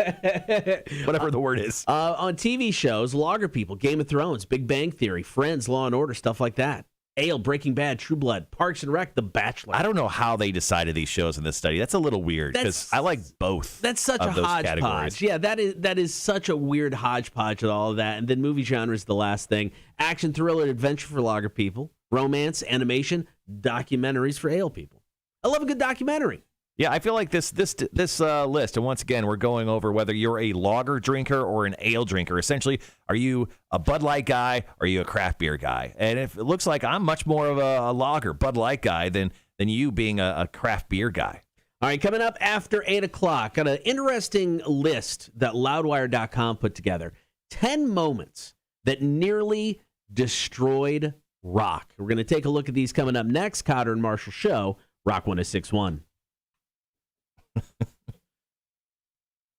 Whatever the word is. On TV shows, lager people, Game of Thrones, Big Bang Theory, Friends, Law and Order, stuff like that. Ale, Breaking Bad, True Blood, Parks and Rec, The Bachelor. I don't know how they decided these shows in this study. That's a little weird because I like both. That's such a hodgepodge. Categories. Yeah, that is such a weird hodgepodge with all of that. And then movie genre is the last thing. Action, thriller, adventure for lager people. Romance, animation, documentaries for ale people. I love a good documentary. Yeah, I feel like this list, and once again, we're going over whether you're a lager drinker or an ale drinker. Essentially, are you a Bud Light guy or are you a craft beer guy? And if it looks like I'm much more of a lager, Bud Light guy than you being a craft beer guy. All right, coming up after 8 o'clock, got an interesting list that Loudwire.com put together. 10 moments that nearly destroyed rock. We're going to take a look at these coming up next. Cotter and Marshall Show, Rock 106.1.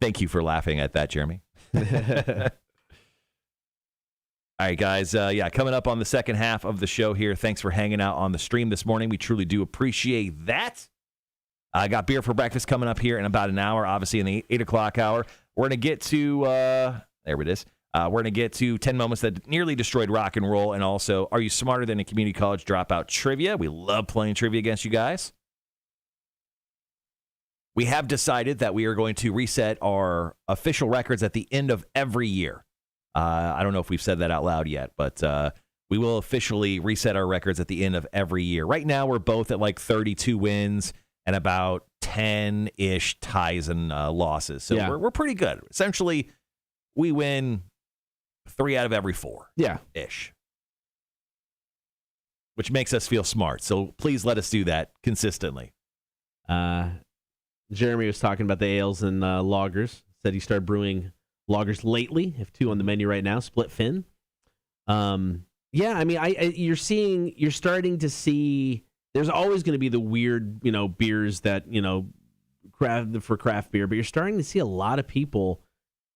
Thank you for laughing at that, Jeremy. All right, guys. Coming up on the second half of the show here. Thanks for hanging out on the stream this morning. We truly do appreciate that. I got beer for breakfast coming up here in about an hour, obviously in the 8 o'clock hour. We're going to get to, there it is. We're going to get to 10 moments that nearly destroyed rock and roll. And also, are you smarter than a community college dropout trivia? We love playing trivia against you guys. We have decided that we are going to reset our official records at the end of every year. I don't know if we've said that out loud yet, but we will officially reset our records at the end of every year. Right now, we're both at like 32 wins and about 10-ish ties and losses. So we're pretty good. Essentially, we win 3 out of every 4. Yeah. Ish. Which makes us feel smart. So please let us do that consistently. Jeremy was talking about the ales and lagers. Said he started brewing lagers lately. Have 2 on the menu right now. Split fin. Yeah, I mean, you're starting to see. There's always going to be the weird, beers that for craft beer, but you're starting to see a lot of people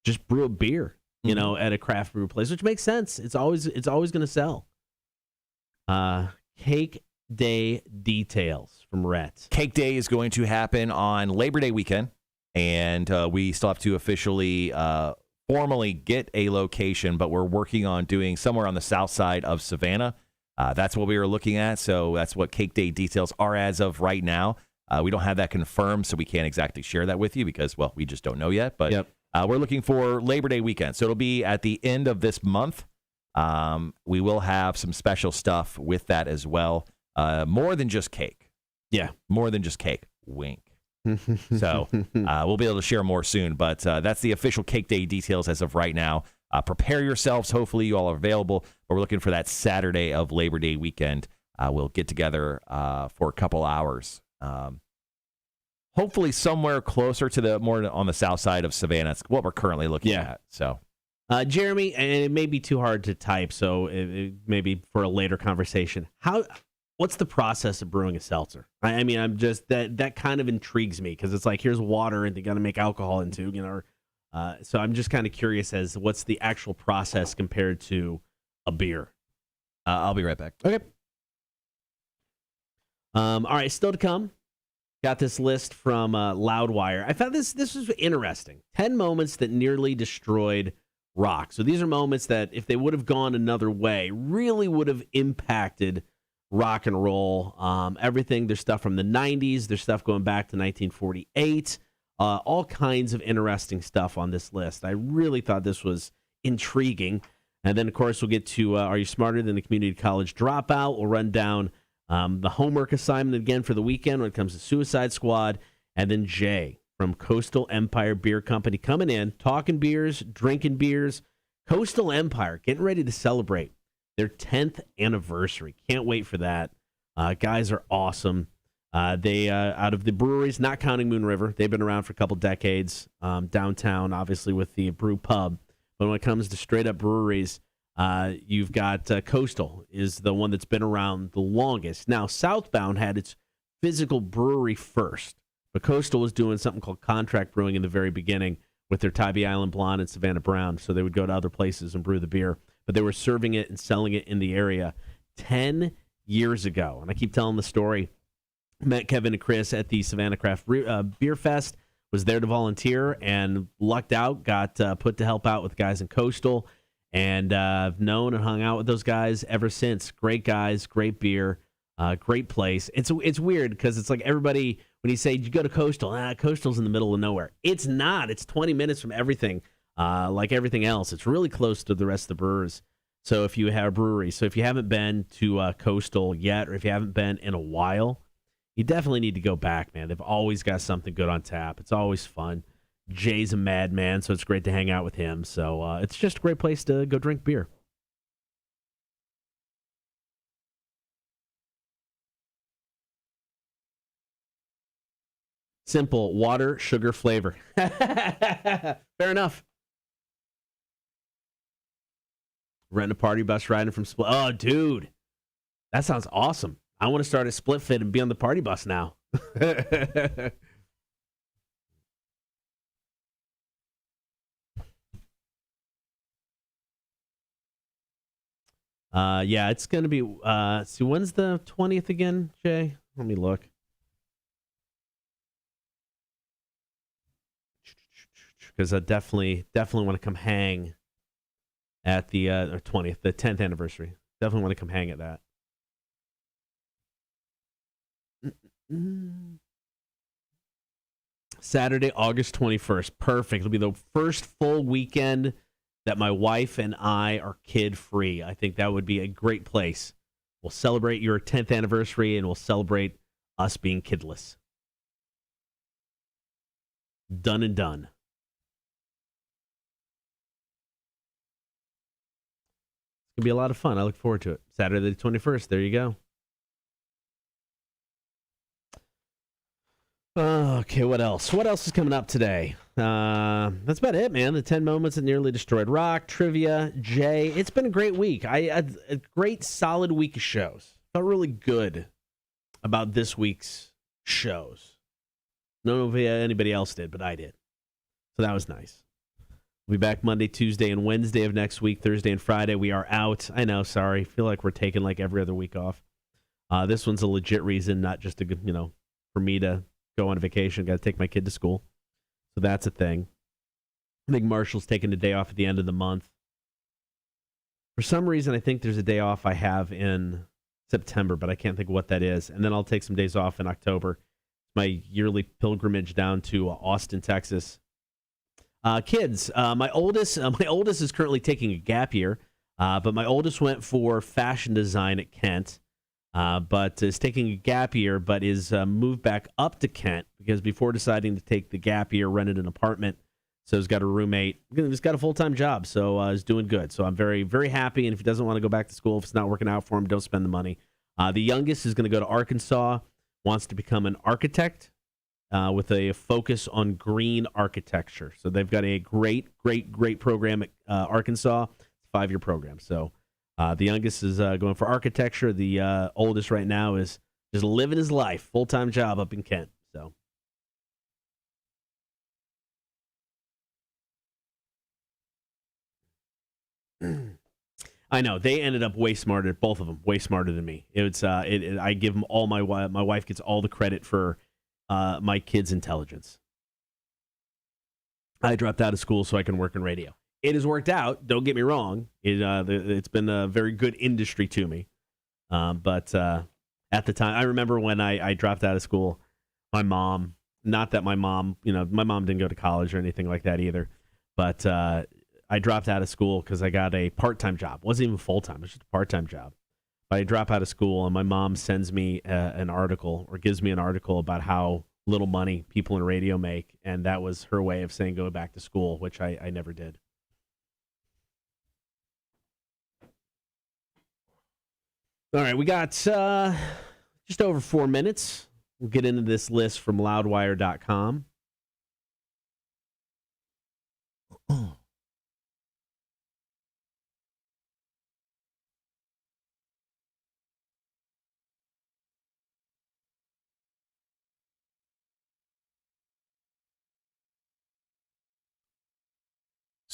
just brew a beer, at a craft brew place, which makes sense. It's always going to sell. Cake Day details from Rhett. Cake Day is going to happen on Labor Day weekend, and we still have to officially formally get a location, but we're working on doing somewhere on the south side of Savannah. That's what we were looking at, so that's what Cake Day details are as of right now. We don't have that confirmed, so we can't exactly share that with you because, well, we just don't know yet, but we're looking for Labor Day weekend, so it'll be at the end of this month. We will have some special stuff with that as well. More than just cake. Yeah. More than just cake. Wink. So we'll be able to share more soon, but that's the official Cake Day details as of right now. Prepare yourselves. Hopefully you all are available, but we're looking for that Saturday of Labor Day weekend. We'll get together for a couple hours. Hopefully somewhere closer to more on the south side of Savannah. That's what we're currently looking at. So. Jeremy, and it may be too hard to type, so it may be for a later conversation. What's the process of brewing a seltzer? I mean, I'm just that kind of intrigues me because it's like here's water and they got to make alcohol into, so I'm just kind of curious as what's the actual process compared to a beer. I'll be right back. Okay. All right, still to come. Got this list from Loudwire. I found this was interesting. 10 moments that nearly destroyed rock. So these are moments that if they would have gone another way, really would have impacted rock and roll. Everything. There's stuff from the 90s. There's stuff going back to 1948. All kinds of interesting stuff on this list. I really thought this was intriguing. And then, of course, we'll get to Are You Smarter Than a Community College Dropout? We'll run down the homework assignment again for the weekend when it comes to Suicide Squad. And then Jay from Coastal Empire Beer Company coming in, talking beers, drinking beers. Coastal Empire getting ready to celebrate their 10th anniversary. Can't wait for that. Guys are awesome. They out of the breweries, not counting Moon River, they've been around for a couple decades. Downtown, obviously, with the brew pub. But when it comes to straight up breweries, You've got Coastal is the one that's been around the longest. Now, Southbound had its physical brewery first, but Coastal was doing something called contract brewing in the very beginning with their Tybee Island Blonde and Savannah Brown. So they would go to other places and brew the beer, but they were serving it and selling it in the area 10 years ago. And I keep telling the story. Met Kevin and Chris at the Savannah Craft Beer Fest, was there to volunteer and lucked out, got put to help out with guys in Coastal, and I've known and hung out with those guys ever since. Great guys, great beer, great place. It's weird because it's like everybody, when you say, you go to Coastal, Coastal's in the middle of nowhere. It's not. It's 20 minutes from everything, like everything else. It's really close to the rest of the brewers. So if you have a brewery, so if you haven't been to Coastal yet, or if you haven't been in a while, you definitely need to go back, man. They've always got something good on tap. It's always fun. Jay's a madman, so it's great to hang out with him. So it's just a great place to go drink beer. Simple, water, sugar, flavor. Fair enough. Renting a party bus, riding from Split. Oh, dude. That sounds awesome. I want to start a split fit and be on the party bus now. Yeah, it's going to be, see, when's the 20th again, Jay? Let me look. Because I definitely want to come hang at the 20th, the 10th anniversary. Definitely want to come hang at that. Saturday, August 21st. Perfect. It'll be the first full weekend that my wife and I are kid-free. I think that would be a great place. We'll celebrate your 10th anniversary, and we'll celebrate us being kidless. Done and done. It's going to be a lot of fun. I look forward to it. Saturday the 21st. There you go. Okay, what else? What else is coming up today? That's about it, man. The 10 moments that nearly destroyed rock, trivia, Jay. It's been a great week. I had a great, solid week of shows. Felt really good about this week's shows. I don't know if anybody else did, but I did. So that was nice. We'll be back Monday, Tuesday, and Wednesday of next week. Thursday and Friday, we are out. I know, sorry. Feel like we're taking like every other week off. This one's a legit reason, not just to, for me to go on vacation. Got to take my kid to school. So that's a thing. I think Marshall's taking a day off at the end of the month. For some reason, I think there's a day off I have in September, but I can't think of what that is. And then I'll take some days off in October. My yearly pilgrimage down to Austin, Texas. Kids, my oldest is currently taking a gap year, but my oldest went for fashion design at Kent. But is taking a gap year, but is moved back up to Kent because before deciding to take the gap year, rented an apartment. So he's got a roommate. He's got a full-time job, so he's doing good. So I'm very, very happy. And if he doesn't want to go back to school, if it's not working out for him, don't spend the money. The youngest is going to go to Arkansas, wants to become an architect with a focus on green architecture. So they've got a great program at Arkansas. It's a 5-year program. So the youngest is going for architecture. The oldest right now is just living his life, full-time job up in Kent. So I know they ended up way smarter, both of them, way smarter than me. I give them all my wife gets all the credit for my kids' intelligence. I dropped out of school so I can work in radio. It has worked out. Don't get me wrong. It's been a very good industry to me. But at the time, I remember when I dropped out of school, my mom, not that my mom didn't go to college or anything like that either. But I dropped out of school because I got a part-time job. It wasn't even full-time. It was just a part-time job. But I drop out of school, and my mom sends me an article or gives me an article about how little money people in radio make. And that was her way of saying go back to school, which I never did. All right, we got just over 4 minutes. We'll get into this list from loudwire.com.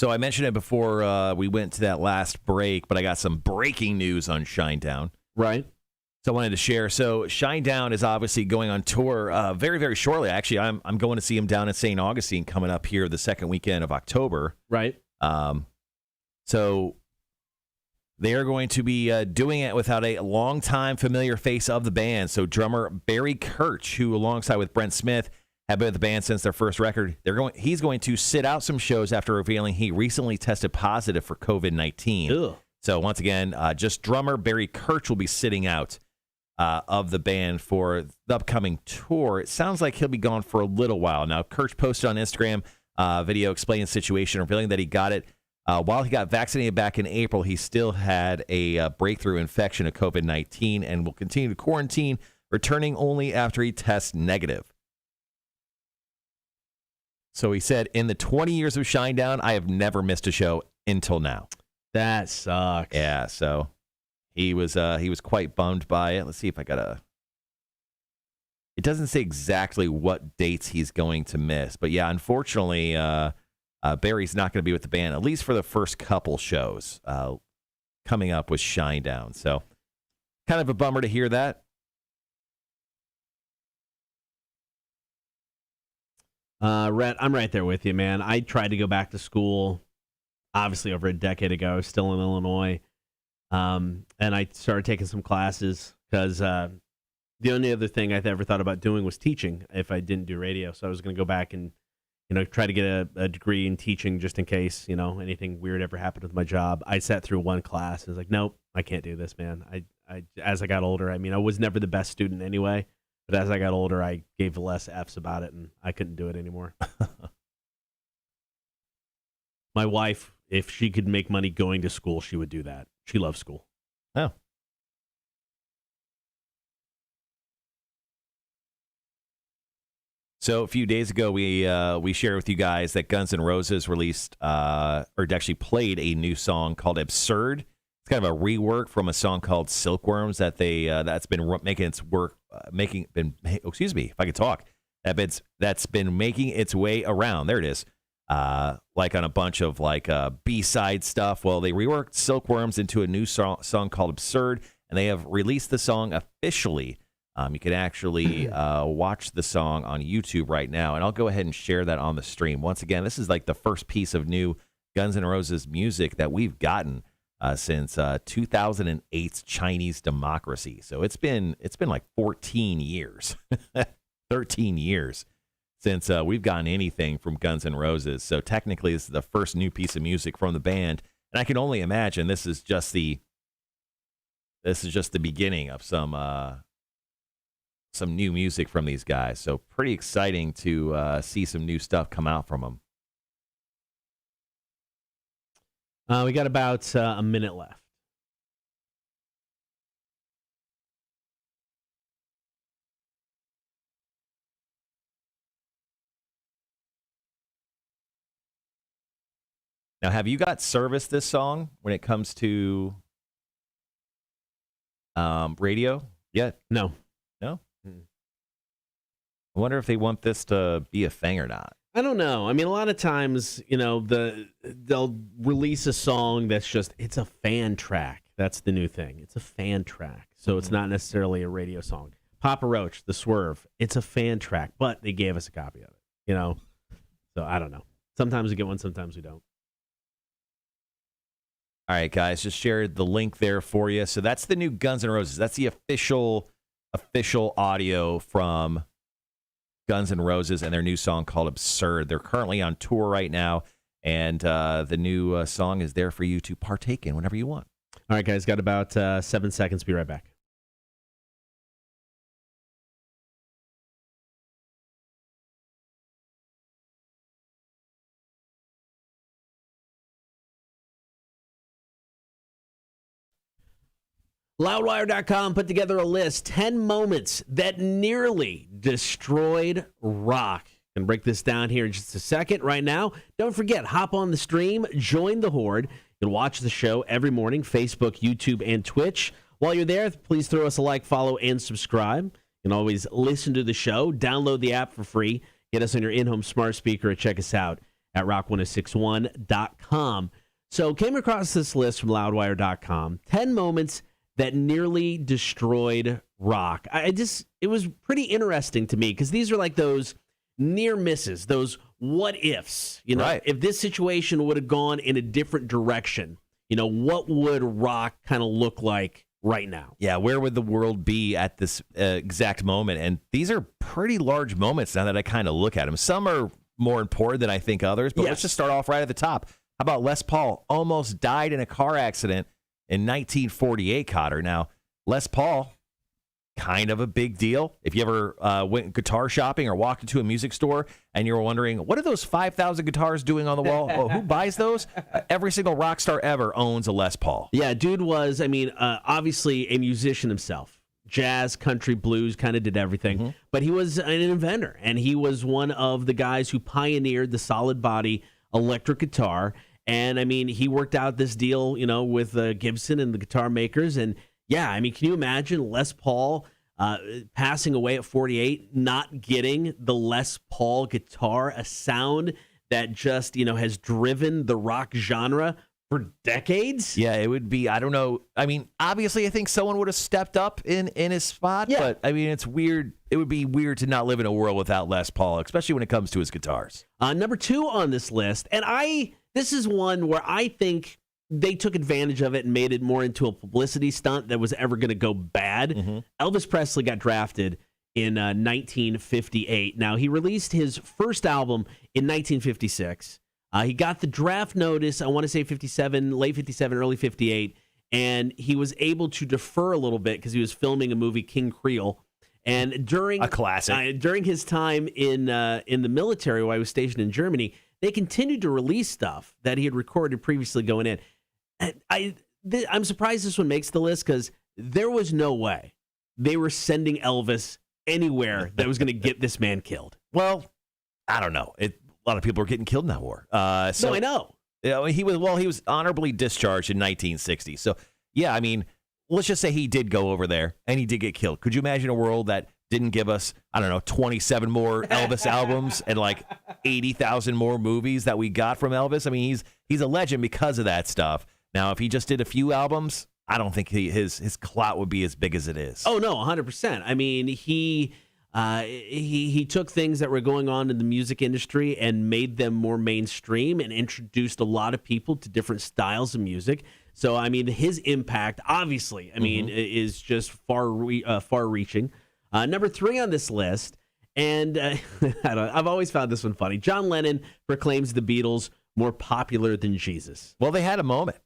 So I mentioned it before we went to that last break, but I got some breaking news on Shinedown. Right. So I wanted to share. So Shinedown is obviously going on tour very, very shortly. Actually, I'm going to see him down in St. Augustine coming up here the second weekend of October. Right. So they are going to be doing it without a longtime familiar face of the band. So drummer Barry Kirch, who alongside with Brent Smith have been with the band since their first record, he's going to sit out some shows after revealing he recently tested positive for COVID-19. So once again, just drummer Barry Kirch will be sitting out of the band for the upcoming tour. It sounds like he'll be gone for a little while. Now, Kirch posted on Instagram a video explaining the situation, revealing that he got it. While he got vaccinated back in April, he still had a breakthrough infection of COVID-19 and will continue to quarantine, returning only after he tests negative. So he said, in the 20 years of Shinedown, I have never missed a show until now. That sucks. Yeah, so he was quite bummed by it. Let's see if I got a... It doesn't say exactly what dates he's going to miss. But yeah, unfortunately, Barry's not going to be with the band, at least for the first couple shows coming up with Shinedown. So kind of a bummer to hear that. Rhett, I'm right there with you, man. I tried to go back to school, obviously over a decade ago. I was still in Illinois. And I started taking some classes because the only other thing I ever thought about doing was teaching if I didn't do radio. So I was going to go back and, try to get a degree in teaching just in case, anything weird ever happened with my job. I sat through one class and was like, nope, I can't do this, man. As I got older, I was never the best student anyway. But as I got older, I gave less F's about it, and I couldn't do it anymore. My wife, if she could make money going to school, she would do that. She loves school. Oh. So a few days ago, we shared with you guys that Guns N' Roses released, or actually played a new song called "Absurd." It's kind of a rework from a song called "Silkworms" that that's been making its work. Excuse me, if I could talk. That's been making its way around. There it is. Like on a bunch of B-side stuff. Well, they reworked Silkworms into a new song called "Absurd," and they have released the song officially. You can actually watch the song on YouTube right now, and I'll go ahead and share that on the stream. Once again, this is like the first piece of new Guns N' Roses music that we've gotten since 2008's Chinese Democracy. So it's been like 14 years, 13 years since we've gotten anything from Guns N' Roses. So technically, this is the first new piece of music from the band, and I can only imagine this is just the beginning of some new music from these guys. So pretty exciting to see some new stuff come out from them. We got about a minute left. Now, have you got service this song when it comes to radio yet? No. No? I wonder if they want this to be a thing or not. I don't know. A lot of times, they'll release a song that's it's a fan track. That's the new thing. It's a fan track. So it's not necessarily a radio song. Papa Roach, The Swerve, it's a fan track, but they gave us a copy of it, So I don't know. Sometimes we get one, sometimes we don't. All right, guys, just shared the link there for you. So that's the new Guns N' Roses. That's the official audio from Guns N' Roses and their new song called "Absurd." They're currently on tour right now, and the new song is there for you to partake in whenever you want. All right, guys, got about 7 seconds. Be right back. Loudwire.com put together a list, 10 moments that nearly destroyed rock. Going to break this down here in just a second. Right now, don't forget, hop on the stream, join the Horde. You can watch the show every morning, Facebook, YouTube, and Twitch. While you're there, please throw us a like, follow, and subscribe. You can always listen to the show, download the app for free, get us on your in-home smart speaker, and check us out at rock1061.com. So came across this list from loudwire.com, 10 moments that nearly destroyed rock. It was pretty interesting to me because these are like those near misses, those what ifs. You know, right. If this situation would have gone in a different direction, you know, what would rock kind of look like right now? Yeah, where would the world be at this exact moment? And these are pretty large moments now that I kind of look at them. Some are more important than I think others, but let's just start off right at the top. How about Les Paul almost died in a car accident in 1948, Cotter? Now, Les Paul, kind of a big deal. If you ever went guitar shopping or walked into a music store and you were wondering, what are those 5,000 guitars doing on the wall? Oh, who buys those? Every single rock star ever owns a Les Paul. Yeah, dude was, obviously a musician himself. Jazz, country, blues, kind of did everything. But he was an inventor, and he was one of the guys who pioneered the solid body electric guitar. And, he worked out this deal, with Gibson and the guitar makers. And, yeah, can you imagine Les Paul passing away at 48, not getting the Les Paul guitar, a sound that just, has driven the rock genre for decades? Yeah, it would be, I don't know. Obviously, I think someone would have stepped up in his spot. Yeah. But, it's weird. It would be weird to not live in a world without Les Paul, especially when it comes to his guitars. Number 2 on this list, and this is one where I think they took advantage of it and made it more into a publicity stunt that was ever going to go bad. Elvis Presley got drafted in 1958. Now, he released his first album in 1956. He got the draft notice, I want to say 57, late 57, early 58, and he was able to defer a little bit because he was filming a movie, King Creole. And during a classic, during his time in the military, while he was stationed in Germany, they continued to release stuff that he had recorded previously going in. And I'm surprised this one makes the list because there was no way they were sending Elvis anywhere that was going to get this man killed. Well, I don't know. A lot of people were getting killed in that war. No, I know. He was honorably discharged in 1960. So, yeah, let's just say he did go over there and he did get killed. Could you imagine a world that didn't give us, 27 more Elvis albums and like 80,000 more movies that we got from Elvis? He's a legend because of that stuff. Now, if he just did a few albums, I don't think his clout would be as big as it is. Oh, no, 100%. He took things that were going on in the music industry and made them more mainstream and introduced a lot of people to different styles of music. So, his impact, obviously, is just far-reaching. Number 3 on this list, and I've always found this one funny. John Lennon proclaims the Beatles more popular than Jesus. Well, they had a moment.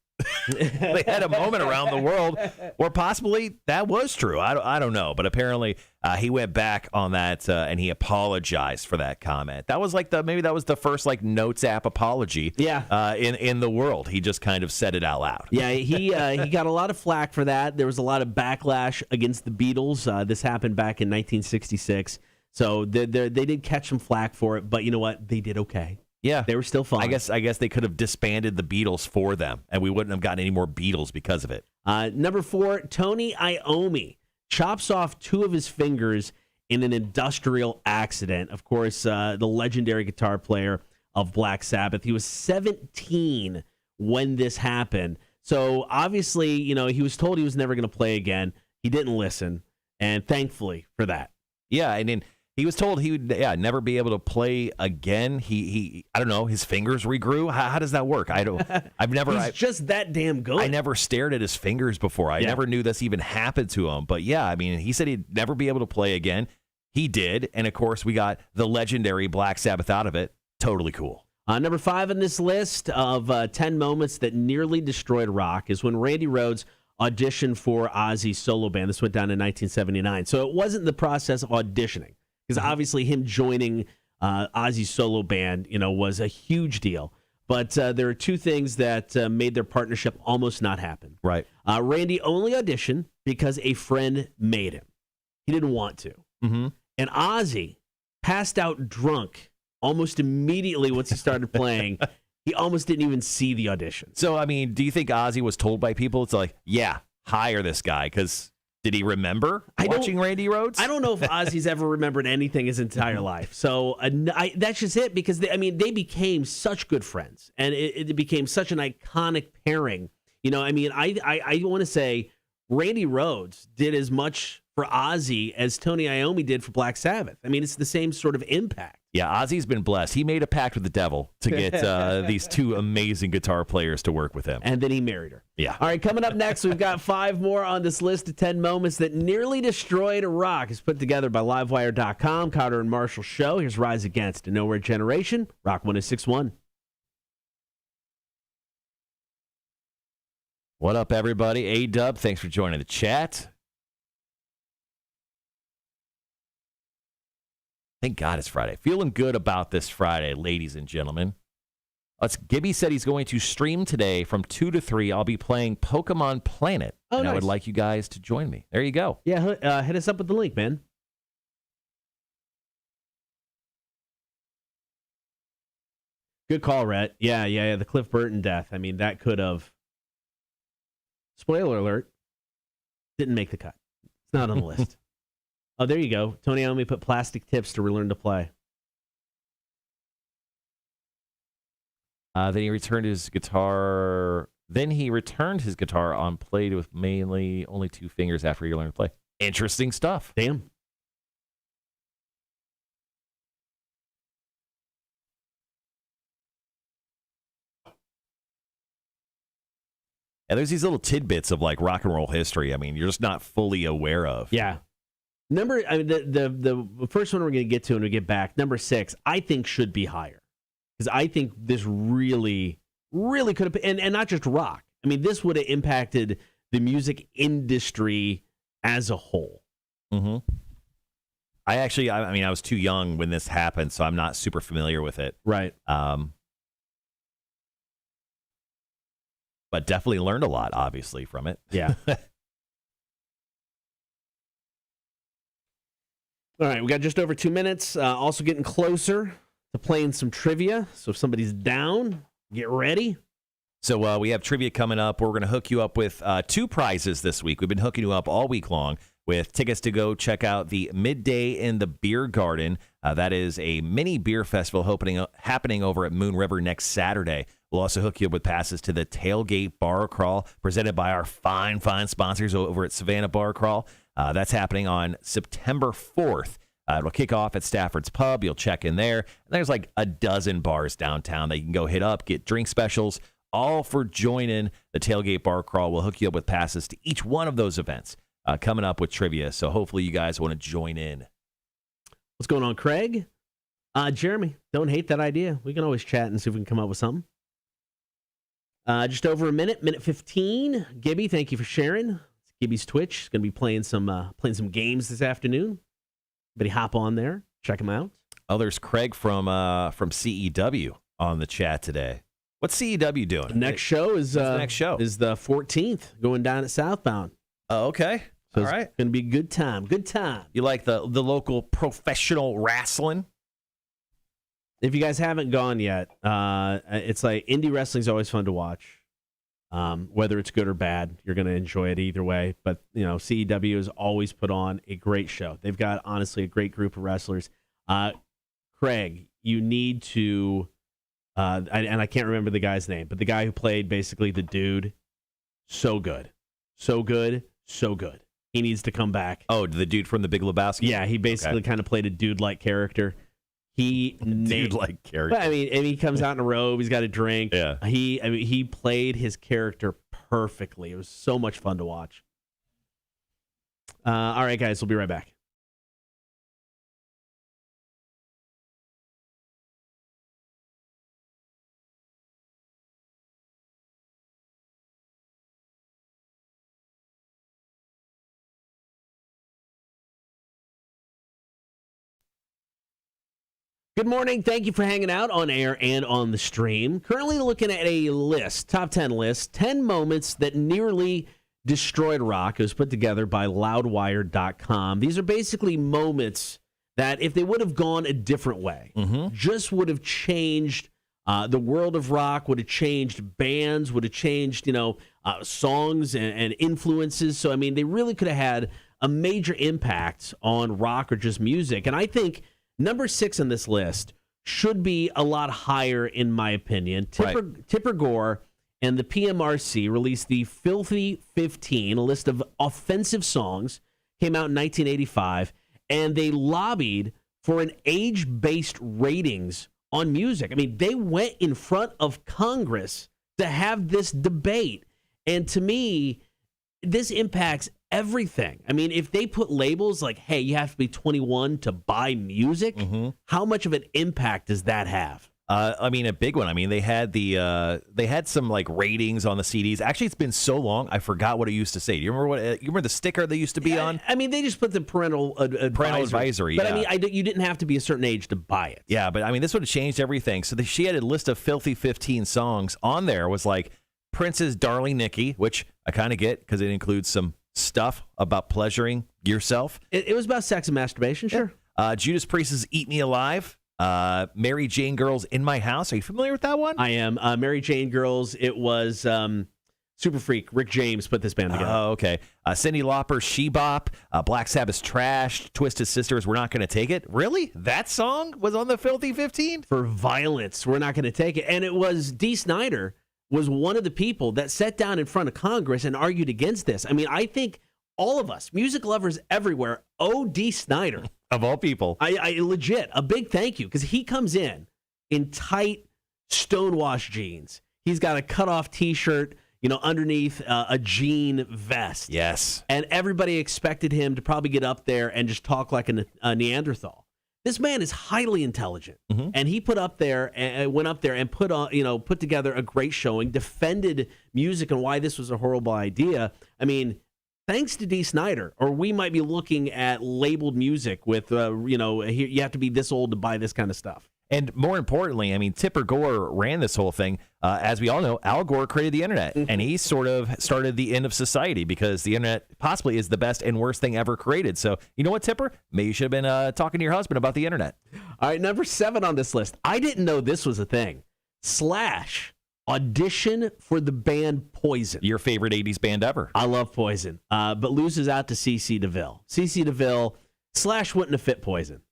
They had a moment around the world where possibly that was true. I don't know, but apparently he went back on that and he apologized for that comment. That was maybe that was the first Notes app apology. Yeah. In the world, he just kind of said it out loud. Yeah, he got a lot of flack for that. There was a lot of backlash against the Beatles. This happened back in 1966, so they did catch some flack for it. But you know what? They did okay. Yeah, they were still fun. I guess they could have disbanded the Beatles for them, and we wouldn't have gotten any more Beatles because of it. Number 4, Tony Iommi chops off 2 of his fingers in an industrial accident. Of course, the legendary guitar player of Black Sabbath. He was 17 when this happened. So obviously, he was told he was never going to play again. He didn't listen, and thankfully for that. Yeah, and then he was told he would never be able to play again. He I don't know, his fingers regrew. How does that work? He's just that damn good. I never stared at his fingers before. I never knew this even happened to him. But yeah, he said he'd never be able to play again. He did, and of course we got the legendary Black Sabbath out of it. Totally cool. Number 5 on this list of 10 moments that nearly destroyed rock is when Randy Rhoads auditioned for Ozzy's solo band. This went down in 1979. So it wasn't the process of auditioning. Because obviously him joining Ozzy's solo band, was a huge deal. But there are 2 things that made their partnership almost not happen. Right. Randy only auditioned because a friend made him. He didn't want to. Mm-hmm. And Ozzy passed out drunk almost immediately once he started playing. He almost didn't even see the audition. So, do you think Ozzy was told by people, it's hire this guy? Because Did he remember watching Randy Rhoads? I don't know if Ozzy's ever remembered anything his entire life. So that's just it, because they became such good friends, and it became such an iconic pairing. I want to say Randy Rhoads did as much for Ozzy as Tony Iommi did for Black Sabbath. It's the same sort of impact. Yeah, Ozzy's been blessed. He made a pact with the devil to get these two amazing guitar players to work with him. And then he married her. Yeah. All right, coming up next, we've got 5 more on this list of 10 moments that nearly destroyed rock. It's put together by Livewire.com, Carter and Marshall Show. Here's Rise Against, a Nowhere Generation, Rock 106.1. What up, everybody? A-Dub, thanks for joining the chat. Thank God it's Friday. Feeling good about this Friday, ladies and gentlemen. Gibby said he's going to stream today from 2 to 3. I'll be playing Pokemon Planet. Oh, and nice. I would like you guys to join me. There you go. Yeah, hit us up with the link, man. Good call, Rhett. Yeah. The Cliff Burton death. That could have. Spoiler alert. Didn't make the cut. It's not on the list. Oh, there you go. Tony Iommi put plastic tips to relearn to play. Then he returned his guitar on, played with mainly only 2 fingers after he learned to play. Interesting stuff. Damn. And there's these little tidbits of rock and roll history. You're just not fully aware of. Yeah. The first one we're going to get to when we get back, number 6, I think should be higher. Because I think this really, really could have, and not just rock. This would have impacted the music industry as a whole. Mm-hmm. I was too young when this happened, so I'm not super familiar with it. Right. But definitely learned a lot, obviously, from it. Yeah. All right, we got just over 2 minutes. Also getting closer to playing some trivia. So if somebody's down, get ready. So we have trivia coming up. We're going to hook you up with 2 prizes this week. We've been hooking you up all week long with tickets to go check out the Midday in the Beer Garden. That is a mini beer festival happening over at Moon River next Saturday. We'll also hook you up with passes to the Tailgate Bar Crawl, presented by our fine sponsors over at Savannah Bar Crawl. That's happening on September 4th. It'll kick off at Stafford's Pub. You'll check in there. And there's a dozen bars downtown that you can go hit up, get drink specials, all for joining the Tailgate Bar Crawl. We'll hook you up with passes to each one of those events coming up with trivia. So hopefully you guys want to join in. What's going on, Craig? Jeremy, don't hate that idea. We can always chat and see if we can come up with something. Just over a minute 15. Gibby, thank you for sharing. It's Gibby's Twitch. He's going to be playing some games this afternoon. Everybody hop on there. Check him out. Oh, there's Craig from CEW on the chat today. What's CEW doing? The next show is the next show is the 14th, going down at Southbound. Oh, okay. So all right. It's going to be a good time. Good time. You like the local professional wrestling? If you guys haven't gone yet, it's indie wrestling is always fun to watch. Whether it's good or bad, you're going to enjoy it either way. But, CEW has always put on a great show. They've got, honestly, a great group of wrestlers. Craig, you need to, and I can't remember the guy's name, but the guy who played basically the dude, so good. So good, so good. He needs to come back. Oh, the dude from The Big Lebowski? Yeah, he basically kind of played a dude-like character. Dude-like character. But, and he comes out in a robe. He's got a drink. Yeah. He played his character perfectly. It was so much fun to watch. All right, guys, we'll be right back. Good morning. Thank you for hanging out on air and on the stream. Currently looking at a list, top 10 list, 10 moments that nearly destroyed rock. It was put together by Loudwire.com. These are basically moments that if they would have gone a different way, just would have changed The world of rock would have changed. Bands would have changed, songs and influences. So, I mean, they really could have had a major impact on rock or just music. And I think number 6 on this list should be a lot higher, in my opinion. Tipper Gore and the PMRC released the Filthy 15, a list of offensive songs, came out in 1985, and they lobbied for an age-based ratings on music. I mean, they went in front of Congress to have this debate. And to me, this impacts everything. I mean, if they put labels like, hey, you have to be 21 to buy music, how much of an impact does that have? I mean, a big one. I mean, they had some like ratings on the CDs. Actually, it's been so long, I forgot what it used to say. Do you remember you remember the sticker they used to be on? I mean, they just put the parental advisory. But yeah. I mean, you didn't have to be a certain age to buy it. Yeah, but I mean, this would have changed everything. So she had a list of Filthy 15 songs. On there was like Prince's Darling Nikki, which I kind of get because it includes some stuff about pleasuring yourself. It was about sex and masturbation, sure. Judas Priest's Eat Me Alive. Mary Jane Girls In My House. Are you familiar with that one? I am. Mary Jane Girls. It was Super Freak. Rick James put this band together. Oh, okay. Cyndi Lauper's She Bop. Black Sabbath's Trash. Twisted Sisters, We're Not Gonna Take It. Really? That song was on the Filthy 15? For Violence, We're Not Gonna Take It. And it was Dee Snider was one of the people that sat down in front of Congress and argued against this. I mean, I think all of us, music lovers everywhere, owe Dee Snider. Of all people. I legit, a big thank you, because he comes in tight stonewashed jeans. He's got a cutoff T-shirt, underneath a jean vest. Yes. And everybody expected him to probably get up there and just talk like a Neanderthal. This man is highly intelligent, and he went up there and put together a great showing, defended music and why this was a horrible idea. I mean, thanks to Dee Snider, or we might be looking at labeled music with, you have to be this old to buy this kind of stuff. And more importantly, I mean, Tipper Gore ran this whole thing. As we all know, Al Gore created the internet, and he sort of started the end of society because the internet possibly is the best and worst thing ever created. So, you know what, Tipper? Maybe you should have been talking to your husband about the internet. All right, number 7 on this list. I didn't know this was a thing. Slash audition for the band Poison. Your favorite 80s band ever. I love Poison, but loses out to CC DeVille. CC DeVille, Slash wouldn't have fit Poison.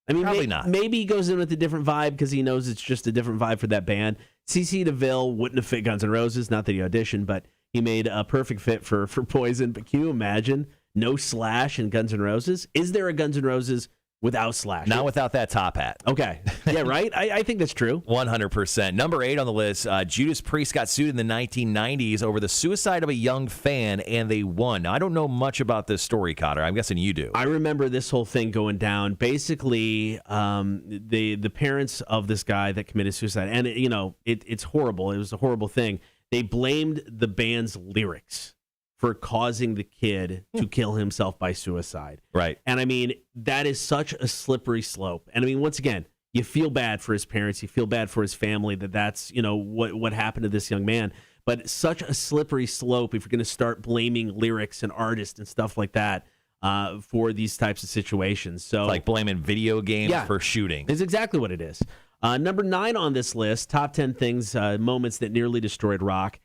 I mean, probably not. Maybe he goes in with a different vibe because he knows it's just a different vibe for that band. CC DeVille wouldn't have fit Guns N' Roses. Not that he auditioned, but he made a perfect fit for Poison. But can you imagine no Slash in Guns N' Roses? Is there a Guns N' Roses without Slash? Not without that top hat. Okay. Yeah, right? I think that's true. 100%. Number 8 on the list, Judas Priest got sued in the 1990s over the suicide of a young fan, and they won. Now, I don't know much about this story, Cotter. I'm guessing you do. I remember this whole thing going down. Basically, the parents of this guy that committed suicide, and it's horrible. It was a horrible thing. They blamed the band's lyrics for causing the kid to kill himself by suicide. Right. And I mean, that is such a slippery slope. And I mean, once again, you feel bad for his parents. You feel bad for his family that's, what happened to this young man. But such a slippery slope if you're going to start blaming lyrics and artists and stuff like that for these types of situations. So, it's like blaming video games for shooting. Is exactly what it is. Number 9 on this list, top 10 things, moments that nearly destroyed rock.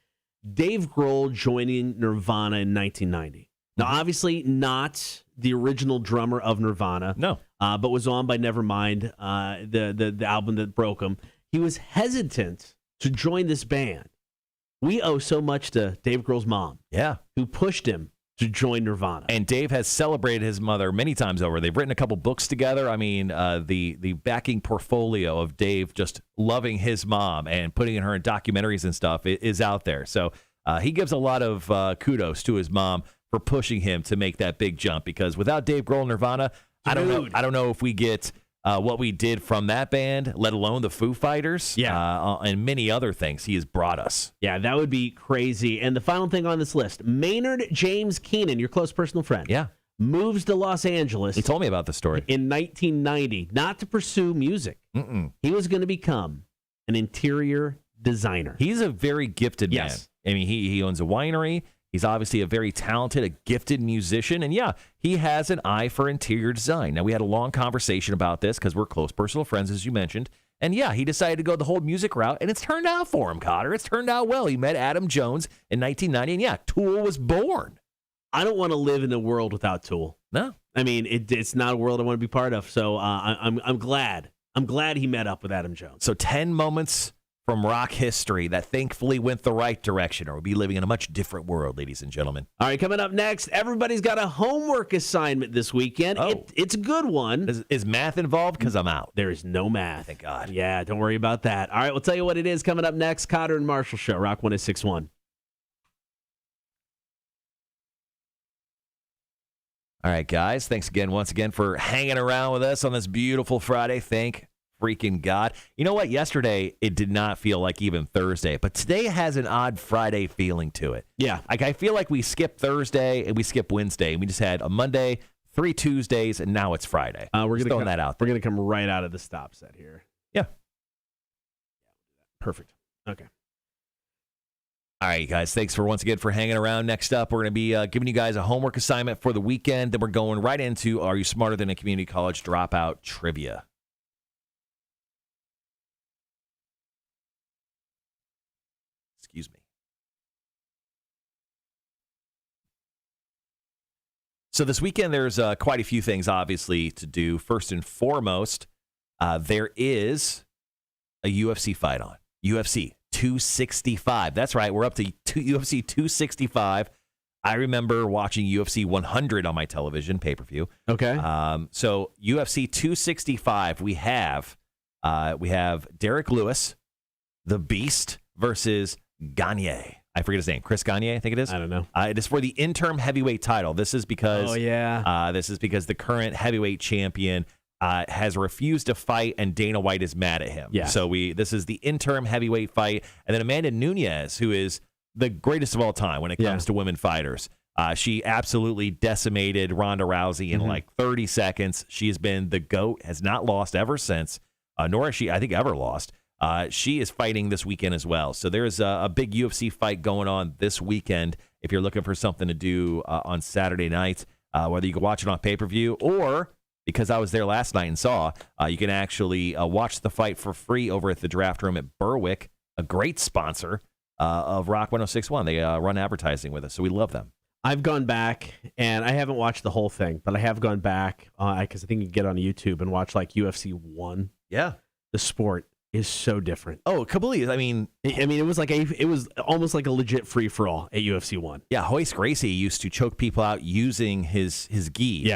Dave Grohl joining Nirvana in 1990. Now, obviously not the original drummer of Nirvana. No. But was on by Nevermind, the album that broke him. He was hesitant to join this band. We owe so much to Dave Grohl's mom. Yeah. Who pushed him to join Nirvana. And Dave has celebrated his mother many times over. They've written a couple books together. I mean, the backing portfolio of Dave just loving his mom and putting her in documentaries and stuff is out there. So he gives a lot of kudos to his mom for pushing him to make that big jump, because without Dave Grohl and Nirvana, I don't know if we get what we did from that band, let alone the Foo Fighters, and many other things he has brought us. Yeah, that would be crazy. And the final thing on this list, Maynard James Keenan, your close personal friend, moves to Los Angeles. He told me about the story. In 1990, not to pursue music. He was going to become an interior designer. He's a very gifted man. I mean, he owns a winery. He's obviously a very talented, a gifted musician. And he has an eye for interior design. Now, we had a long conversation about this because we're close personal friends, as you mentioned. And yeah, he decided to go the whole music route, and it's turned out for him, Cotter. It's turned out well. He met Adam Jones in 1990, and yeah, Tool was born. I don't want to live in a world without Tool. No. I mean, it's not a world I want to be part of. So I'm glad. I'm glad he met up with Adam Jones. So 10 moments from rock history that thankfully went the right direction, or we'll be living in a much different world, ladies and gentlemen. All right, coming up next, everybody's got a homework assignment this weekend. Oh. It's a good one. Is math involved? Because I'm out. There is no math. Thank God. Yeah, don't worry about that. All right, we'll tell you what it is coming up next. Cotter and Marshall Show, Rock 106.1. All right, guys. Thanks once again for hanging around with us on this beautiful Friday. Thank freaking God. You know what? Yesterday, it did not feel like even Thursday, but today has an odd Friday feeling to it. Yeah. Like, I feel like we skipped Thursday and we skipped Wednesday, and we just had a Monday, 3 Tuesdays, and now it's Friday. We're just throwing that out there. We're going to come right out of the stop set here. Yeah. Perfect. Okay. All right, guys, thanks once again for hanging around. Next up, we're going to be giving you guys a homework assignment for the weekend. Then we're going right into Are You Smarter Than a Community College Dropout Trivia. Excuse me. So this weekend, there's quite a few things, obviously, to do. First and foremost, there is a UFC fight on. UFC 265. That's right. We're up to UFC 265. I remember watching UFC 100 on my television, pay-per-view. Okay. So UFC 265, we have Derek Lewis, the Beast, versus Gagne. I forget his name. Chris Gagne, I think it is. I don't know. It is for the interim heavyweight title. This is because this is because the current heavyweight champion has refused to fight, and Dana White is mad at him. Yeah. So this is the interim heavyweight fight, and then Amanda Nunes, who is the greatest of all time when it comes to women fighters. She absolutely decimated Ronda Rousey in like 30 seconds. She has been the GOAT, has not lost ever since, nor has she, I think, ever lost. She is fighting this weekend as well. So there's a big UFC fight going on this weekend if you're looking for something to do on Saturday night, whether you can watch it on pay-per-view or, because I was there last night and saw, you can actually watch the fight for free over at the Draft Room at Berwick, a great sponsor of Rock 106.1. They run advertising with us, so we love them. I've gone back, and I haven't watched the whole thing, but I have gone back because I think you can get on YouTube and watch like UFC 1. Yeah. The sport is so different. Oh, completely. I mean, it was almost like a legit free for all at UFC 1. Yeah, Hoist Gracie used to choke people out using his gi,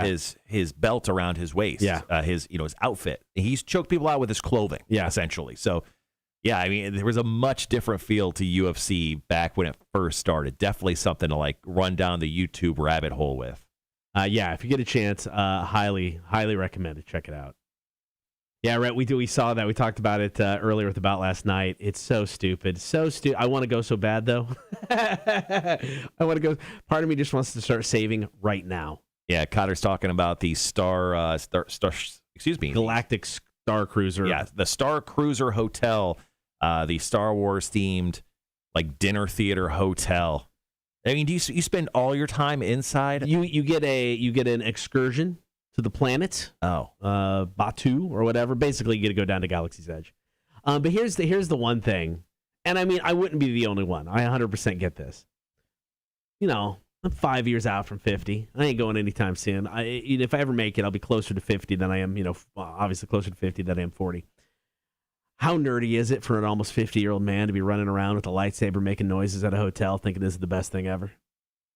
his belt around his waist, his outfit. He's choked people out with his clothing, essentially. So, yeah, I mean, there was a much different feel to UFC back when it first started. Definitely something to like run down the YouTube rabbit hole with. If you get a chance, highly recommend it. Check it out. Yeah, right. We saw that. We talked about it earlier with About Last Night. It's so stupid. So stupid. I want to go so bad, though. I want to go. Part of me just wants to start saving right now. Yeah, Cotter's talking about the Galactic Star Cruiser. Yeah, the Star Cruiser Hotel, the Star Wars themed like dinner theater hotel. I mean, do you spend all your time inside? You get an excursion to the planet, Batu or whatever. Basically, you get to go down to Galaxy's Edge. But here's the one thing, and I mean, I wouldn't be the only one. I 100% get this. I'm 5 years out from 50. I ain't going anytime soon. If I ever make it, I'll be closer to 50 than I am. Obviously closer to 50 than I am 40. How nerdy is it for an almost 50-year-old man to be running around with a lightsaber, making noises at a hotel, thinking this is the best thing ever?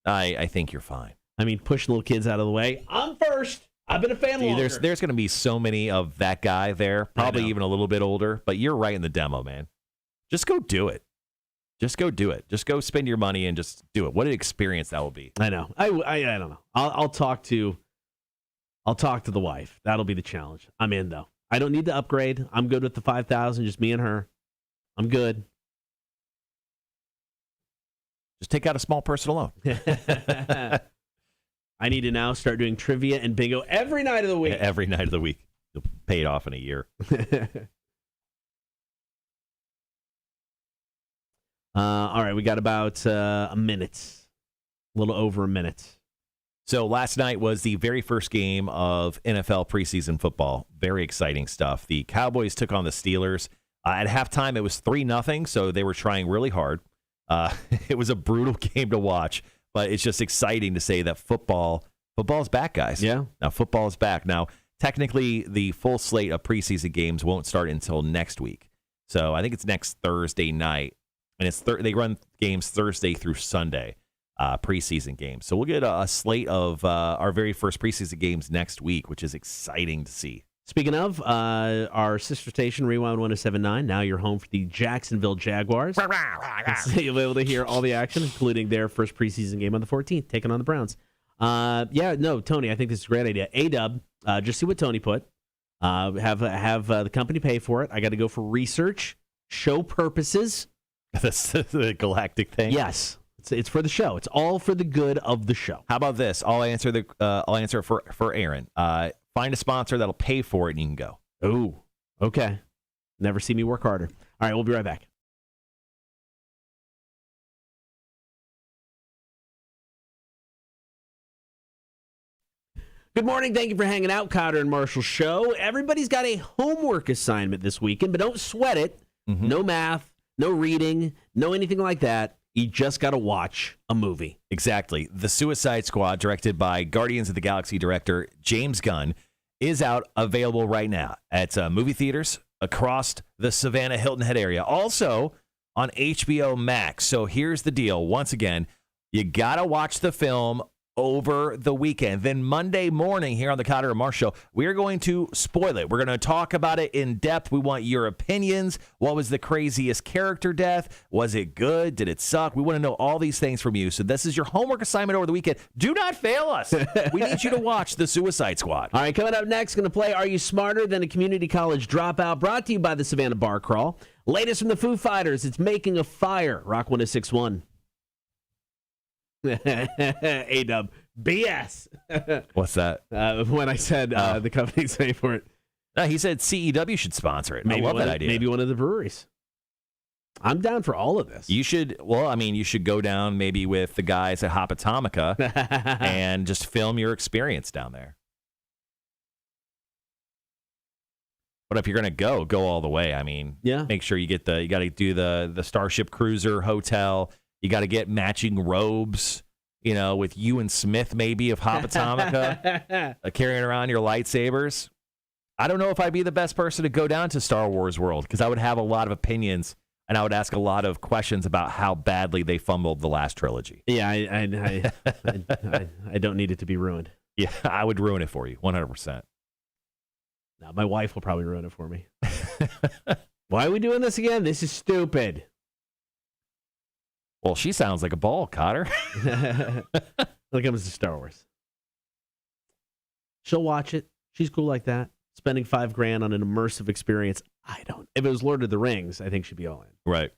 I think you're fine. I mean, pushing little kids out of the way. I'm first. I've been a fan longer. There's going to be so many of that guy there, probably even a little bit older, but you're right in the demo, man. Just go do it. Just go do it. Just go spend your money and just do it. What an experience that will be. I know. I don't know. I'll talk to the wife. That'll be the challenge. I'm in, though. I don't need to upgrade. I'm good with the 5,000, just me and her. I'm good. Just take out a small personal loan. I need to now start doing trivia and bingo every night of the week. Every night of the week. You'll pay it off in a year. All right, we got about a minute, a little over a minute. So last night was the very first game of NFL preseason football. Very exciting stuff. The Cowboys took on the Steelers. At halftime, it was 3-0, so they were trying really hard. It was a brutal game to watch, but it's just exciting to say that football's back, guys. Yeah. Now, football is back. Now, technically, the full slate of preseason games won't start until next week. So I think it's next Thursday night, and they run games Thursday through Sunday. Preseason games. So we'll get a slate of our very first preseason games next week, which is exciting to see. Speaking of, our sister station, Rewind 1079, now you're home for the Jacksonville Jaguars. You'll be able to hear all the action, including their first preseason game on the 14th, taking on the Browns. Tony, I think this is a great idea. A-Dub, just see what Tony put. Have the company pay for it. I got to go for research, show purposes. That's the galactic thing? Yes. It's for the show. It's all for the good of the show. How about this? I'll answer it for Aaron. Find a sponsor that'll pay for it, and you can go. Oh, okay. Never see me work harder. All right, we'll be right back. Good morning. Thank you for hanging out, Cotter and Marshall Show. Everybody's got a homework assignment this weekend, but don't sweat it. Mm-hmm. No math, no reading, no anything like that. You just got to watch a movie. Exactly. The Suicide Squad, directed by Guardians of the Galaxy director James Gunn, is out, available right now at movie theaters across the Savannah Hilton Head area. Also on HBO Max. So here's the deal. Once again, you got to watch the film over the weekend. Then Monday morning here on the Cotter and Marshall Show, we're going to spoil it. We're going to talk about it in depth. We want your opinions. What was the craziest character death? Was it good? Did it suck? We want to know all these things from you. So this is your homework assignment over the weekend. Do not fail us. We need you to watch The Suicide Squad. All right, coming up next, going to play Are You Smarter Than a Community College Dropout? Brought to you by the Savannah Bar Crawl. Latest from the Foo Fighters, it's Making a Fire. Rock 106.1. A-Dub. BS. What's that? When I said the company's paying for it. No, he said CEW should sponsor it. Maybe I love that idea. Maybe one of the breweries. I'm down for all of this. You should go down maybe with the guys at Hopatomica and just film your experience down there. But if you're going to go all the way. I mean, yeah. Make sure you got to do the Starship Cruiser hotel. You got to get matching robes, with you and Smith maybe of Hopatomica, carrying around your lightsabers. I don't know if I'd be the best person to go down to Star Wars World because I would have a lot of opinions and I would ask a lot of questions about how badly they fumbled the last trilogy. Yeah, I don't need it to be ruined. Yeah, I would ruin it for you, 100%. No, my wife will probably ruin it for me. Why are we doing this again? This is stupid. Well, she sounds like a ball, Cotter. When it comes to Star Wars. She'll watch it. She's cool like that. Spending $5,000 on an immersive experience. I don't. If it was Lord of the Rings, I think she'd be all in. Right.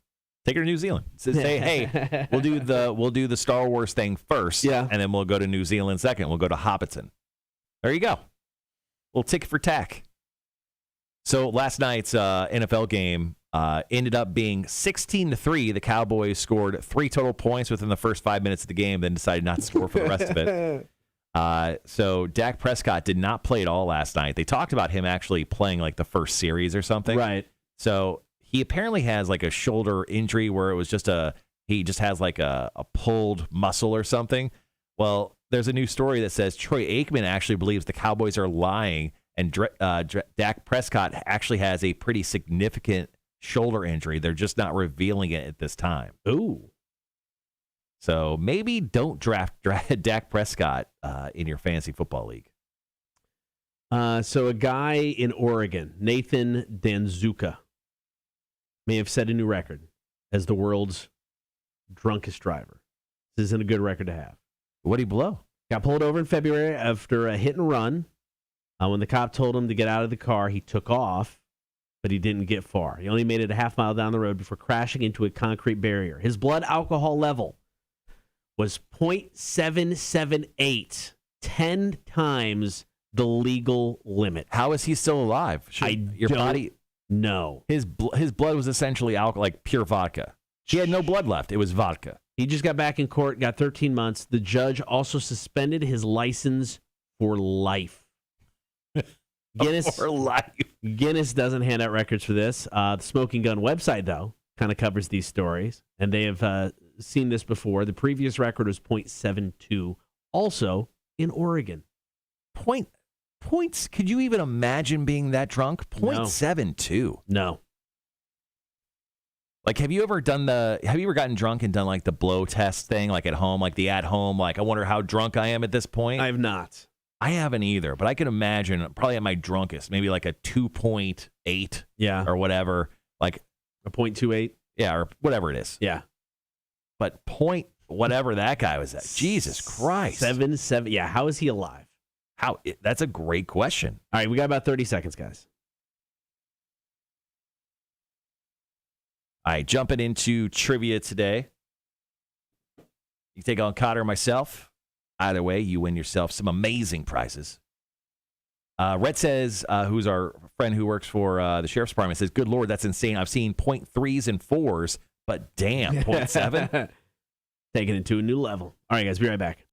Take her to New Zealand. Say, hey, we'll do the Star Wars thing first, yeah, and then we'll go to New Zealand second. We'll go to Hobbiton. There you go. Little tick for tack. So last night's NFL game ended up being 16-3. The Cowboys scored 3 total points within the first 5 minutes of the game, then decided not to score for the rest of it. So Dak Prescott did not play at all last night. They talked about him actually playing like the first series or something. Right. So he apparently has like a shoulder injury where it was he just has like a pulled muscle or something. Well, there's a new story that says Troy Aikman actually believes the Cowboys are lying, and Dak Prescott actually has a pretty significant shoulder injury. They're just not revealing it at this time. Ooh. So maybe don't draft Dak Prescott in your fantasy football league. So a guy in Oregon, Nathan Danzuka, may have set a new record as the world's drunkest driver. This isn't a good record to have. What'd he blow? Got pulled over in February after a hit and run. When the cop told him to get out of the car, he took off, but he didn't get far. He only made it a half mile down the road before crashing into a concrete barrier. His blood alcohol level was 0.778, 10 times the legal limit. How is he still alive? No. His blood was essentially alcohol, like pure vodka. He had no blood left. It was vodka. He just got back in court, got 13 months. The judge also suspended his license for life. Guinness For life. Guinness doesn't hand out records for this. The Smoking Gun website, though, kind of covers these stories, and they have seen this before. The previous record was .72, also in Oregon. Points? Could you even imagine being that drunk? .72. No. Like, have you ever gotten drunk and done like the blow test thing, like at home, like the at home, like I wonder how drunk I am at this point? I have not. I haven't either, but I can imagine probably at my drunkest, maybe like a 2.8 or whatever, like a .28. Yeah, or whatever it is. Yeah. But whatever that guy was at. Jesus Christ. 7. Yeah, how is he alive? That's a great question. All right, we got about 30 seconds, guys. All right, jumping into trivia today. You take on Cotter or myself. Either way, you win yourself some amazing prizes. Rhett says, who's our friend who works for the Sheriff's Department, says, good Lord, that's insane. I've seen .3s and 4s, but damn, .7? Taking it to a new level. All right, guys, be right back.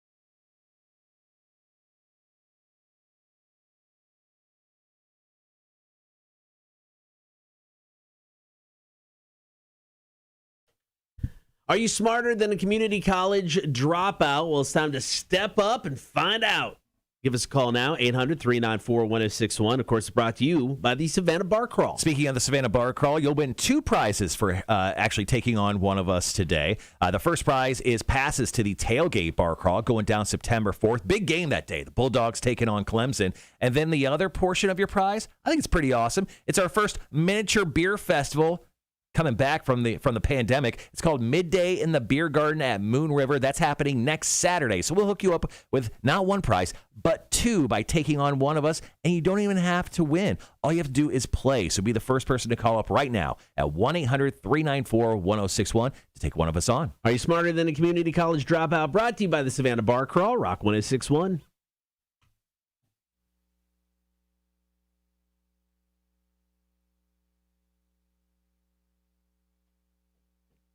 Are you smarter than a community college dropout? Well, it's time to step up and find out. Give us a call now, 800-394-1061. Of course, it's brought to you by the Savannah Bar Crawl. Speaking of the Savannah Bar Crawl, you'll win 2 prizes for actually taking on one of us today. The first prize is passes to the Tailgate Bar Crawl going down September 4th. Big game that day. The Bulldogs taking on Clemson. And then the other portion of your prize, I think it's pretty awesome. It's our first miniature beer festival coming back from the pandemic. It's called Midday in the Beer Garden at Moon River. That's happening next Saturday. So we'll hook you up with not 1 prize, but 2 by taking on one of us, and you don't even have to win. All you have to do is play. So be the first person to call up right now at 1-800-394-1061 to take one of us on. Are you smarter than a community college dropout? Brought to you by the Savannah Bar Crawl, Rock 1061.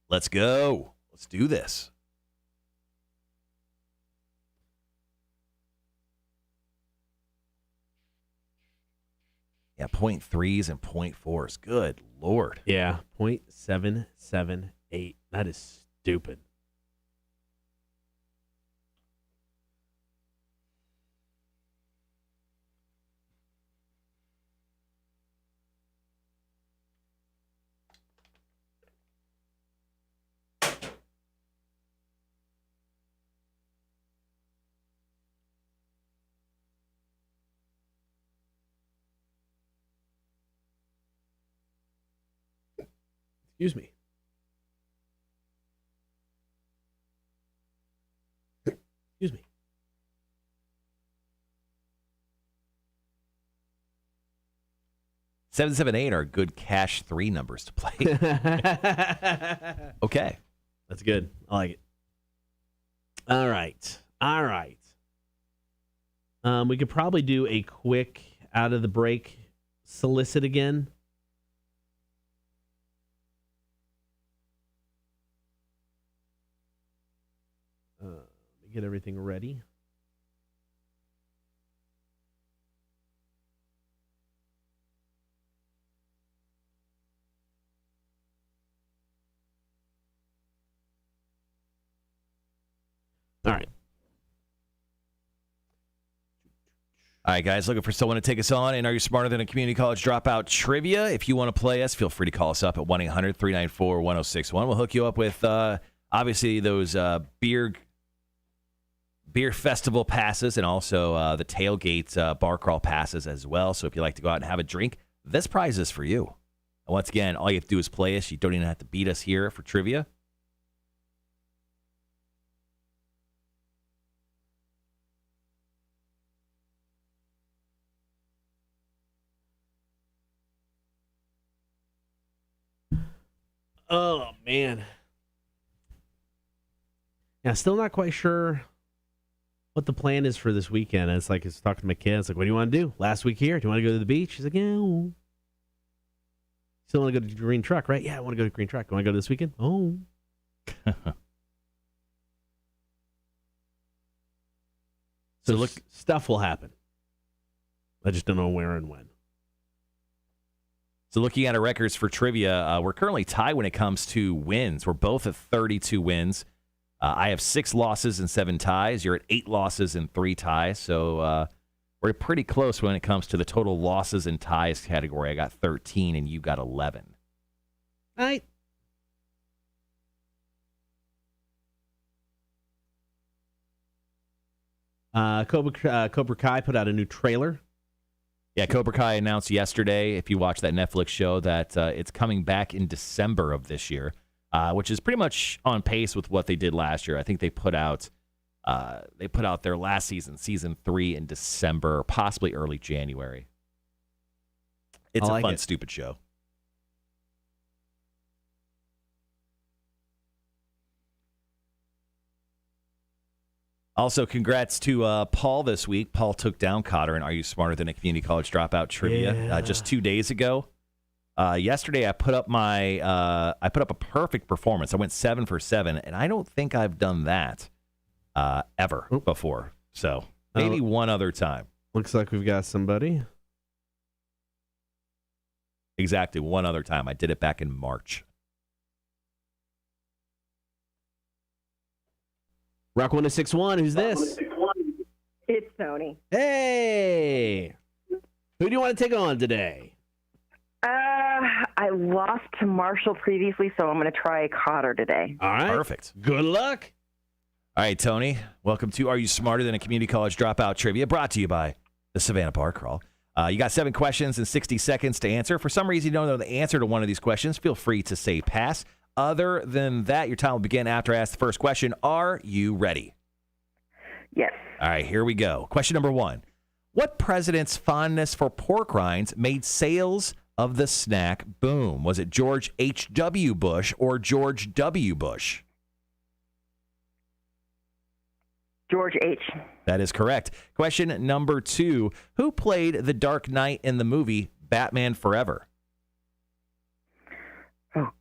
Let's go. Let's do this. Yeah, .3s and .4s. Good Lord. Yeah, .778. That is stupid. Excuse me. Excuse me. Seven, 7, 8 are good cash 3 numbers to play. Okay. That's good. I like it. All right. We could probably do a quick out of the break solicit again. Get everything ready. All right. All right, guys, looking for someone to take us on. And are you smarter than a community college dropout trivia? If you want to play us, feel free to call us up at 1-800-394-1061. We'll hook you up with, obviously, those beer festival passes and also the tailgate bar crawl passes as well. So if you like to go out and have a drink, this prize is for you. And once again, all you have to do is play us. You don't even have to beat us here for trivia. Oh, man. Yeah, still not quite sure what the plan is for this weekend. It's like, it's talking to my kids, like, what do you want to do? Last week here? Do you want to go to the beach? He's like, yeah. Still want to go to Green Truck, right? Yeah, I want to go to Green Truck. You want to go this weekend? Oh. So stuff will happen. I just don't know where and when. So looking at our records for trivia, we're currently tied when it comes to wins. We're both at 32 wins. I have 6 losses and 7 ties. You're at 8 losses and 3 ties. So we're pretty close when it comes to the total losses and ties category. I got 13 and you got 11. All right. Cobra Kai put out a new trailer. Yeah, Cobra Kai announced yesterday, if you watch that Netflix show, that it's coming back in December of this year, which is pretty much on pace with what they did last year. I think they put out their last season 3, in December, possibly early January. It's a fun, stupid show. Also, congrats to Paul this week. Paul took down Cotter and Are You Smarter Than a Community College Dropout trivia just 2 days ago. Yesterday, I put up a perfect performance. I went 7 for 7, and I don't think I've done that ever before. So maybe one other time. Looks like we've got somebody. Exactly, one other time. I did it back in March. Rock 1061, who's this? It's Tony. Hey! Who do you want to take on today? I lost to Marshall previously, so I'm going to try Cotter today. All right. Perfect. Good luck. All right, Tony, welcome to Are You Smarter Than a Community College Dropout trivia, brought to you by the Savannah Bar Crawl. You got 7 questions and 60 seconds to answer. For some reason you don't know the answer to one of these questions, feel free to say pass. Other than that, your time will begin after I ask the first question. Are you ready? Yes. All right, here we go. Question number 1. What president's fondness for pork rinds made sales of the snack boom? Was it George H.W. Bush or George W. Bush? George H. That is correct. Question number 2. Who played the Dark Knight in the movie Batman Forever? Oh,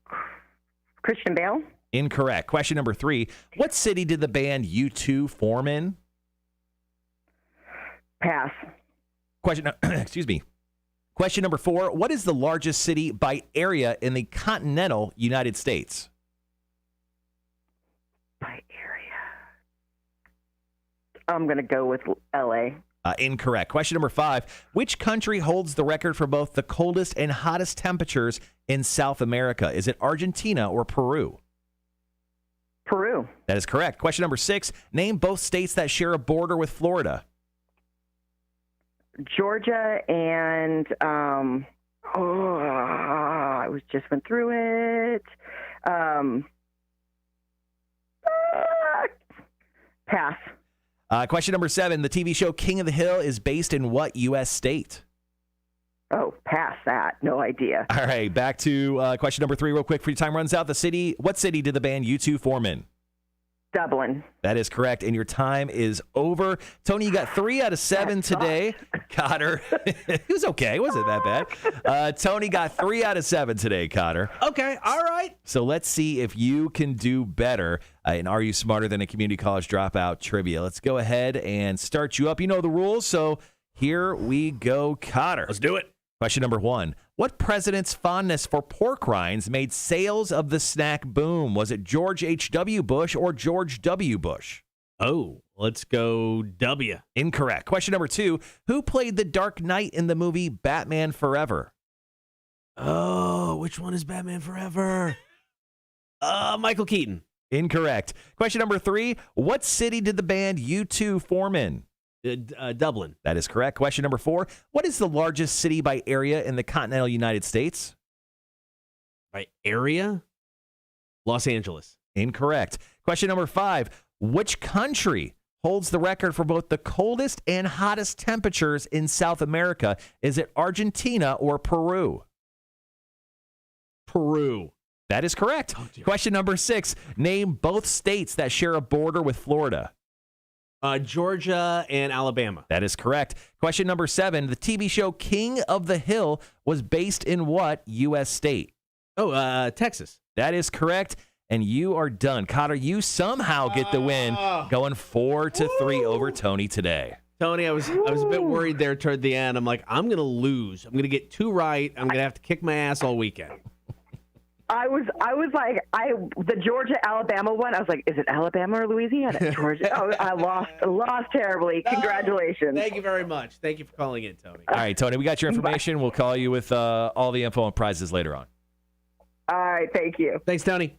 Christian Bale? Incorrect. Question number 3. What city did the band U2 form in? Pass. Excuse me. Question number 4. What is the largest city by area in the continental United States? By area. I'm going to go with L.A. Incorrect. Question number 5. Which country holds the record for both the coldest and hottest temperatures in South America? Is it Argentina or Peru? Peru. That is correct. Question number 6. Name both states that share a border with Florida. Georgia and, I just went through it. Pass. Question number 7. The TV show King of the Hill is based in what U.S. state? Oh, pass that. No idea. All right, back to question number 3 real quick before your time runs out. What city did the band U2 form in? Dublin. That is correct, and your time is over. Tony, you got 3 out of 7 today. Cotter, it was okay. It wasn't that bad. Tony got 3 out of 7 today, Cotter. Okay, all right. So let's see if you can do better in Are You Smarter Than a Community College Dropout trivia. Let's go ahead and start you up. You know the rules, so here we go, Cotter. Let's do it. Question number 1. What president's fondness for pork rinds made sales of the snack boom? Was it George H.W. Bush or George W. Bush? Oh, let's go W. Incorrect. Question number 2. Who played the Dark Knight in the movie Batman Forever? Oh, which one is Batman Forever? Michael Keaton. Incorrect. Question number 3. What city did the band U2 form in? Dublin. That is correct. Question number 4. What is the largest city by area in the continental United States? By area? Los Angeles. Incorrect. Question number 5. Which country holds the record for both the coldest and hottest temperatures in South America? Is it Argentina or Peru? Peru. That is correct. Oh, question number 6. Name both states that share a border with Florida. Georgia and Alabama. That is correct. Question number 7. The TV show King of the Hill was based in what U.S. state? Oh, Texas. That is correct. and you are done. Cotter, you somehow get the win, going 4-3 over Tony today. Tony, I was a bit worried there toward the end. I'm like, I'm going to lose. I'm going to get 2 right. I'm going to have to kick my ass all weekend. I was like, the Georgia-Alabama one, I was like, is it Alabama or Louisiana? Georgia. I lost terribly. Congratulations. Thank you very much. Thank you for calling in, Tony. All right, Tony, we got your information. We'll call you with all the info and prizes later on. All right, thank you. Thanks, Tony.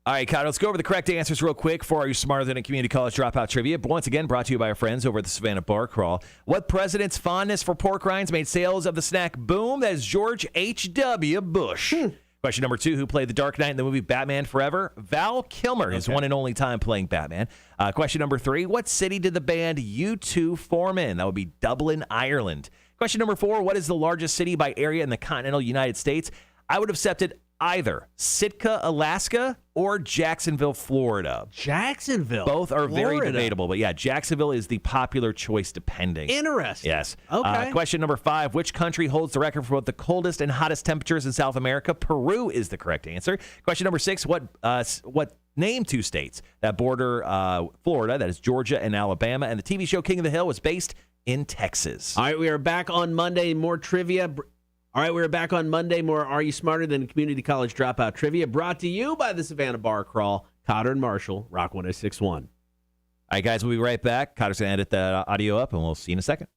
All right, Kyle, let's go over the correct answers real quick for Are You Smarter Than a Community College Dropout Trivia. Once again, brought to you by our friends over at the Savannah Bar Crawl. What president's fondness for pork rinds made sales of the snack boom? That is George H.W. Bush. Question number 2, who played the Dark Knight in the movie Batman Forever? Val Kilmer, his one and only time playing Batman. Question number 3, what city did the band U2 form in? That would be Dublin, Ireland. Question number 4, what is the largest city by area in the continental United States? I would have accepted either Sitka, Alaska, or Jacksonville, Florida. Jacksonville. Both are very Florida. debatable, but yeah, Jacksonville is the popular choice depending. Interesting. Yes. Okay. Question number 5, which country holds the record for both the coldest and hottest temperatures in South America? Peru is the correct answer. Question number 6, what name 2 states that border Florida, that is Georgia and Alabama, and the TV show King of the Hill was based in Texas. All right, we are back on Monday. More trivia. All right, we're back on Monday. More Are You Smarter Than Community College Dropout Trivia, brought to you by the Savannah Bar Crawl, Cotter and Marshall, Rock 106.1. All right, guys, we'll be right back. Cotter's going to edit the audio up, and we'll see you in a second.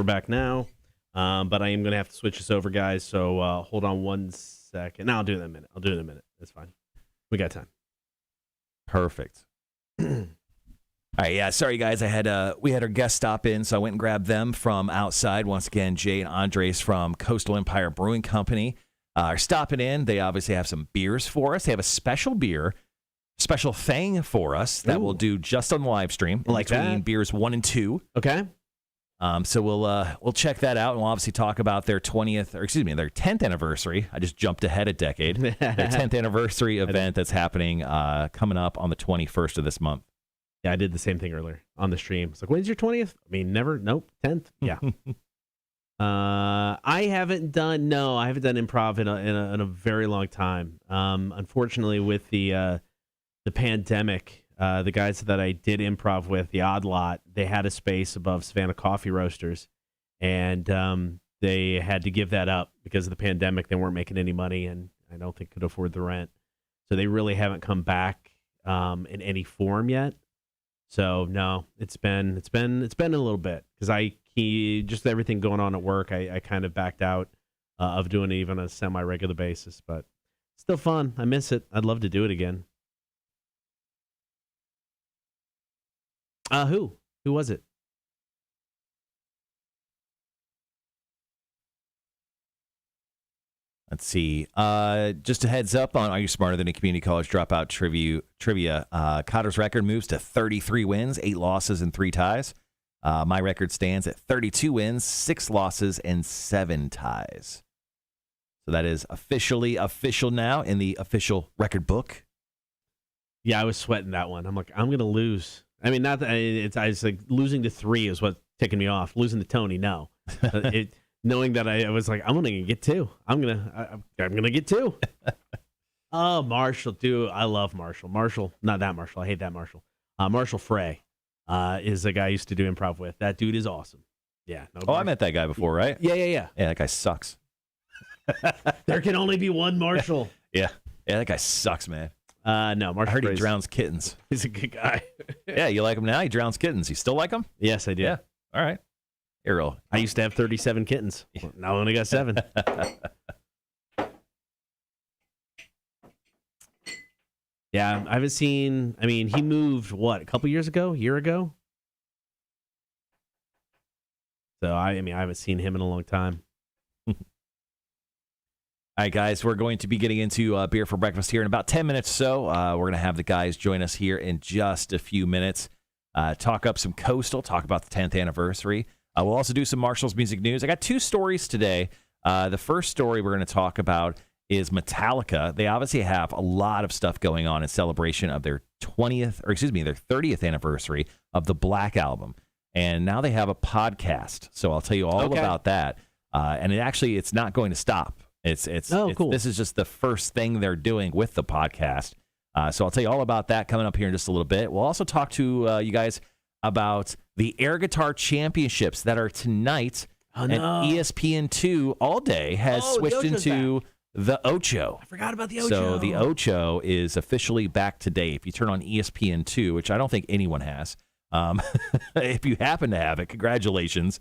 We're back now. But I am going to have to switch this over, guys. So hold on 1 second. No, I'll do it in a minute. That's fine. We got time. Perfect. All right, yeah. Sorry, guys. We had our guests stop in, so I went and grabbed them from outside. Once again, Jay and Andres from Coastal Empire Brewing Company are stopping in. They obviously have some beers for us. They have a special beer, special thing for us that we'll do just on the live stream. Like between that? beers 1 and 2. Okay. So we'll check that out, and we'll obviously talk about their 10th anniversary. I just jumped ahead a decade. Their 10th anniversary event that's happening coming up on the 21st of this month. Yeah, I did the same thing earlier on the stream. It's like, when's your 20th? I mean, never. Nope. 10th. Yeah. I haven't done improv in a very long time. Unfortunately, with the pandemic, the guys that I did improv with, the Odd Lot, they had a space above Savannah Coffee Roasters, and they had to give that up because of the pandemic. They weren't making any money, and I don't think could afford the rent. So they really haven't come back in any form yet. So no, it's been a little bit because just everything going on at work. I kind of backed out of doing it even on a semi-regular basis, but still fun. I miss it. I'd love to do it again. Who was it? Let's see. Just a heads up on Are You Smarter Than a Community College Dropout trivia. Cotter's record moves to 33 wins, 8 losses, and 3 ties. My record stands at 32 wins, 6 losses, and 7 ties. So that is officially official now in the official record book. Yeah, I was sweating that one. I'm like, I'm gonna lose. I mean, not that I was like losing to 3 is what's ticking me off. Losing to Tony, no. Knowing that I was like, I'm gonna get 2. I'm gonna get 2. Oh, Marshall, dude, I love Marshall. Marshall, not that Marshall. I hate that Marshall. Marshall Frey is the guy I used to do improv with. That dude is awesome. Yeah. No, I met that guy before, right? Yeah. Yeah, that guy sucks. There can only be one Marshall. Yeah, that guy sucks, man. No, Marshall. I heard he Frey's- drowns kittens. He's a good guy. Yeah, you like him now? He drowns kittens. You still like him? Yes, I do. Yeah. All right. Here, I used to have 37 kittens. Now I only got 7. Yeah, I haven't seen. I mean, he moved a couple years ago, a year ago. So I haven't seen him in a long time. All right, guys, we're going to be getting into beer for breakfast here in about 10 minutes or so. We're going to have the guys join us here in just a few minutes. Talk up some Coastal, talk about the 10th anniversary. We'll also do some Marshall's music news. I got 2 stories today. The first story we're going to talk about is Metallica. They obviously have a lot of stuff going on in celebration of their 30th anniversary of the Black Album. And now they have a podcast. So I'll tell you all about that. And it's not going to stop. Cool. This is just the first thing they're doing with the podcast. So I'll tell you all about that coming up here in just a little bit. We'll also talk to you guys about the Air Guitar Championships that are tonight. And ESPN2 all day has switched into the Ocho. I forgot about the Ocho. So the Ocho is officially back today. If you turn on ESPN2, which I don't think anyone has, if you happen to have it, congratulations.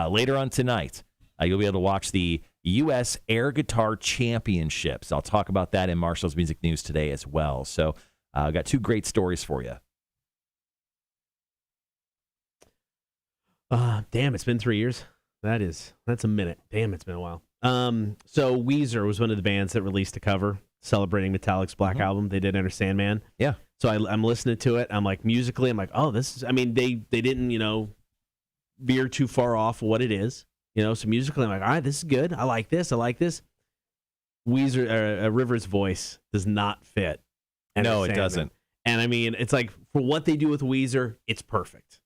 Later on tonight, you'll be able to watch the U.S. Air Guitar Championships. I'll talk about that in Marshall's Music News today as well. So I've got 2 great stories for you. Damn, it's been 3 years. That's a minute. Damn, it's been a while. So Weezer was one of the bands that released a cover celebrating Metallica's Black Album. They did Enter Sandman. Yeah. So I'm listening to it. I'm like, musically, I'm like, oh, this is, I mean, they didn't, veer too far off what it is. So musically, I'm like, all right, this is good. I like this. Weezer, Rivers' voice does not fit. No, it doesn't. And I mean, it's like, for what they do with Weezer, it's perfect.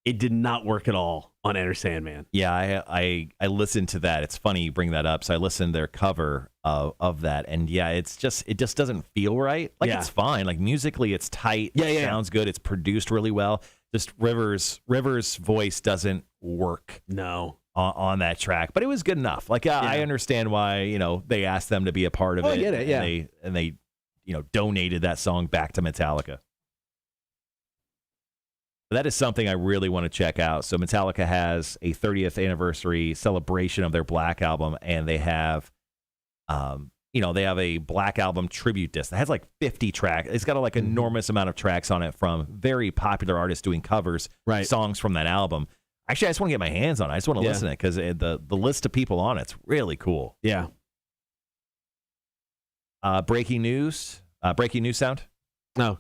It did not work at all on Enter Sandman. Yeah, I listened to that. It's funny you bring that up. So I listened to their cover of that, and yeah, it just doesn't feel right. Like it's fine. Like musically, it's tight. It sounds good. It's produced really well. Just Rivers' voice doesn't work. No. On that track, but it was good enough. Like I understand why they asked them to be a part of it. I get it. Yeah, and they donated that song back to Metallica. That is something I really want to check out. So Metallica has a 30th anniversary celebration of their Black Album, and they have, they have a Black Album tribute disc that has like 50 tracks. It's got like enormous amount of tracks on it from very popular artists doing covers, songs from that album. Actually, I just want to get my hands on it. I just want to listen to it because the list of people on it's really cool. Yeah. Breaking news. Breaking news sound. No.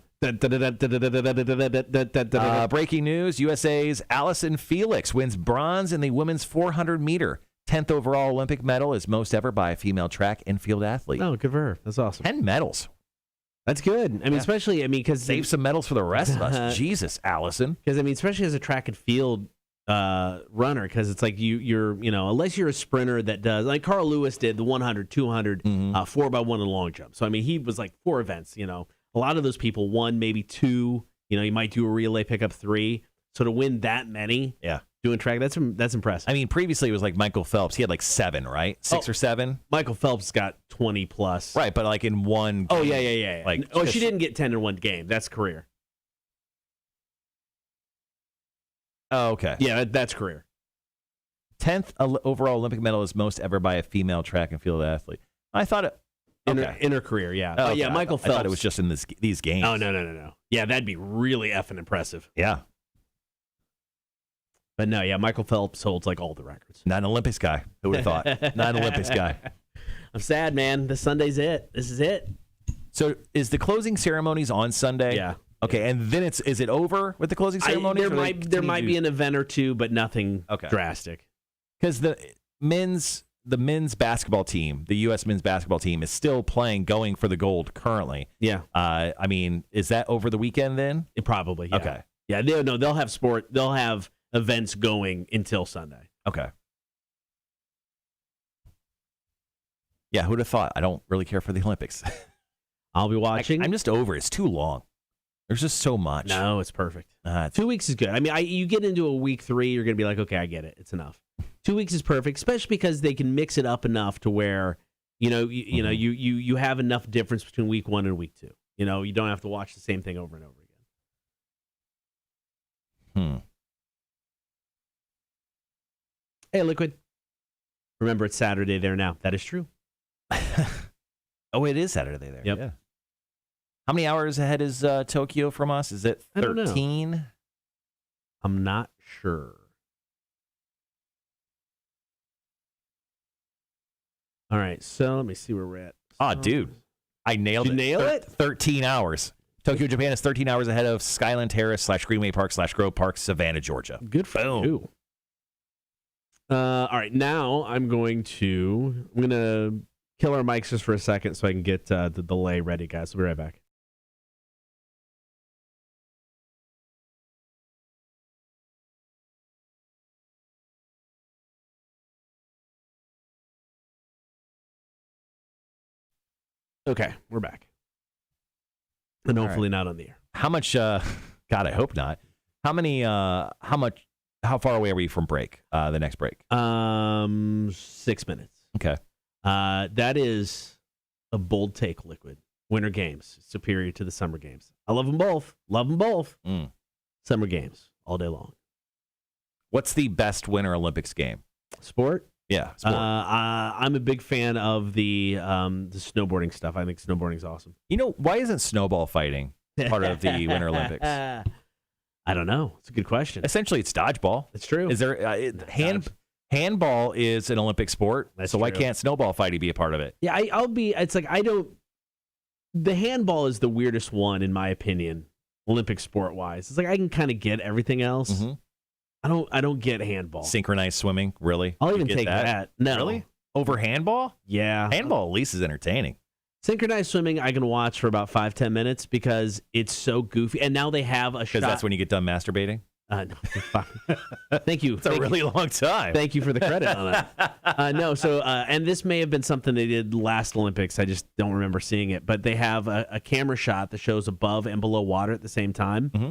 Breaking news. USA's Allison Felix wins bronze in the women's 400 meter. 10th overall Olympic medal is most ever by a female track and field athlete. Oh, good for her. That's awesome. 10 medals. That's good. I mean, especially, because save some medals for the rest of us. Jesus, Allison. Because, especially as a track and field runner, because it's like you're unless you're a sprinter that does, like Carl Lewis did the 100, 200, 4x1 and long jump. So, he was like 4 events, A lot of those people won maybe 2. You might do a relay, pick up 3. So to win that many, doing track, that's impressive. Previously it was like Michael Phelps. He had like 7, right? 6 or 7. Michael Phelps got 20 plus. Right, but like in one game. Oh yeah. Like, she didn't get 10 in one game. That's career. Oh, okay. Yeah, that's career. 10th overall Olympic medal is most ever by a female track and field athlete. I thought it. In her career, yeah. Oh, okay. Yeah, Michael Phelps. I thought it was just in these games. Oh, no. Yeah, that'd be really effing impressive. Yeah. But no, yeah, Michael Phelps holds like all the records. Not an Olympics guy. Who would have thought? Not an Olympics guy. I'm sad, man. This Sunday's it. This is it. So is the closing ceremonies on Sunday? Yeah. Okay, and then is it over with the closing ceremonies? There might be an event or two, but nothing drastic. Because the men's basketball team, the U.S. men's basketball team, is still going for the gold currently. Yeah. Is that over the weekend then? Probably. Yeah. Okay. Yeah. They'll have sport. They'll have events going until Sunday. Okay. Yeah. Who'd have thought? I don't really care for the Olympics. I'll be watching. I'm just over it. It's too long. There's just so much. No, it's perfect. 2 weeks is good. You get into a week 3, you're going to be like, okay, I get it. It's enough. 2 weeks is perfect, especially because they can mix it up enough to where, you have enough difference between week 1 and week 2. You don't have to watch the same thing over and over again. Hey, Liquid. Remember, it's Saturday there now. That is true. Oh, it is Saturday there. Yep. Yeah. How many hours ahead is Tokyo from us? Is it 13? I'm not sure. All right, so let me see where we're at. Oh, dude. I nailed it. Did you nail it? 13 hours. Tokyo, Japan is 13 hours ahead of Skyland Terrace / Greenway Park / Grove Park, Savannah, Georgia. Good for you. All right, now I'm going to kill our mics just for a second so I can get the delay ready, guys. We'll be right back. Okay, we're back. And hopefully not on the air. How much, God, I hope not. How far away are we from break, the next break? 6 minutes. Okay. That is a bold take, Liquid. Winter Games, superior to the Summer Games. I love them both. Summer Games, all day long. What's the best Winter Olympics game? Sport? Yeah, sport. I'm a big fan of the snowboarding stuff. I think snowboarding's awesome. Why isn't snowball fighting part of the Winter Olympics? I don't know. It's a good question. Essentially, it's dodgeball. It's true. Is there handball is an Olympic sport, so why can't snowball fighting be a part of it? Yeah, the handball is the weirdest one, in my opinion, Olympic sport-wise. It's like I can kind of get everything else. Mm-hmm. I don't get handball. Synchronized swimming, really? I'll even take that. No. Really? Over handball? Yeah. Handball at least is entertaining. Synchronized swimming I can watch for about 5-10 minutes because it's so goofy. And now they have a shot. Because that's when you get done masturbating? No. Thank you. It's a really long time. Thank you for the credit on that. And this may have been something they did last Olympics. I just don't remember seeing it. But they have a camera shot that shows above and below water at the same time. Mm-hmm.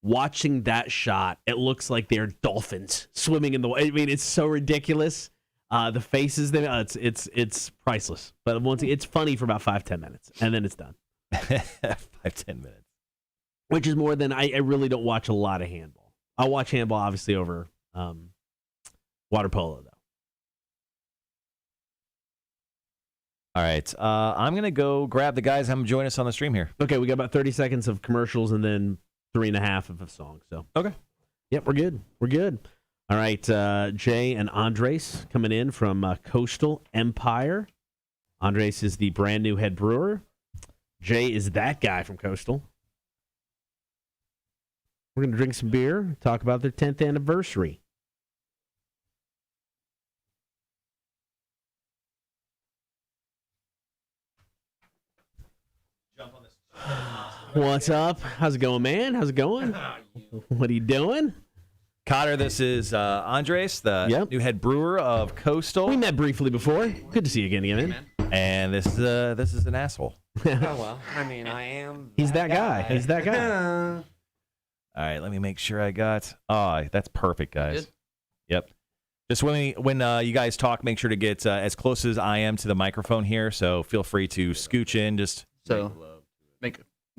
Watching that shot, it looks like they're dolphins swimming in the water. It's so ridiculous. The faces, it's priceless. But once it's funny for about 5-10 minutes, and then it's done. 5-10 minutes. which is more than I really don't watch a lot of handball. I'll watch handball, obviously, over water polo, though. All right. I'm going to go grab the guys. Have them join us on the stream here. Okay, we got about 30 seconds of commercials and then 3.5 of a song. So Okay. Yep, we're good. We're good. All right, Jay and Andres coming in from Coastal Empire. Andres is the brand new head brewer. Jay is that guy from Coastal. We're going to drink some beer, talk about their 10th anniversary. What's up? How's it going, man? How's it going? What are you doing? Cotter, this is Andres, the new head brewer of Coastal. We met briefly before. Good to see you again, man. And this is an asshole. Oh, well, I mean, I am. He's that guy. He's that guy. All right, let me make sure I got. Oh, that's perfect, guys. Good. Yep. Just when you guys talk, make sure to get as close as I am to the microphone here. So feel free to scooch in. Just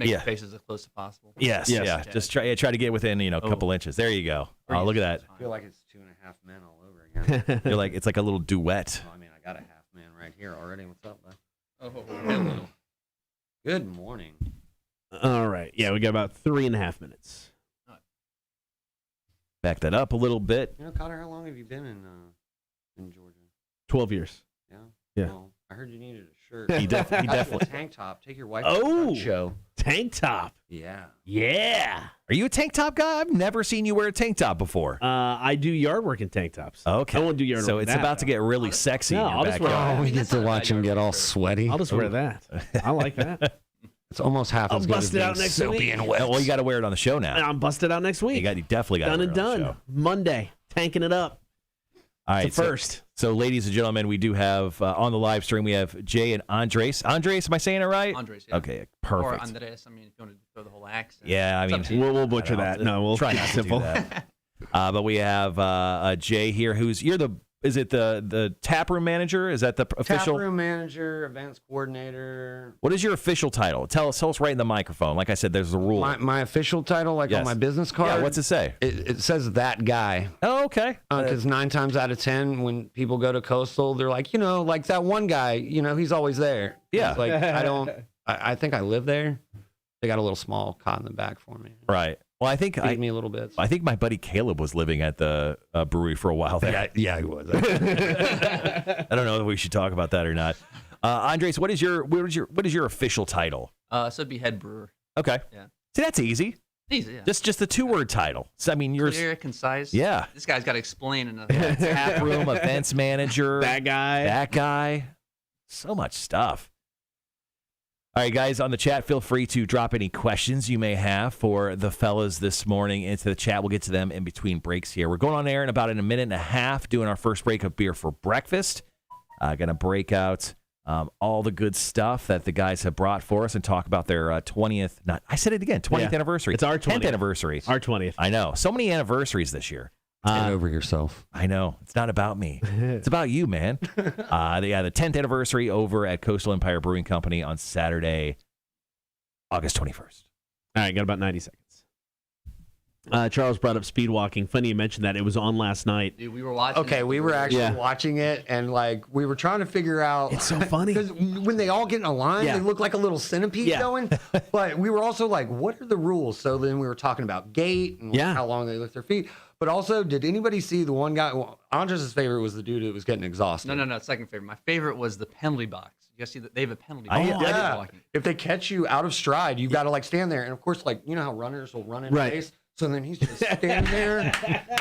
Make Yeah. your faces as close as possible. yes. Yeah. Just try to get within a couple inches. There you go. Oh, look at that. I feel like it's 2.5 men all over again. You're like it's like a little duet. Well, I mean, I got a half man right here already. What's up, bud? Oh, hello. Good morning. All right. Yeah, we got about 3.5 minutes. Back that up a little bit. You know, Cotter, how long have you been in Georgia? 12 years. Yeah. Yeah. Well, I heard you needed a shirt. He definitely. Tank top. Take your wife Oh! to the show. Tank top. Yeah. Yeah. Are you a tank top guy? I've never seen you wear a tank top before. I do yard work in tank tops. Okay. I won't do yard work. So in it's that, about to though. get really sexy No, in your I'll just wear backyard. that. We get to watch him get all sweaty. I'll just wear that. I like that. It's almost half I'll as good bust as it being out next soapy week. and wet. Well, you got to wear it on the show now. I'm busted out next week. You definitely got Done to and wear it on the done. show. Monday. Tanking it up. All right, It's the first. So, ladies and gentlemen, we do have on the live stream, we have Jay and Andres. Andres, am I saying it right? Andres, yeah. Okay, Or perfect. Andres. I mean, if you want to throw the whole accent. Yeah, I It's mean, up to you. We'll butcher that. No, we'll try keep not it to do simple. that. But we have Jay here, is it the tap room manager? Is that the official? Tap room manager, events coordinator. What is your official title? Tell us right in the microphone. Like I said, there's a rule. My official title, like Yes. on my business card, Yeah, what's it say? it says that guy. Oh, okay. Because 9 times out of 10, when people go to Coastal, they're like, like that one guy, he's always there. Yeah. It's like, I think I live there. They got a little small cot in the back for me. Right. Well, I think Feed me a little bit. I think my buddy Caleb was living at the brewery for a while there. Yeah, he was. I don't know if we should talk about that or not. Andres, what is your official title? So it'd be head brewer. Okay. Yeah. See, that's easy. Easy, yeah. Just the 2-word title. So I mean, you're Clear, concise. Yeah. This guy's got to explain enough. tap room events manager. That guy. So much stuff. All right, guys, on the chat, feel free to drop any questions you may have for the fellas this morning into the chat. We'll get to them in between breaks here. We're going on air in about a minute and a half, doing our first break of beer for breakfast. Going to break out all the good stuff that the guys have brought for us and talk about their 20th. I said it again, 20th anniversary. It's our 10th 20th. anniversary. Our 20th. I know. So many anniversaries this year. Get over yourself. I know. It's not about me. It's about you, man. The 10th anniversary over at Coastal Empire Brewing Company on Saturday, August 21st. All right, got about 90 seconds. Charles brought up speed walking. Funny you mentioned that. It was on last night. Dude, we were watching. Okay, we were actually watching it, and we were trying to figure out. It's so funny. Because when they all get in a line, they look like a little centipede going. But we were also like, what are the rules? So then we were talking about gait and how long they lift their feet. But also, did anybody see the one guy? Well, Andres' favorite was the dude who was getting exhausted. No. Second favorite. My favorite was the penalty box. You guys see that they have a penalty Oh, box. Yeah. If they catch you out of stride, you've got to stand there. And of course, you know how runners will run in place. So then he's just standing there.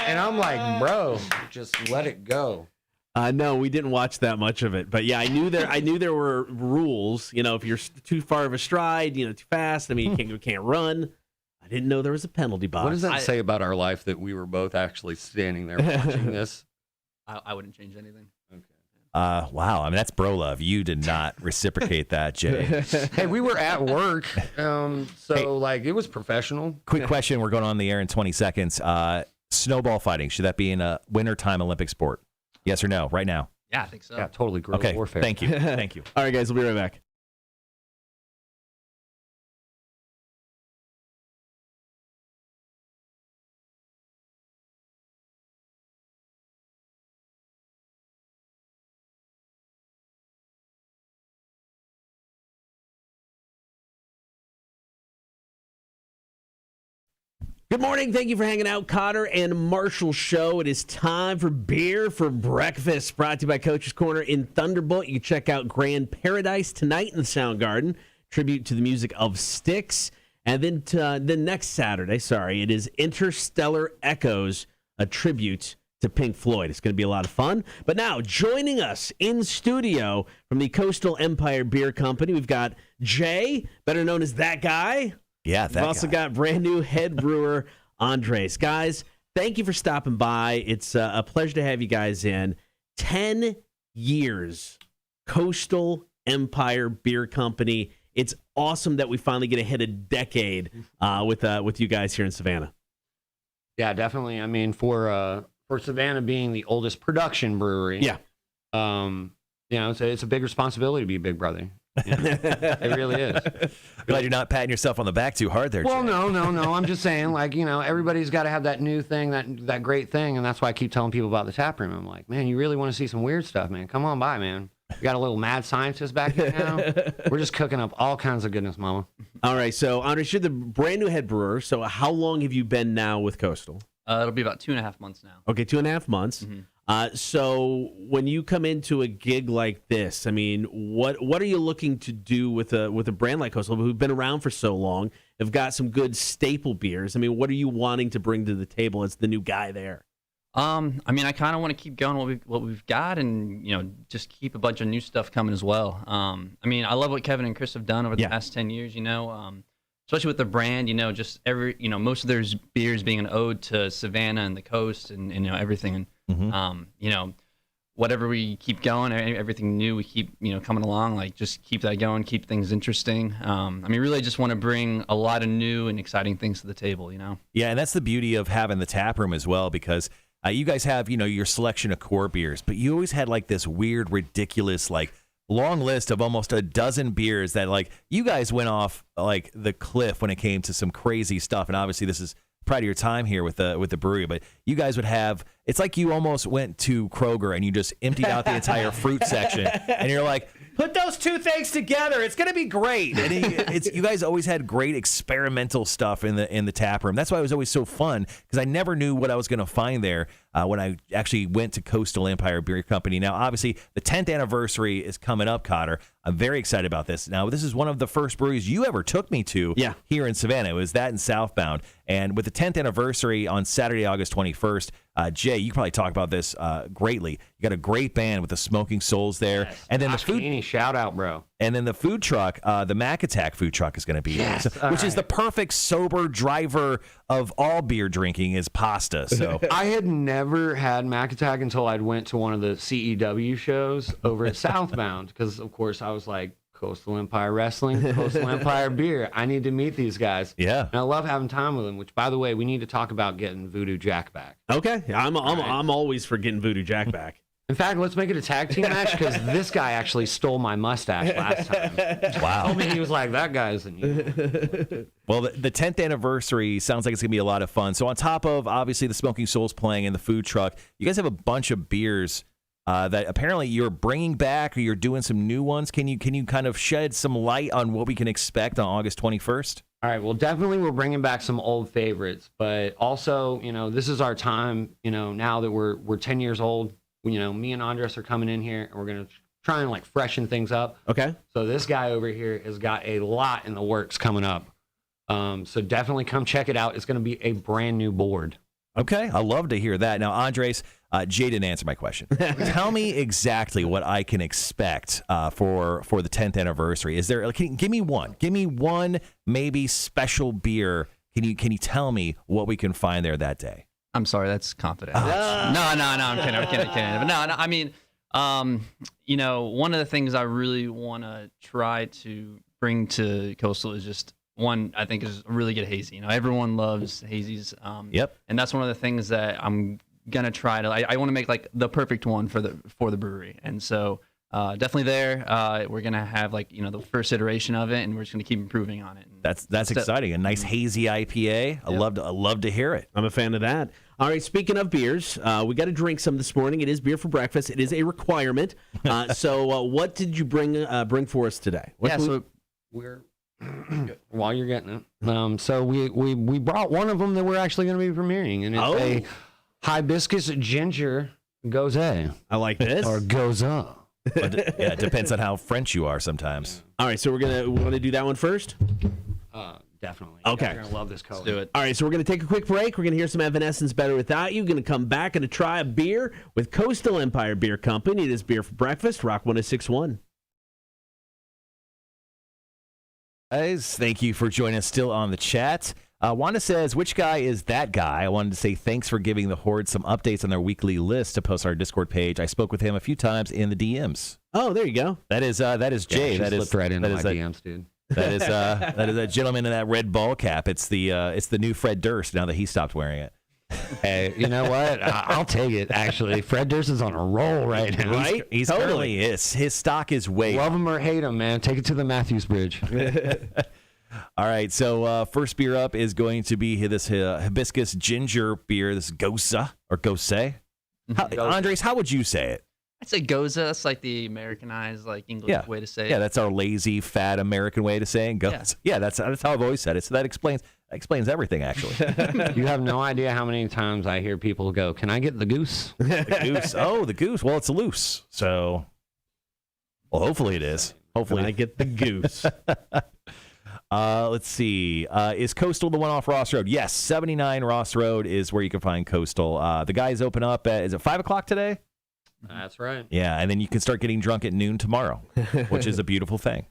And I'm like, bro, just let it go. No, we didn't watch that much of it, but yeah, I knew there were rules. If you're too far of a stride, too fast. I mean, you can't run. I didn't know there was a penalty box. What does that say about our life that we were both actually standing there watching this? I wouldn't change anything. Okay. Wow. I mean, that's bro love. You did not reciprocate that, Jay. Hey, we were at work, it was professional. Quick question. We're going on the air in 20 seconds. Snowball fighting, should that be in a wintertime Olympic sport? Yes or no? Right now. Yeah, I think so. Yeah, totally. Guerrilla Okay. warfare. Thank you. Thank you. All right, guys, we'll be right back. Good morning. Thank you for hanging out, Cotter and Marshall Show. It is time for Beer for Breakfast, brought to you by Coach's Corner in Thunderbolt. You can check out Grand Paradise tonight in the Soundgarden, tribute to the music of Styx. And then next Saturday, it is Interstellar Echoes, a tribute to Pink Floyd. It's going to be a lot of fun. But now, joining us in studio from the Coastal Empire Beer Company, we've got Jay, better known as That Guy. Yeah, We've also got brand new head brewer, Andres. Guys, thank you for stopping by. It's a pleasure to have you guys in. 10 years, Coastal Empire Beer Company. It's awesome that we finally get to hit a decade with you guys here in Savannah. Yeah, definitely. I mean, for Savannah being the oldest production brewery, it's a big responsibility to be a big brother. It really is. Glad you're not patting yourself on the back too hard there, Jay. Well, no. I'm just saying, everybody's got to have that new thing, that great thing, and that's why I keep telling people about the tap room. I'm like, man, you really want to see some weird stuff, man? Come on by, man. We got a little mad scientist back here now. We're just cooking up all kinds of goodness, mama. All right, so Andres, you're the brand new head brewer. So how long have you been now with Coastal? It'll be about 2.5 months now. Okay, 2.5 months. Mm-hmm. So when you come into a gig like this, I mean, what are you looking to do with a brand like Coastal, who've been around for so long, have got some good staple beers? I mean, what are you wanting to bring to the table as the new guy there? I mean, I kind of want to keep going what we've got, and just keep a bunch of new stuff coming as well. I mean, I love what Kevin and Chris have done over the past 10 years. Especially with the brand, just most of their beers being an ode to Savannah and the coast, and everything. And whatever we keep going, everything new we keep coming along. Like, just keep that going, keep things interesting. I mean, really just want to bring a lot of new and exciting things to the table. Yeah, and that's the beauty of having the tap room as well, because you guys have your selection of core beers, but you always had like this weird, ridiculous, like long list of almost a dozen beers that like you guys went off like the cliff when it came to some crazy stuff. And obviously this is proud of your time here with the brewery, but you guys would have, it's like you almost went to Kroger and you just emptied out the entire fruit section, and you're like, put those two things together, it's gonna be great. And you guys always had great experimental stuff in the tap room. That's why it was always so fun, because I never knew what I was gonna find there when I actually went to Coastal Empire Beer Company. Now, obviously, the 10th anniversary is coming up, Cotter. I'm very excited about this. Now, this is one of the first breweries you ever took me to here in Savannah. It was that in Southbound. And with the 10th anniversary on Saturday, August 21st, Jay, you can probably talk about this greatly. You got a great band with the Smoking Souls there. Yes. And then the food shout out, bro. And then the food truck, the Mac Attack food truck is going to be there, which is the perfect sober driver of all beer drinking is pasta. So I had never had Mac Attack until I went to one of the CEW shows over at Southbound, because of course I was like, Coastal Empire Wrestling, Coastal Empire Beer. I need to meet these guys. Yeah. And I love having time with them, which, by the way, we need to talk about getting Voodoo Jack back. Okay. I'm always for getting Voodoo Jack back. In fact, let's make it a tag team match, because this guy actually stole my mustache last time. Wow. Told me he was like, that guy isn't you. Well, the 10th anniversary sounds like it's going to be a lot of fun. So on top of, obviously, the Smoking Souls playing and the food truck, you guys have a bunch of beers that apparently you're bringing back, or you're doing some new ones. Can you kind of shed some light on what we can expect on August 21st? All right. Well, definitely we're bringing back some old favorites, but also, this is our time, now that we're 10 years old, me and Andres are coming in here, and we're going to try and like freshen things up. Okay. So this guy over here has got a lot in the works coming up. So definitely come check it out. It's going to be a brand new board. Okay, I love to hear that. Now, Andres, Jay didn't answer my question. Tell me exactly what I can expect for the 10th anniversary. Is there? Give me one, maybe special beer. Can you tell me what we can find there that day? I'm sorry, that's confidential. No, I'm kidding. But no, I mean, one of the things I really want to try to bring to Coastal is just, one, I think, is a really good hazy. Everyone loves hazies. Yep. And that's one of the things that I'm gonna try to. I want to make like the perfect one for the brewery. And so definitely there. We're gonna have the first iteration of it, and we're just gonna keep improving on it. That's exciting. A nice hazy IPA. I love to hear it. I'm a fan of that. All right, speaking of beers, we got to drink some this morning. It is beer for breakfast. It is a requirement. So what did you bring for us today? So we're while you're getting it. So we brought one of them that we're actually going to be premiering, and it's a hibiscus ginger gose. I like this. Or goza. Yeah, it depends on how French you are sometimes. All right, so we want to do that one first? Definitely. Okay. You're going to love this color. Let's do it. All right, so we're going to take a quick break. We're going to hear some Evanescence Better Without You. Going to come back and try a beer with Coastal Empire Beer Company. It is Beer for Breakfast, Rock 106.1. Guys, thank you for joining us still on the chat. Wanda says, which guy is that guy? I wanted to say thanks for giving the Horde some updates on their weekly list to post on our Discord page. I spoke with him a few times in the DMs. Oh, there you go. That is Jay. Yeah, that is slipped right into my DMs, dude. That is a gentleman in that red ball cap. It's the new Fred Durst now that he stopped wearing it. Hey, you know what? I'll take it. Actually, Fred Durst is on a roll right now. Right? He's Totally. currently is. His stock is way. Love him or hate him, man. Take it to the Matthews Bridge. All right, so first beer up is going to be this hibiscus ginger beer. This Gosa or Gose. Andres, how would you say it? I'd say goza. That's like the Americanized, like English way to say it. Yeah, that's our lazy, fat American way to say it. Gosa. Yeah, that's how I've always said it. So that explains everything, actually. You have no idea how many times I hear people go, "Can I get the goose?" The goose. Oh, the goose. Well, it's loose. So, well, hopefully it is. Hopefully I get the goose. Let's see. Is Coastal the one off Ross Road? Yes, 79 Ross Road is where you can find Coastal. The guys open up at, is it 5 o'clock today? That's right. Yeah, and then you can start getting drunk at noon tomorrow, which is a beautiful thing.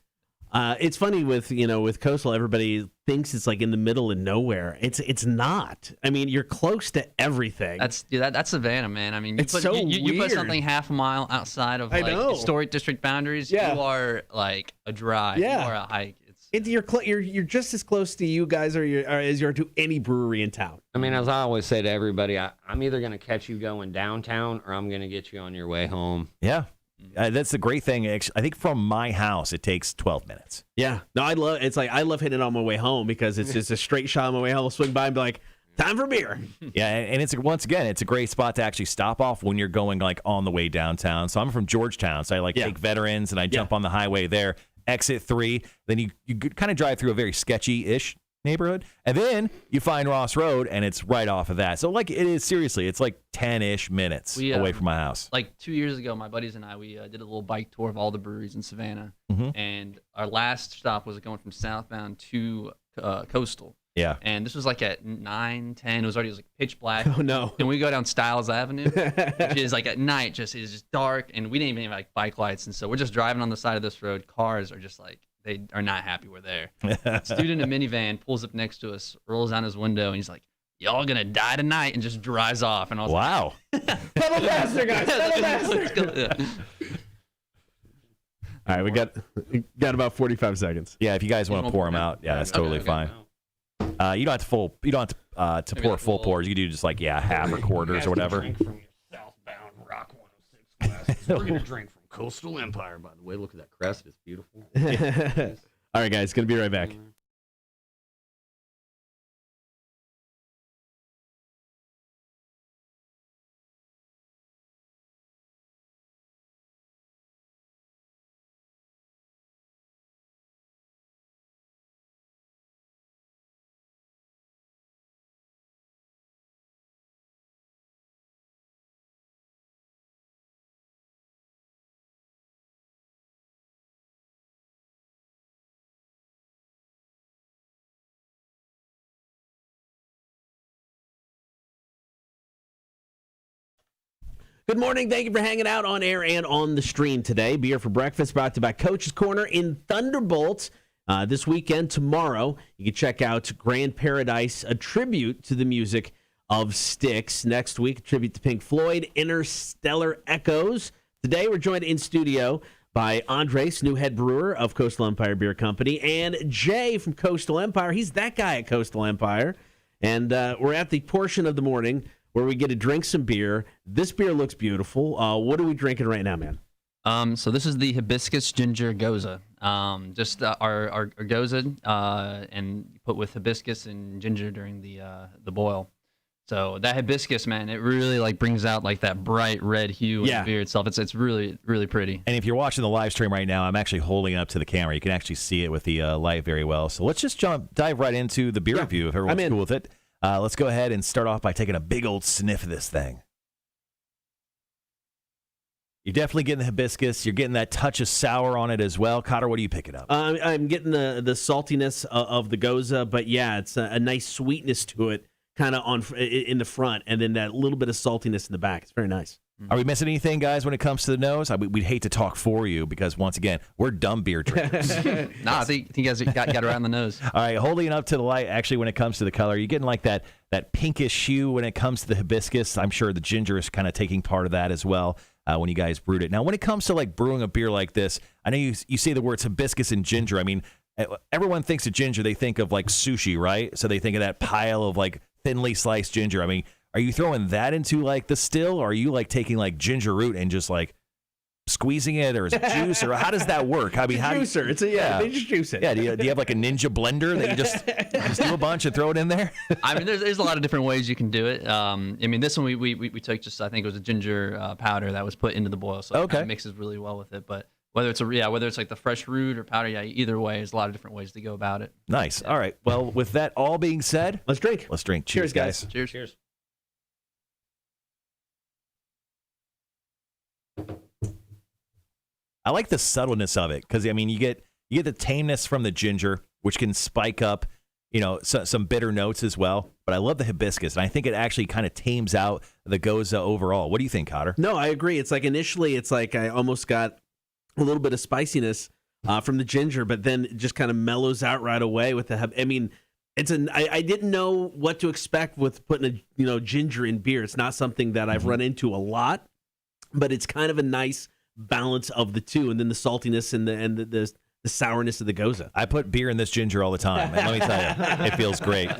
It's funny with Coastal, everybody thinks it's like in the middle of nowhere. It's not. I mean, you're close to everything. That's Savannah, man. I mean, you put weird. something half a mile outside of like historic district boundaries. Yeah. You are like a drive. Yeah. You are a hike. You're just as close to you guys as you are to any brewery in town. I mean, as I always say to everybody, I'm either going to catch you going downtown or I'm going to get you on your way home. Yeah. That's the great thing. I think from my house, it takes 12 minutes. Yeah. No, I love hitting it on my way home because it's just a straight shot on my way home. I'll swing by and be like, time for beer. Yeah, and it's a great spot to actually stop off when you're going like on the way downtown. So I'm from Georgetown, so I take Veterans and I jump on the highway there. Exit 3, then you kind of drive through a very sketchy-ish neighborhood, and then you find Ross Road, and it's right off of that. So, like, it is seriously, it's like 10-ish minutes away from my house. Like 2 years ago, my buddies and I, we did a little bike tour of all the breweries in Savannah, and our last stop was going from southbound to Coastal. Yeah. And this was like at 9, 10. It was like pitch black. Oh, no. And we go down Stiles Avenue, which is like at night, it's just dark. And we didn't even have like bike lights. And so we're just driving on the side of this road. Cars are just like, they are not happy we're there. This dude in a minivan pulls up next to us, rolls down his window, and he's like, y'all gonna die tonight, and just drives off. And I was wow. like, pedal faster, guys. Pedal faster. All right, we got about 45 seconds. Yeah, if you guys want to pour them out, that's totally fine. You don't have to pour full pours. You can do just like half or quarters or whatever. Drink from your southbound Rock 106 glasses. We're gonna drink from Coastal Empire. By the way, look at that crest; it's beautiful. All right, guys, gonna be right back. Good morning. Thank you for hanging out on air and on the stream today. Beer for Breakfast brought to you by Coach's Corner in Thunderbolt. This weekend, tomorrow, you can check out Grand Paradise, a tribute to the music of Styx. Next week, a tribute to Pink Floyd, Interstellar Echoes. Today, we're joined in studio by Andres, new head brewer of Coastal Empire Beer Company, and Jay from Coastal Empire. He's that guy at Coastal Empire. And we're at the portion of the morning where we get to drink some beer. This beer looks beautiful. What are we drinking right now, man? So this is the hibiscus ginger goza. Just our goza, and put with hibiscus and ginger during the boil. So that hibiscus, man, it really like brings out like that bright red hue in the beer itself. It's really, really pretty. And if you're watching the live stream right now, I'm actually holding it up to the camera. You can actually see it with the light very well. So let's just dive right into the beer review if everyone's cool with it. Let's go ahead and start off by taking a big old sniff of this thing. You're definitely getting the hibiscus. You're getting that touch of sour on it as well. Cotter, what are you picking up? I'm getting the saltiness of the Goza, but yeah, it's a nice sweetness to it. Kind of in the front, and then that little bit of saltiness in the back. It's very nice. Are we missing anything, guys, when it comes to the nose? We'd hate to talk for you because, once again, we're dumb beer drinkers. I think you guys got it right on the nose. All right, holding it up to the light, actually, when it comes to the color, you're getting like that pinkish hue when it comes to the hibiscus. I'm sure the ginger is kind of taking part of that as well when you guys brewed it. Now, when it comes to like brewing a beer like this, I know you say the words hibiscus and ginger. I mean, everyone thinks of ginger, they think of like sushi, right? So they think of that pile of like thinly sliced ginger. I mean, are you throwing that into like the still, or are you like taking like ginger root and just like squeezing it, or is it juice, or how does that work? I mean, juicer. They just juice it. Yeah. Do you have like a ninja blender that you just do a bunch and throw it in there? I mean, there's a lot of different ways you can do it. I mean, this one we took just, I think it was a ginger powder that was put into the boil, so it mixes really well with it. But whether it's like the fresh root or powder, either way, there's a lot of different ways to go about it. Nice. All right. Well, with that all being said, let's drink. Cheers, guys. Cheers. I like the subtleness of it because I mean, you get the tameness from the ginger, which can spike up, some bitter notes as well. But I love the hibiscus, and I think it actually kind of tames out the Goza overall. What do you think, Cotter? No, I agree. It's like initially, it's like I almost got a little bit of spiciness from the ginger, but then it just kind of mellows out right away with the. I mean, I didn't know what to expect with putting ginger in beer. It's not something that I've run into a lot, but it's kind of a nice balance of the two, and then the saltiness and the sourness of the Goza. I put beer in this ginger all the time, and let me tell you, it feels great.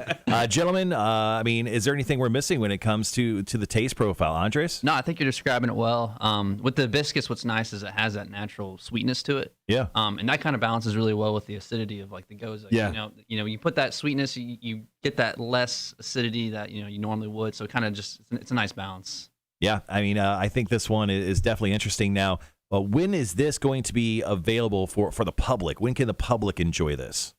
Gentlemen, I mean, is there anything we're missing when it comes to the taste profile? Andres? No, I think you're describing it well. With the hibiscus, what's nice is it has that natural sweetness to it. Yeah. And that kind of balances really well with the acidity of like the Goza. Yeah. You put that sweetness, you get that less acidity that you normally would. So it kind of it's a nice balance. Yeah, I mean, I think this one is definitely interesting. Now, when is this going to be available for the public? When can the public enjoy this?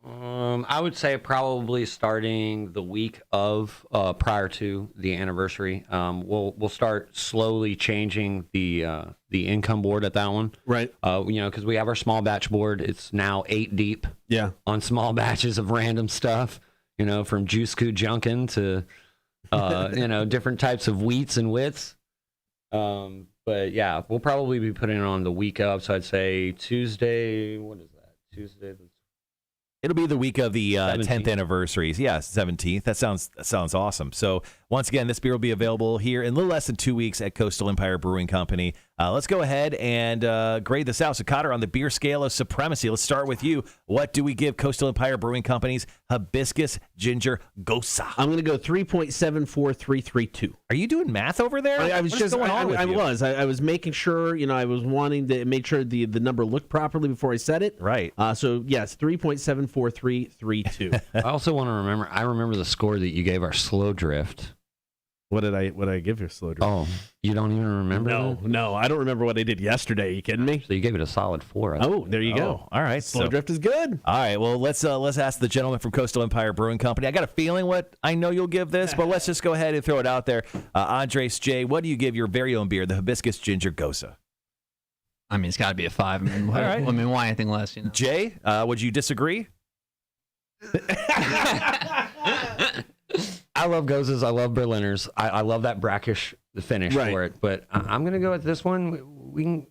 I would say probably starting the week of prior to the anniversary. We'll start slowly changing the income board at that one. Right. Because we have our small batch board. It's now 8 deep. Yeah. On small batches of random stuff. From Juice Coup Junkin to different types of wheats and wits. But yeah, we'll probably be putting it on the week of. So I'd say Tuesday. What is that? Tuesday. It'll be the week of the 10th anniversaries. Yeah, 17th. That sounds awesome. So once again, this beer will be available here in a little less than 2 weeks at Coastal Empire Brewing Company. Let's go ahead and grade this out. So Cotter, on the beer scale of supremacy, let's start with you. What do we give Coastal Empire Brewing Company's Hibiscus Ginger Goza? I'm going to go 3.74332. Are you doing math over there? I was making sure, I was wanting to make sure the number looked properly before I said it. Right. So yes, 3.74332. I also want to remember. I remember the score that you gave our slow drift. What did I give your slow drift? Oh, you don't even remember? No, I don't remember what I did yesterday. Are you kidding me? So you gave it a solid 4. Oh, there you go. All right, slow drift is good. All right, well let's ask the gentleman from Coastal Empire Brewing Company. I got a feeling what I know you'll give this, but let's just go ahead and throw it out there. Andres J, what do you give your very own beer, the Hibiscus Ginger Goza? I mean, it's got to be a 5. All right. Why anything less? Jay, would you disagree? I love Gozas. I love Berliners. I love that brackish finish for it. But I'm going to go with this one.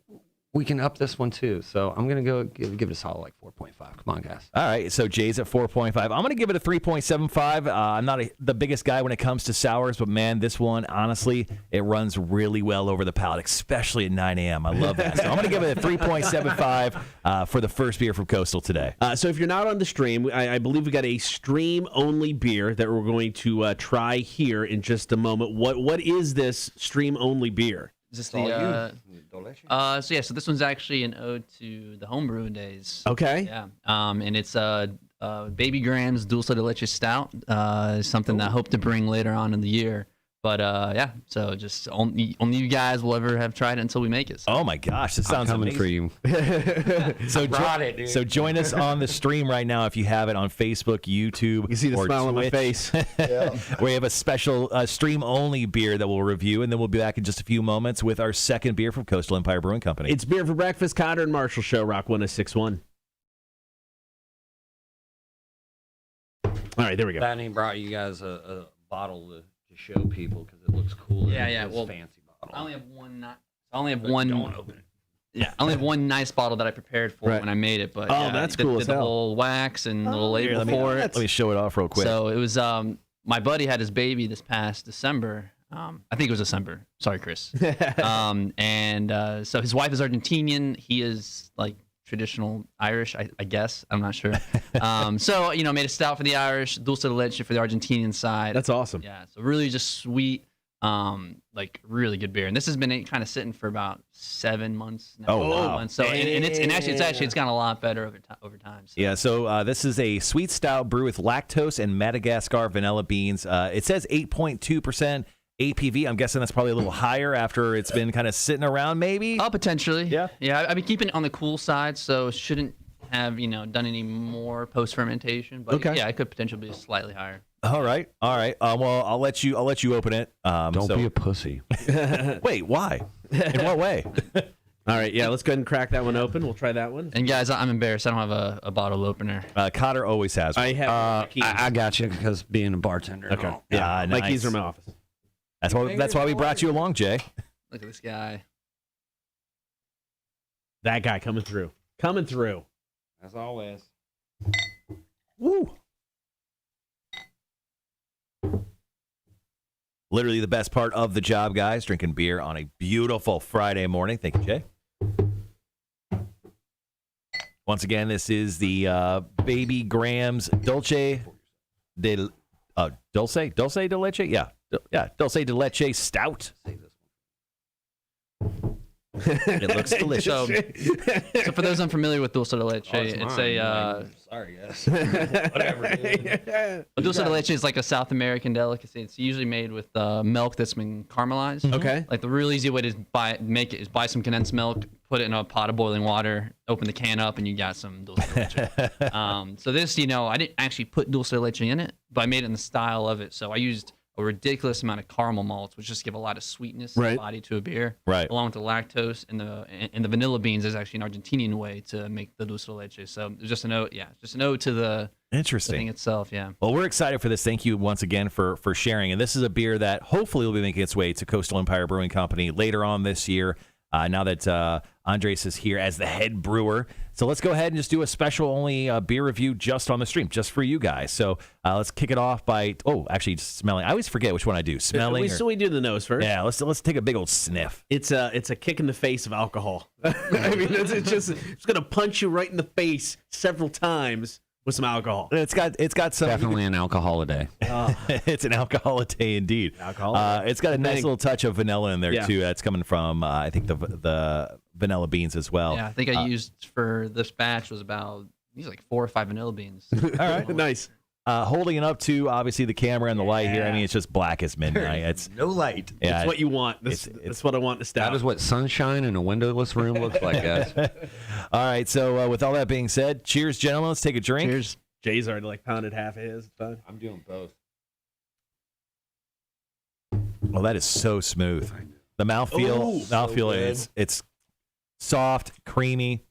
We can up this one too. So I'm going to go give it a solid 4.5. Come on, guys. All right. So Jay's at 4.5. I'm going to give it a 3.75. I'm not the biggest guy when it comes to sours, but man, this one, honestly, it runs really well over the palate, especially at 9 a.m. I love that. So I'm going to give it a 3.75 for the first beer from Coastal today. So if you're not on the stream, I believe we got a stream-only beer that we're going to try here in just a moment. What is this stream-only beer? Is this so this one's actually an ode to the homebrewing days. Okay. Yeah. And it's Baby Graham's Dulce de Leche Stout is something that I hope to bring later on in the year. But yeah, so just only you guys will ever have tried it until we make it. So. Oh my gosh, this sounds coming amazing. for you. So join us on the stream right now if you have it on Facebook, YouTube. You see the or smile on my Twitch. face. We have a special stream-only beer that we'll review, and then we'll be back in just a few moments with our second beer from Coastal Empire Brewing Company. It's Beer for Breakfast, Cotter and Marshall Show, Rock 106.1. All right, there we go. Danny brought you guys a bottle to show people because it looks cool. Yeah. Well, fancy bottle. I only have one. I only have one. Don't open it. Yeah, I only have one nice bottle that I prepared for when I made it. But yeah, that's cool did as the hell. whole wax and the little label Let for it. let me show it off real quick. So it was my buddy had his baby this past December. I think it was December. Sorry, Chris. So his wife is Argentinian. He is like traditional Irish, I guess. I'm not sure. So made a stout for the Irish, dulce de leche for the Argentinian side. That's awesome. Yeah, so really just sweet, like really good beer. And this has been kind of sitting for about 7 months now. Oh, wow. Months. So it's gotten a lot better over time. So. Yeah, so this is a sweet stout brew with lactose and Madagascar vanilla beans. It says 8.2% APV. I'm guessing that's probably a little higher after it's been kind of sitting around, maybe. Oh, potentially. Yeah. I've been keeping it on the cool side, so it shouldn't have done any more post fermentation. But Okay. yeah, it could potentially be slightly higher. All right. Well, I'll let you open it. Don't be a pussy. Wait, why? In what way? All right, yeah, let's go ahead and crack that one open. We'll try that one. And guys, I'm embarrassed. I don't have a bottle opener. Cotter always has one. I have keys. I got you because being a bartender. Okay. Oh. Yeah, My nice. keys are in my office. That's why we brought you along, Jay. Look at this guy. That guy coming through. Coming through. As always. Woo. Literally the best part of the job, guys, drinking beer on a beautiful Friday morning. Thank you, Jay. Once again, this is the Baby Graham's Dulce de Leche? Yeah, Dulce de Leche Stout. It looks delicious. So for those unfamiliar with dulce de leche, it's sorry, guys. Whatever. Dude. Dulce de leche is like a South American delicacy. It's usually made with milk that's been caramelized. Okay. Like the real easy way to make it is buy some condensed milk, put it in a pot of boiling water, open the can up, and you got some dulce de leche. So this, I didn't actually put dulce de leche in it, but I made it in the style of it. So I used a ridiculous amount of caramel malts, which just give a lot of sweetness and body to a beer. Right. Along with the lactose and the vanilla beans is actually an Argentinian way to make the dulce de leche. So it's just an ode, just an ode to the thing itself. Yeah. Well, we're excited for this. Thank you once again for sharing. And this is a beer that hopefully will be making its way to Coastal Empire Brewing Company later on this year. Now that Andres is here as the head brewer. So let's go ahead and just do a special only beer review just on the stream, just for you guys. So let's kick it off by, actually just smelling. I always forget which one I do. Smelling. So we do the nose first. Yeah, let's take a big old sniff. It's a kick in the face of alcohol. I mean, it's gonna punch you right in the face several times with some alcohol. It's got some Definitely an alcohol a day. It's an alcohol day indeed. It's got a nice little touch of vanilla in there too. That's coming from I think the vanilla beans as well. Yeah, I think I used for this batch was about 4 or 5 vanilla beans. All right, nice. Holding it up to obviously the camera and the light here. I mean, it's just black as midnight. It's no light. It's what you want. That's what I want to stout. That is what sunshine in a windowless room looks like, guys. All right. So with all that being said, cheers, gentlemen. Let's take a drink. Cheers. Jay's already pounded half of his. It's fine. I'm doing both. Well, that is so smooth. The mouthfeel, it's soft, creamy.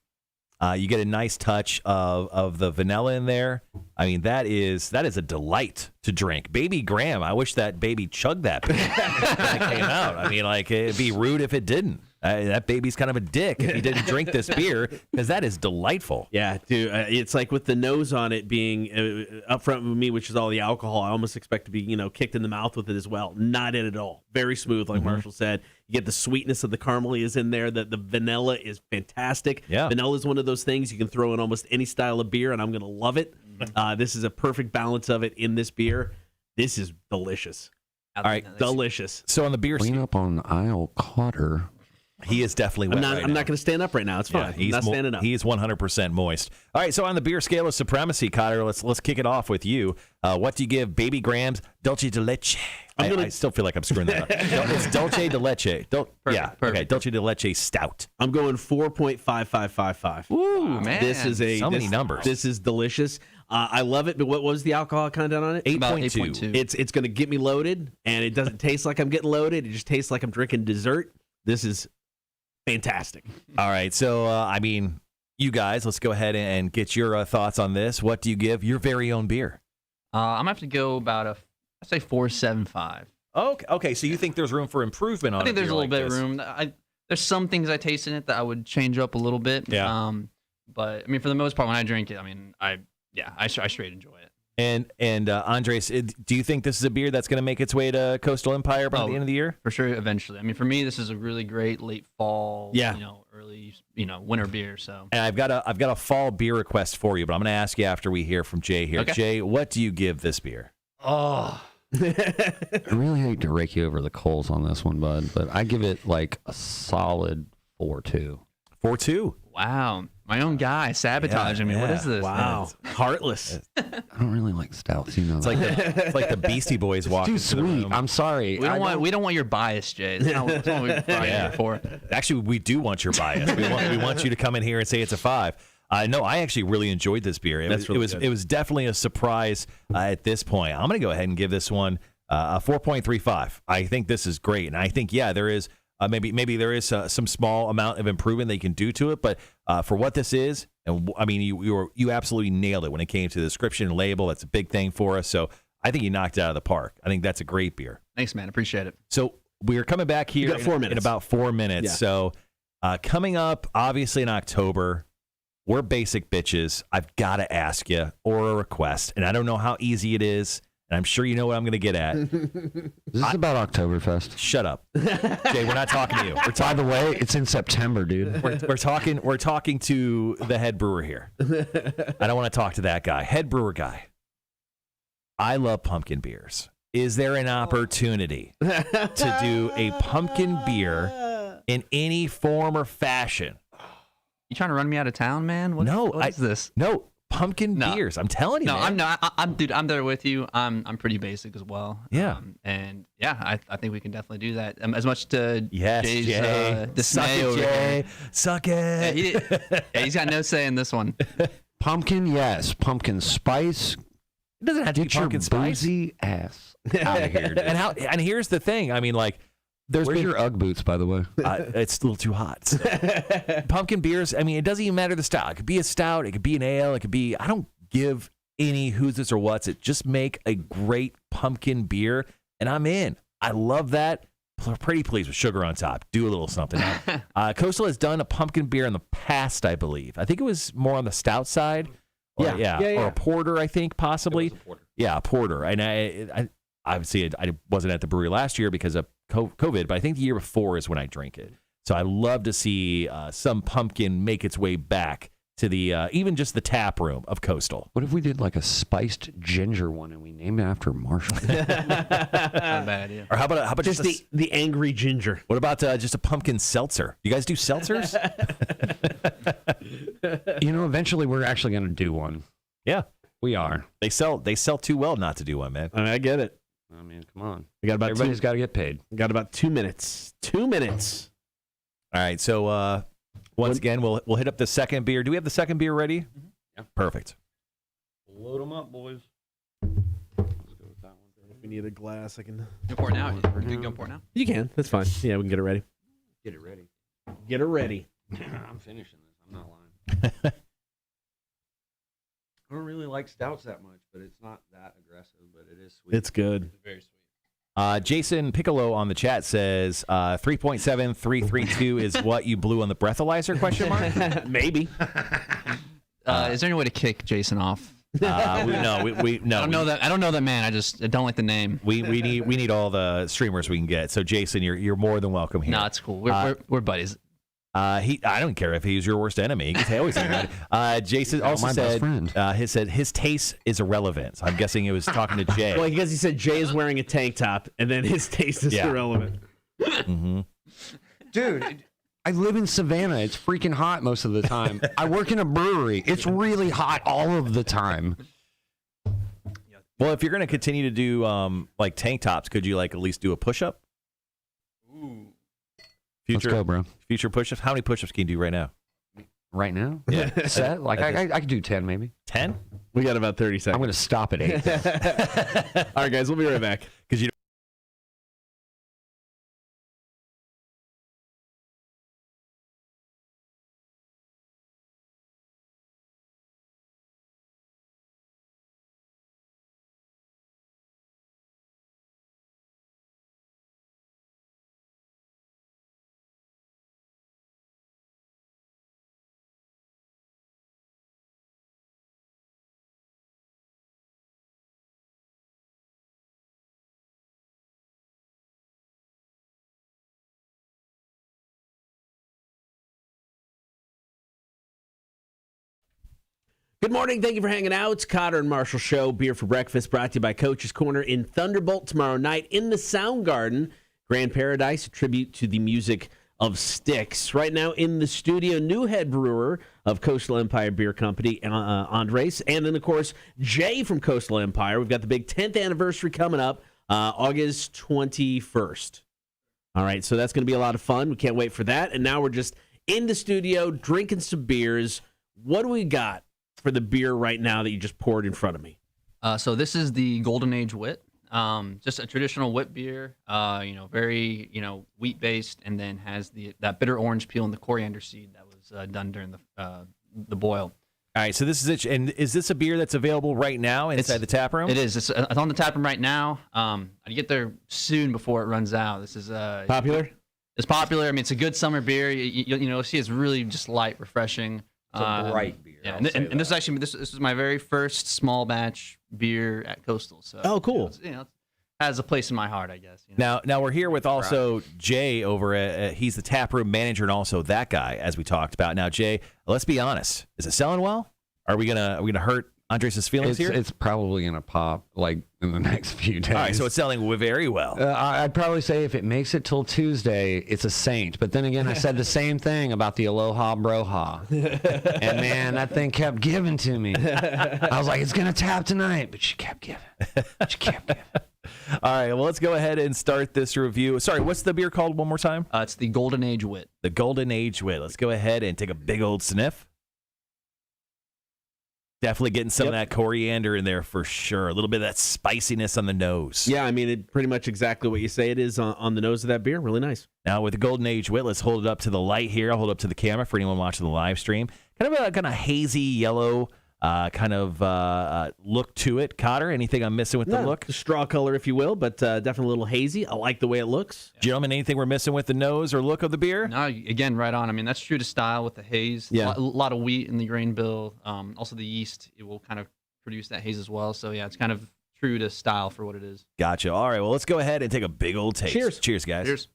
You get a nice touch of the vanilla in there. I mean, that is a delight to drink. Baby Graham, I wish that baby chugged that when it came out. I mean, it'd be rude if it didn't. That baby's kind of a dick if he didn't drink this beer, because that is delightful. Yeah, dude. It's like with the nose on it being up front with me, which is all the alcohol, I almost expect to be, kicked in the mouth with it as well. Not it at all. Very smooth, like Marshall said. You get the sweetness of the caramel is in there. The vanilla is fantastic. Yeah. Vanilla is one of those things you can throw in almost any style of beer, and I'm going to love it. This is a perfect balance of it in this beer. This is delicious. All right, delicious. So on the beer, Clean up on aisle Cotter. He is definitely wet I'm not going to stand up right now. It's fine. I'm not standing up. He's 100% moist. All right, so on the beer scale of supremacy, Cotter, let's kick it off with you. What do you give Baby Graham's Dulce de Leche? I still feel like I'm screwing that up. It's Dulce de Leche. Perfect. Okay, Dulce de Leche Stout. I'm going 4.5555. Ooh, man. This is many numbers. This is delicious. I love it, but what was the alcohol content on it? 8.2. It's going to get me loaded, and it doesn't taste like I'm getting loaded. It just tastes like I'm drinking dessert. This is fantastic. All right, so you guys, let's go ahead and get your thoughts on this. What do you give your very own beer? I'm gonna have to go about I say 4.75. Okay, so you think there's room for improvement on it? I think there's a little bit of room. There's some things I taste in it that I would change up a little bit. Yeah. But for the most part, when I drink it, I straight enjoy it. And Andres, do you think this is a beer that's going to make its way to Coastal Empire by the end of the year? For sure, eventually. For me, this is a really great late fall, early, winter beer. So, and I've got a fall beer request for you, but I'm going to ask you after we hear from Jay here. Okay. Jay, what do you give this beer? Oh, I really hate to rake you over the coals on this one, bud, but I give it like a solid 4.2. 4.2. Wow. My own guy sabotaging me. What is this? Wow. Heartless. I don't really like stouts, It's like the Beastie Boys walking. Too sweet. I'm sorry. We don't want your bias, Jay. That's not what we brought you here for. Actually, we do want your bias. We want you to come in here and say it's a 5. No, I actually really enjoyed this beer. It was definitely a surprise at this point. I'm going to go ahead and give this one a 4.35. I think this is great, and I think there is. Maybe there is some small amount of improvement they can do to it, but for what this is, and you absolutely nailed it when it came to the description and label. That's a big thing for us. So I think you knocked it out of the park. I think that's a great beer. Thanks, man. Appreciate it. So we're coming back here in about 4 minutes. Yeah. So coming up, obviously in October, we're basic bitches. I've got to ask you or a request, and I don't know how easy it is. And I'm sure you know what I'm going to get at. Is this about Oktoberfest? Shut up, Jay. We're not talking to you. By the way, it's in September, dude. We're talking to the head brewer here. I don't want to talk to that guy. Head brewer guy. I love pumpkin beers. Is there an opportunity to do a pumpkin beer in any form or fashion? You trying to run me out of town, man? What is this? No. Pumpkin beers. I'm telling you. No, man. I'm not. Dude, I'm there with you. I'm pretty basic as well. Yeah. I think we can definitely do that. As much to Jay's Jay. dismay over Jay. Suck it. He's got no say in this one. Pumpkin, yes. Pumpkin spice. It doesn't have to be pumpkin spice. Boozy ass out of here, dude. And here's the thing. Where's your Ugg boots, by the way? It's a little too hot. So. Pumpkin beers, it doesn't even matter the style. It could be a stout. It could be an ale. It could be, I don't give any who's this or what's it. Just make a great pumpkin beer, and I'm in. I love that. Pretty please with sugar on top. Do a little something. Coastal has done a pumpkin beer in the past, I believe. I think it was more on the stout side. Or a porter, I think, possibly. It was a porter. Yeah, a porter. And I obviously, I wasn't at the brewery last year because of COVID, but I think the year before is when I drank it. So I love to see some pumpkin make its way back to the even just the tap room of Coastal. What if we did like a spiced ginger one and we named it after Marshall? Not a bad idea. Or how about just the angry ginger? What about just a pumpkin seltzer? You guys do seltzers? Eventually we're actually going to do one. Yeah, we are. They sell too well not to do one, man. I get it. Come on. Everybody's got to get paid. We got about 2 minutes. 2 minutes. All right. So once again, we'll hit up the second beer. Do we have the second beer ready? Mm-hmm. Yeah. Perfect. Load them up, boys. Let's go with that one. If we need a glass, I can. You pour it now. You can pour it now. You can. That's fine. Yeah, we can get it ready. Get it ready. Get it ready. I'm finishing this. I'm not lying. I don't really like stouts that much, but it's not that aggressive, but it is sweet. It's good. It's very sweet. Jason Piccolo on the chat says 3.7332 is what you blew on the breathalyzer, question mark? Maybe. Is there any way to kick Jason off? No. I don't know that man. I don't like the name. We need all the streamers we can get. So Jason, you're more than welcome here. No, it's cool. We're buddies. I don't care if he's your worst enemy. He can say always Jason also said his taste is irrelevant. So I'm guessing he was talking to Jay. Well, because he said Jay is wearing a tank top, and then his taste is irrelevant. Mm-hmm. Dude, I live in Savannah. It's freaking hot most of the time. I work in a brewery. It's really hot all of the time. Well, if you're going to continue to do like tank tops, could you like at least do a push-up? Ooh. Let's go, bro. Future push-ups. How many push-ups can you do right now? Right now? Yeah. Set? Like I could do 10 maybe. 10? We got about 30 seconds. I'm going to stop at 8. All right, guys, we'll be right back. Because you. Good morning. Thank you for hanging out. It's Cotter and Marshall Show. Beer for breakfast brought to you by Coach's Corner in Thunderbolt tomorrow night in the Sound Garden. Grand Paradise, a tribute to the music of Styx. Right now in the studio, new head brewer of Coastal Empire Beer Company, Andres. And then, of course, Jay from Coastal Empire. We've got the big 10th anniversary coming up, August 21st. All right, so that's going to be a lot of fun. We can't wait for that. And now we're just in the studio drinking some beers. What do we got for the beer right now that you just poured in front of me? So this is the Golden Age Wit. Just a traditional wit beer, very, wheat based, and then has that bitter orange peel and the coriander seed that was done during the boil. All right, so this is it. And is this a beer that's available right now inside the tap room? It is. It's on the tap room right now. I get there soon before it runs out. This is popular. It's popular. I mean, it's a good summer beer. You'll see, it's really just light, refreshing. It's a bright beer. Yeah, and this is actually this is my very first small batch beer at Coastal. So cool. It has a place in my heart, I guess. You know? Now we're here with also Jay over at he's the tap room manager and also that guy as we talked about. Now Jay, let's be honest, is it selling well? Are we gonna hurt Andres' feelings here? It's probably gonna pop like in the next few days. All right, so it's selling very well. I'd probably say if it makes it till Tuesday, it's a saint. But then again, I said the same thing about the Aloha Broha, and man, that thing kept giving to me. I was like, it's gonna tap tonight, but she kept giving. All right, well, let's go ahead and start this review. Sorry, what's the beer called one more time? It's the Golden Age Wit. The Golden Age Wit. Let's go ahead and take a big old sniff. Definitely getting some of that coriander in there for sure. A little bit of that spiciness on the nose. Yeah, I mean, it pretty much exactly what you say it is on the nose of that beer. Really nice. Now, with the Golden Age Wit, let's hold it up to the light here. I'll hold it up to the camera for anyone watching the live stream. Kind of a hazy yellow look to it. Cotter, anything I'm missing with the look? The straw color, if you will, but definitely a little hazy. I like the way it looks. Yeah. Gentlemen, anything we're missing with the nose or look of the beer? No, again, right on. I mean, that's true to style with the haze. Yeah. A lot of wheat in the grain bill. Also, the yeast, it will kind of produce that haze as well. So, yeah, it's kind of true to style for what it is. Gotcha. All right, well, let's go ahead and take a big old taste. Cheers. Cheers, guys. Cheers.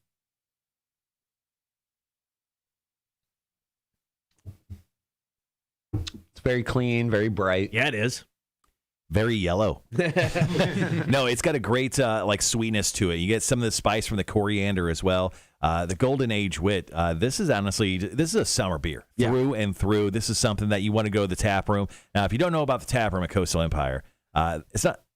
It's very clean, very bright. Yeah, it is. Very yellow. No, it's got a great sweetness to it. You get some of the spice from the coriander as well. The Golden Age Wit. This is a summer beer through and through. This is something that you want to go to the tap room. Now, if you don't know about the tap room at Coastal Empire,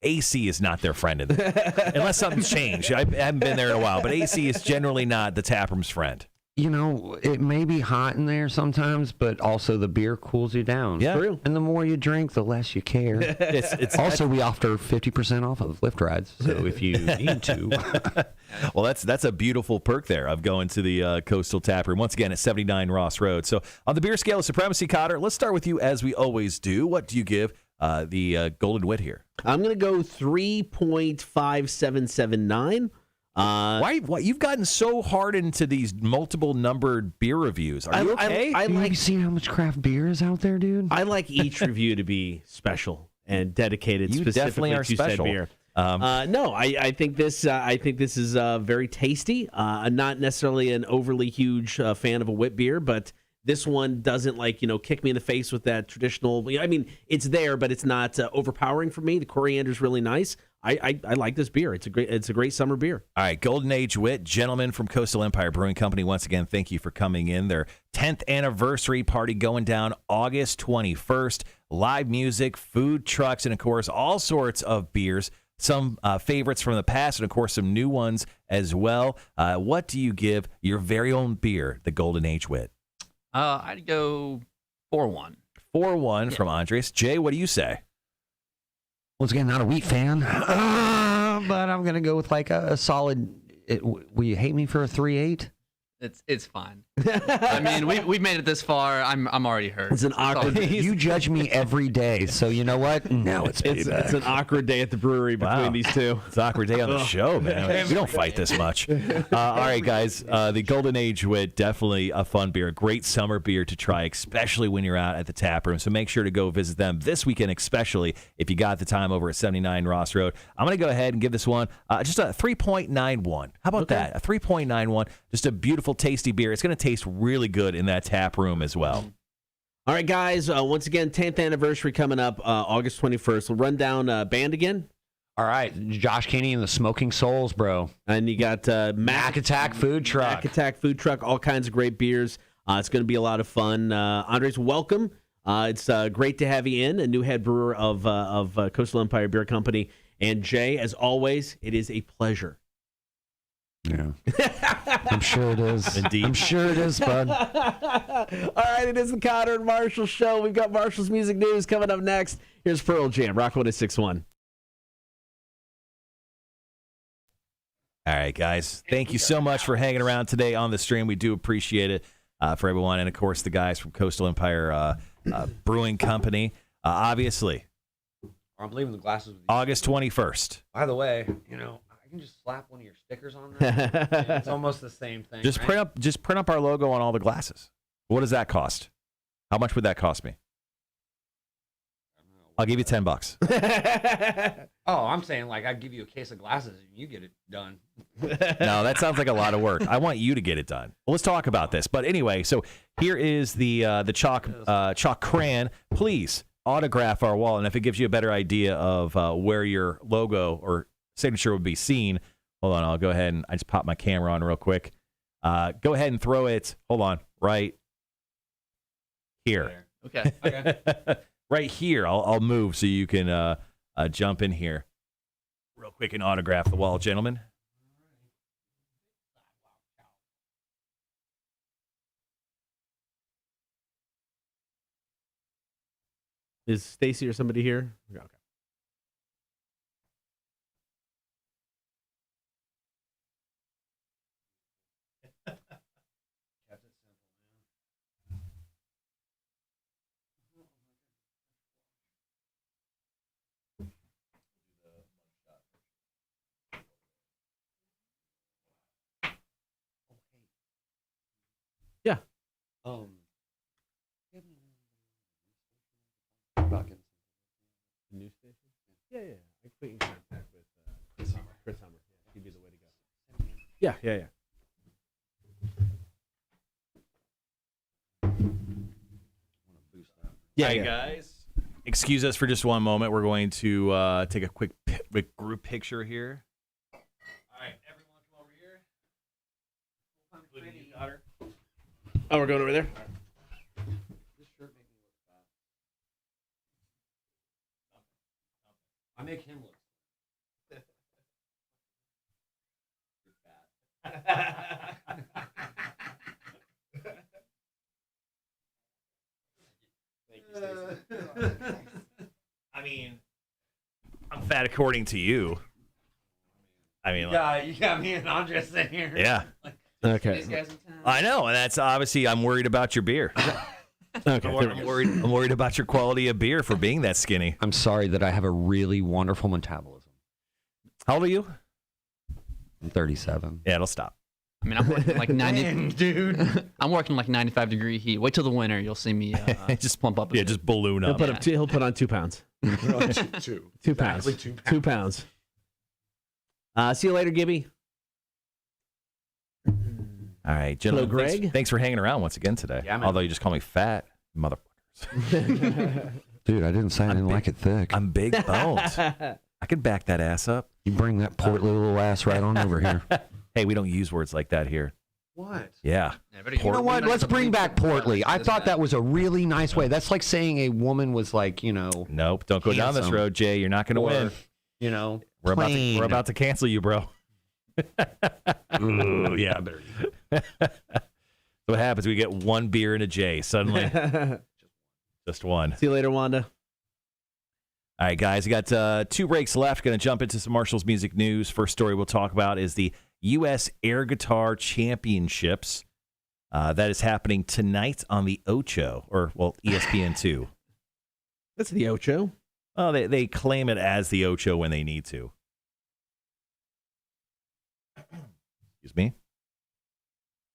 AC is not their friend in there. Unless something's changed. I haven't been there in a while, but AC is generally not the tap room's friend. It may be hot in there sometimes, but also the beer cools you down. Yeah. True. And the more you drink, the less you care. It's also, we offer 50% off of lift rides, so if you need to. Well, that's a beautiful perk there of going to the Coastal Tap Room. Once again, at 79 Ross Road. So on the beer scale of supremacy, Cotter, let's start with you as we always do. What do you give the Golden Wit here? I'm going to go 3.5779. Why you've gotten so hard into these multiple numbered beer reviews? Are you okay? Have you seen how much craft beer is out there, dude? I like each review to be special and dedicated You specifically definitely are to special. said beer. No, I think this is very tasty. I'm not necessarily an overly huge fan of a wit beer, but this one doesn't kick me in the face with that traditional. I mean, it's there, but it's not overpowering for me. The coriander is really nice. I like this beer. It's a great summer beer. All right, Golden Age Wit, gentlemen from Coastal Empire Brewing Company. Once again, thank you for coming in. Their 10th anniversary party going down August 21st. Live music, food trucks, and of course, all sorts of beers. Some favorites from the past, and of course, some new ones as well. What do you give your very own beer, the Golden Age Wit? I'd go 4-1. 4-1 from Andres. Jay, what do you say? Once again, not a wheat fan, but I'm gonna go with like a solid. Will you hate me for a 3.8? It's fine. I mean, we've made it this far. I'm already hurt. It's an awkward. You judge me every day, so you know what? Now it's it's an awkward day at the brewery between these two. It's an awkward day on the show, man. We don't fight this much. All right, guys. The Golden Age Wit, definitely a fun beer, a great summer beer to try, especially when you're out at the tap room. So make sure to go visit them this weekend, especially if you got the time over at 79 Ross Road. I'm going to go ahead and give this one just a 3.91. How about that? A 3.91. Just a beautiful, tasty beer. It's going to taste really good in that tap room as well. All right, guys. Once again, 10th anniversary coming up August 21st. We'll run down band again. All right, Josh Kinney and the Smoking Souls, bro. And you got Mac Attack Food Truck. Mac Attack Food Truck, all kinds of great beers. It's going to be a lot of fun. Andres, welcome. It's great to have you in, a new head brewer of Coastal Empire Beer Company. And Jay, as always, it is a pleasure. Yeah. I'm sure it is. Indeed. I'm sure it is, bud. All right, it is the Cotter and Marshall Show. We've got Marshall's Music News coming up next. Here's Pearl Jam, Rock 106.1. All right, guys. Thank you so much for hanging around today on the stream. We do appreciate it for everyone. And, of course, the guys from Coastal Empire Brewing Company. Obviously, I'm leaving the glasses with you. August 21st. By the way, I can just slap one of your stickers on there. It's almost the same thing. Just print up our logo on all the glasses. What does that cost? How much would that cost me? I'll give you $10. Oh, I'm saying like I'd give you a case of glasses and you get it done. No, that sounds like a lot of work. I want you to get it done. Well, let's talk about this. But anyway, so here is the chalk crayon. Please autograph our wall, and if it gives you a better idea of where your logo or signature would be seen, hold on. I'll go ahead and I just pop my camera on real quick. Go ahead and throw it. Hold on, right here. Okay. Right here. I'll move so you can jump in here real quick and autograph the wall, gentlemen. Is Stacy or somebody here? Okay. Yeah. News station? Yeah. I put you in contact with Chris Hummer. Yeah, he'd be the way to go. Yeah. Yeah, guys. Excuse us for just one moment. We're going to take a quick group picture here. All right, everyone come over here. Including you, daughter. Oh, we're going over there? This shirt made me look bad. I make him look I mean, I'm fat according to you. I mean, you got me and Andres in here. Yeah. Okay. I know, and that's obviously I'm worried about your beer. Okay. I'm worried about your quality of beer for being that skinny. I'm sorry that I have a really wonderful metabolism. How old are you? I'm 37. Yeah, it'll stop. I mean, I'm working like 90. Man, dude. I'm working like 95-degree heat. Wait till the winter, you'll see me just plump up. Yeah, just balloon up. He'll put on 2 pounds. 2 2 pounds. Exactly 2 pounds. 2 pounds. See you later, Gibby. All right, gentlemen. Hello, Greg. Thanks for hanging around once again today. Yeah, man. Although you just call me fat, motherfuckers. Dude, I didn't say I didn't like it thick. I'm big boned. I could back that ass up. You bring that portly little ass right on over here. Hey, we don't use words like that here. What? Yeah. You know what? Let's bring back portly. I thought that was a really nice way. That's like saying a woman was like, Nope. Don't go down this handsome. road, Jay. You're not going to win. We're about to cancel you, bro. Ooh, yeah, I better. What happens? We get one beer and a J. Suddenly, just one. See you later, Wanda. All right, guys. We got 2 breaks left. Going to jump into some Marshall's music news. First story we'll talk about is the U.S. Air Guitar Championships. That is happening tonight on the Ocho, ESPN2. That's the Ocho. Oh, they claim it as the Ocho when they need to. Excuse me.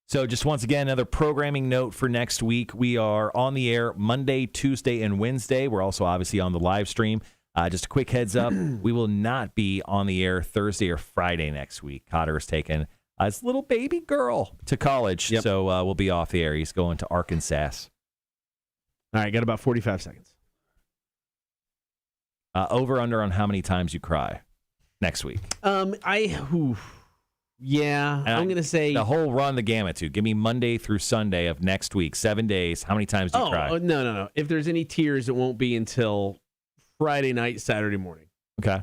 So just once again, another programming note for next week. We are on the air Monday, Tuesday, and Wednesday. We're also obviously on the live stream. Just a quick heads up, we will not be on the air Thursday or Friday next week. Cotter is taking his little baby girl to college, so we'll be off the air. He's going to Arkansas. All right, got about 45 seconds. Over under on how many times you cry next week. I'm going to say the whole run the gamut too. Give me Monday through Sunday of next week, 7 days. How many times do you cry? Oh, no. If there's any tears, it won't be until Friday night, Saturday morning. Okay.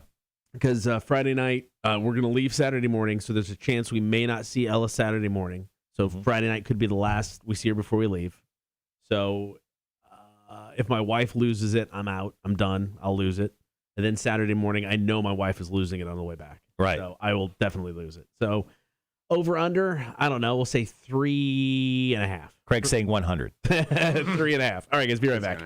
Because Friday night, we're going to leave Saturday morning, so there's a chance we may not see Ella Saturday morning. So Friday night could be the last we see her before we leave. So if my wife loses it, I'm out. I'm done. I'll lose it. And then Saturday morning, I know my wife is losing it on the way back. Right. So I will definitely lose it. So over under, I don't know. We'll say 3.5. Craig's saying 100. 3.5. All right, guys, be right back.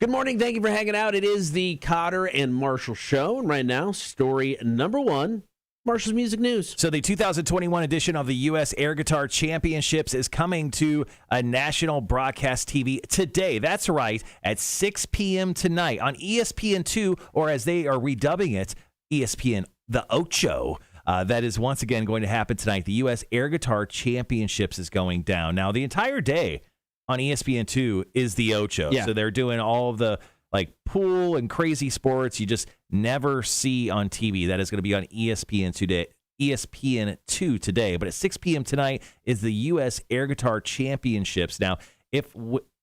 Good morning. Thank you for hanging out. It is the Cotter and Marshall Show. And right now, story number 1, Marshall's Music News. So the 2021 edition of the U.S. Air Guitar Championships is coming to a national broadcast TV today. That's right, at 6 p.m. tonight on ESPN2, or as they are redubbing it, ESPN The Ocho. That is once again going to happen tonight. The U.S. Air Guitar Championships is going down. Now, the entire day on ESPN2 is the Ocho. Yeah. So they're doing all of the pool and crazy sports you just never see on TV. That is going to be on ESPN2 today. But at 6 p.m. tonight is the U.S. Air Guitar Championships. Now,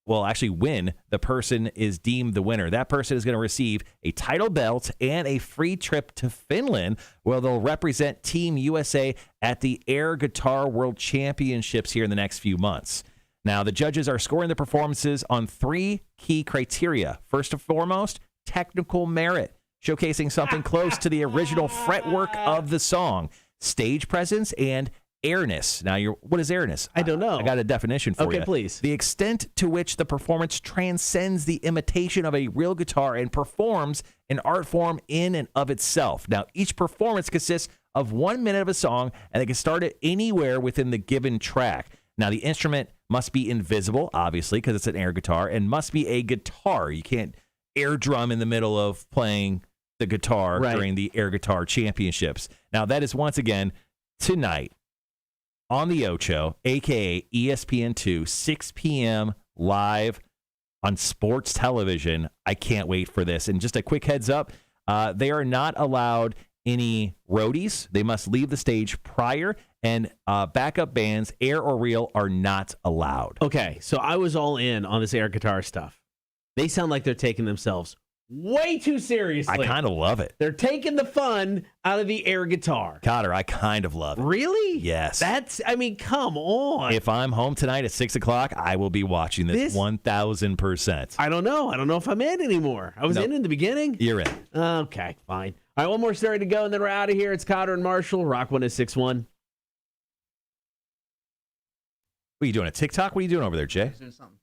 when the person is deemed the winner, that person is going to receive a title belt and a free trip to Finland, where they'll represent Team USA at the Air Guitar World Championships here in the next few months. Now, the judges are scoring the performances on 3 key criteria. First and foremost, technical merit, showcasing something close to the original fretwork of the song, stage presence, and airness. Now, what is airness? I don't know. I got a definition for you. Okay, please. The extent to which the performance transcends the imitation of a real guitar and performs an art form in and of itself. Now, each performance consists of 1 minute of a song, and they can start it anywhere within the given track. Now, the instrument must be invisible, obviously, because it's an air guitar, and must be a guitar. You can't air drum in the middle of playing the guitar during the Air Guitar Championships. Now, that is once again tonight on the Ocho, a.k.a. ESPN2, 6 p.m. live on sports television. I can't wait for this. And just a quick heads up, they are not allowed any roadies. They must leave the stage prior, and backup bands, air or reel, are not allowed. Okay, so I was all in on this air guitar stuff. They sound like they're taking themselves way too seriously. I kind of love it. They're taking the fun out of the air guitar. Cotter, I kind of love it. Really? Yes. Come on. If I'm home tonight at 6 o'clock, I will be watching this 1,000%. I don't know. I don't know if I'm in anymore. I was in the beginning. You're in. Okay, fine. All right, one more story to go, and then we're out of here. It's Cotter and Marshall, Rock 106.1. What are you doing, a TikTok? What are you doing over there, Jay? Doing something.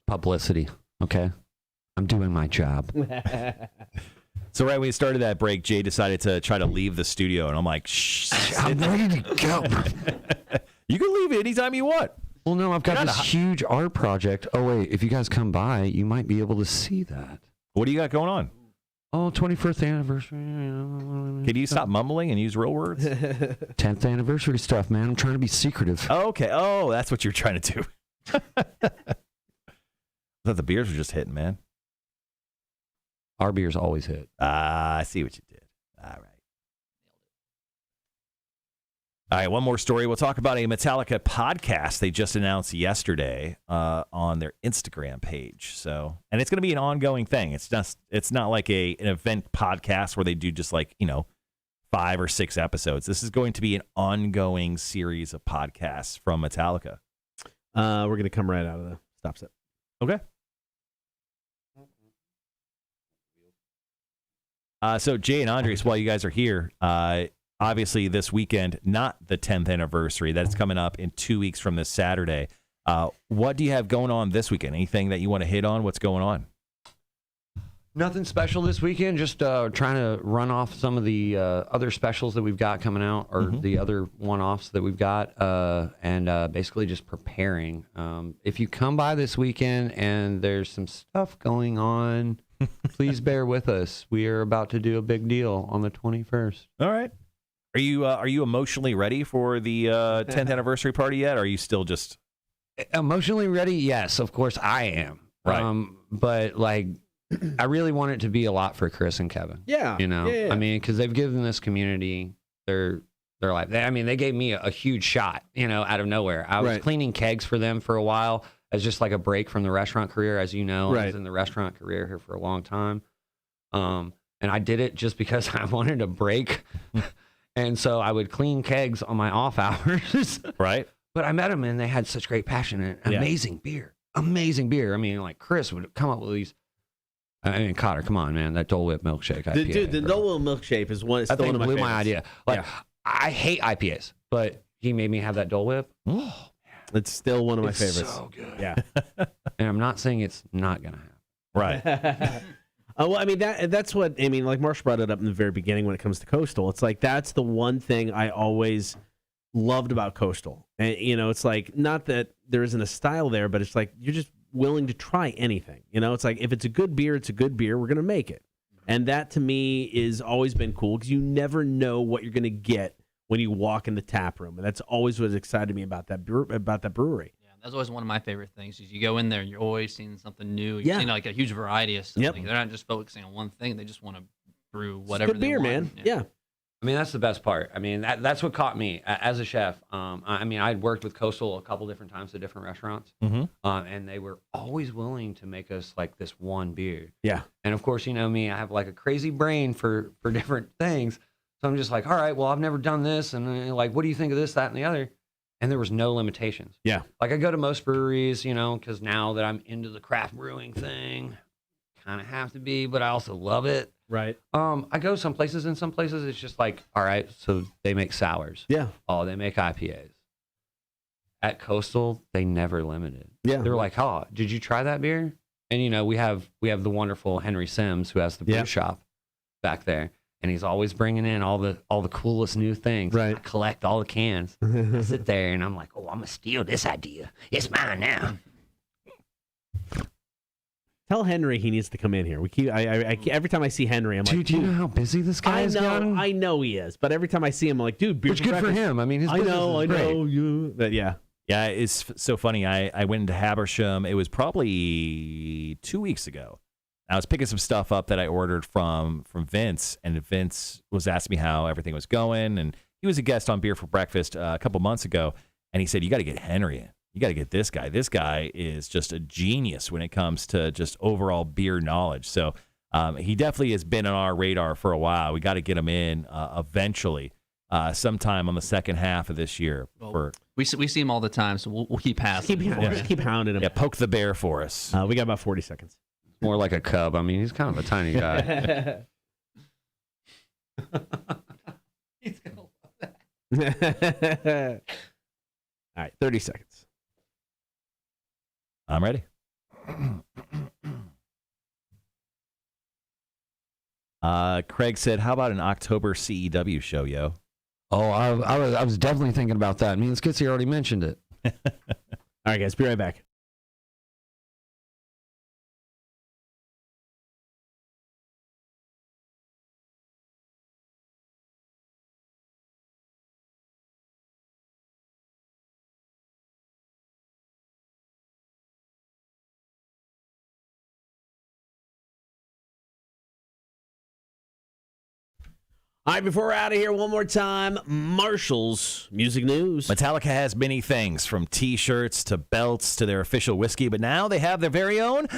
Publicity, okay? I'm doing my job. So right when we started that break, Jay decided to try to leave the studio, and I'm like, shh. I'm ready to go. You can leave anytime you want. Well, no, I've got this huge art project. Oh, wait, if you guys come by, you might be able to see that. What do you got going on? Oh, 21st anniversary. Can you stop mumbling and use real words? 10th anniversary stuff, man. I'm trying to be secretive. Oh, okay. Oh, that's what you're trying to do. I thought the beers were just hitting, man. Our beers always hit. I see what you did. All right. All right, one more story. We'll talk about a Metallica podcast they just announced yesterday on their Instagram page. So, and it's going to be an ongoing thing. It's not like an event podcast where they do just 5 or 6 episodes. This is going to be an ongoing series of podcasts from Metallica. We're going to come right out of the stop set. Okay. So Jay and Andres, while you guys are here, obviously this weekend, not the 10th anniversary. That's coming up in 2 weeks from this Saturday. What do you have going on this weekend? Anything that you want to hit on? What's going on? Nothing special this weekend. Just trying to run off some of the other specials that we've got coming out, or the other one-offs that we've got, and basically just preparing. If you come by this weekend and there's some stuff going on, please bear with us. We are about to do a big deal on the 21st. All right. Are you emotionally ready for the 10th anniversary party yet? Or are you still just emotionally ready? Yes, of course I am. Right. But I really want it to be a lot for Chris and Kevin. Yeah. Yeah. I mean, because they've given this community their life. They gave me a huge shot, out of nowhere. I was cleaning kegs for them for a while as just like a break from the restaurant career. As you know, I was in the restaurant career here for a long time. And I did it just because I wanted a break. And so I would clean kegs on my off hours. Right. But I met them and they had such great passion and amazing beer. Amazing beer. I mean, Chris would come up with these. I mean, Cotter, come on, man. That Dole Whip milkshake IPA. The Dole Whip milkshake is one. I think one of blew my my idea. I hate IPAs, but he made me have that Dole Whip. Oh, it's still one of my favorites. So good. Yeah. And I'm not saying it's not going to happen. right? Well, I mean, that's what, I mean, like Marsh brought it up in the very beginning when it comes to Coastal. It's like, that's the one thing I always loved about Coastal. And, it's like, not that there isn't a style there, but it's like, you're just willing to try anything. It's like, if it's a good beer, it's a good beer. We're going to make it. And that to me is always been cool because you never know what you're going to get when you walk in the tap room. And that's always what excited me about that brewery. That's always one of my favorite things. Is you go in there and you're always seeing something new. You're seeing like a huge variety of stuff. Yep. They're not just focusing on one thing. They just want to brew whatever. It's good beer, man. Yeah. I mean, that's the best part. I mean, that's what caught me as a chef. I mean, I'd worked with Coastal a couple different times at different restaurants, and they were always willing to make us like this one beer. Yeah. And of course, me, I have like a crazy brain for different things. So I'm just like, all right, well, I've never done this, and like, what do you think of this, that, and the other? And there was no limitations. Yeah. Like I go to most breweries, because now that I'm into the craft brewing thing, kind of have to be, but I also love it. Right. I go some places, and some places it's just like, all right, so they make sours. Yeah. Oh, they make IPAs. At Coastal, they never limited. Yeah. They were like, oh, did you try that beer? And we have the wonderful Henry Sims who has the brew shop back there. And he's always bringing in all the coolest new things. Right. I collect all the cans. I sit there and I'm like, oh, I'm gonna steal this idea. It's mine now. Tell Henry he needs to come in here. We keep. I every time I see Henry, I'm like, dude, do you know how busy this guy is? I know he is, but every time I see him, I'm like, dude, beer which good for him. I mean, his business is great. I know you. But yeah. Yeah, it's so funny. I went into Habersham. It was probably 2 weeks ago. I was picking some stuff up that I ordered from Vince, and Vince was asking me how everything was going. And he was a guest on Beer for Breakfast a couple months ago, and he said, you got to get Henry in. You got to get this guy. This guy is just a genius when it comes to just overall beer knowledge. So he definitely has been on our radar for a while. We got to get him in eventually, sometime on the second half of this year. We see him all the time, so we'll keep passing. Keep hounding him. Yeah, poke the bear for us. We got about 40 seconds. More like a cub. I mean, he's kind of a tiny guy. He's gonna love that. All right, 30 seconds. I'm ready. Craig said, how about an October CEW show, yo? Oh, I was definitely thinking about that. Me and Skitsy already mentioned it. All right, guys, be right back. All right, before we're out of here, one more time, Marshall's Music News. Metallica has many things, from T-shirts to belts to their official whiskey, but now they have their very own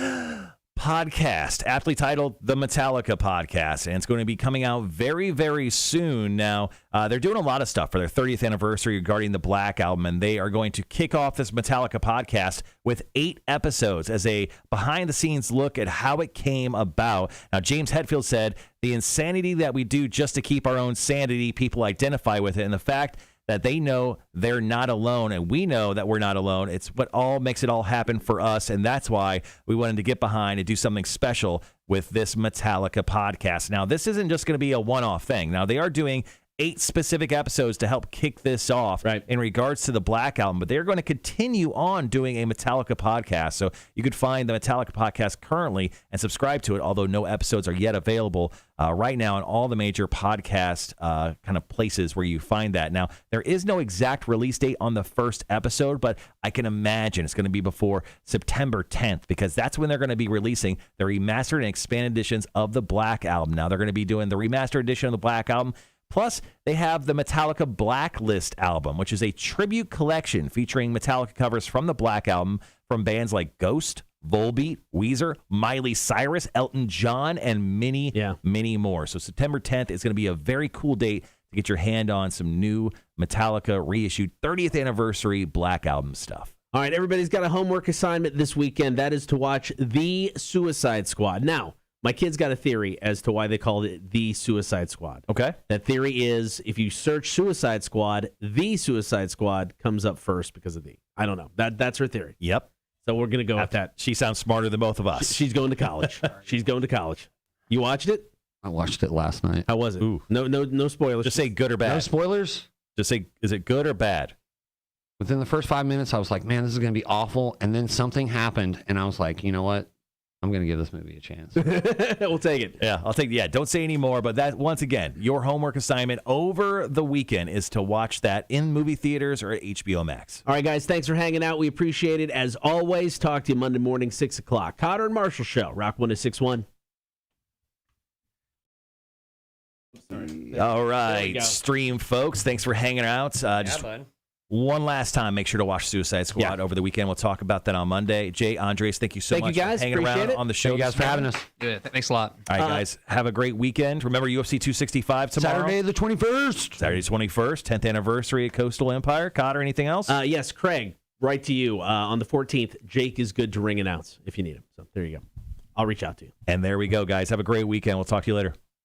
podcast, aptly titled The Metallica Podcast, and it's going to be coming out very, very soon. Now, they're doing a lot of stuff for their 30th anniversary regarding the Black Album, and they are going to kick off this Metallica podcast with 8 episodes as a behind-the-scenes look at how it came about. Now, James Hetfield said, the insanity that we do just to keep our own sanity, people identify with it, and the fact that they know they're not alone, and we know that we're not alone. It's what all makes it all happen for us, and that's why we wanted to get behind and do something special with this Metallica podcast. Now, this isn't just going to be a one-off thing. Now, they are doing 8 specific episodes to help kick this off in regards to the Black Album, but they're going to continue on doing a Metallica podcast. So you could find the Metallica podcast currently and subscribe to it, although no episodes are yet available right now in all the major podcast kind of places where you find that. Now, there is no exact release date on the first episode, but I can imagine it's going to be before September 10th, because that's when they're going to be releasing the remastered and expanded editions of the Black Album. Now, they're going to be doing the remastered edition of the Black Album. Plus, they have the Metallica Blacklist album, which is a tribute collection featuring Metallica covers from the Black Album from bands like Ghost, Volbeat, Weezer, Miley Cyrus, Elton John, and many more. So September 10th is going to be a very cool date to get your hand on some new Metallica reissued 30th anniversary Black Album stuff. All right, everybody's got a homework assignment this weekend. That is to watch The Suicide Squad. Now, my kid's got a theory as to why they called it The Suicide Squad. Okay. That theory is if you search Suicide Squad, The Suicide Squad comes up first because of the. I don't know. That's her theory. Yep. So we're going to go with that. She sounds smarter than both of us. She's going to college. She's going to college. You watched it? I watched it last night. How was it? Ooh. No spoilers. Just say good or bad. No spoilers? Just say, is it good or bad? Within the first 5 minutes, I was like, man, this is going to be awful. And then something happened, and I was like, you know what? I'm going to give this movie a chance. We'll take it. Yeah, I'll take it. Yeah, don't say any more. But that, once again, your homework assignment over the weekend is to watch that in movie theaters or at HBO Max. All right, guys, thanks for hanging out. We appreciate it. As always, talk to you Monday morning, 6 o'clock. Cotter and Marshall Show, Rock 106.1. All right, stream folks, thanks for hanging out. Bud. One last time, make sure to watch Suicide Squad over the weekend. We'll talk about that on Monday. Jay, Andres, thank you so much you guys. for hanging Appreciate around it. on the show. Thank you guys for having us. Good. Thanks a lot. All right, guys, have a great weekend. Remember UFC 265 tomorrow. Saturday the 21st. Saturday 21st, 10th anniversary at Coastal Empire. Cotter, anything else? Yes, Craig, right to you. On the 14th, Jake is good to ring announce if you need him. So there you go. I'll reach out to you. And there we go, guys. Have a great weekend. We'll talk to you later.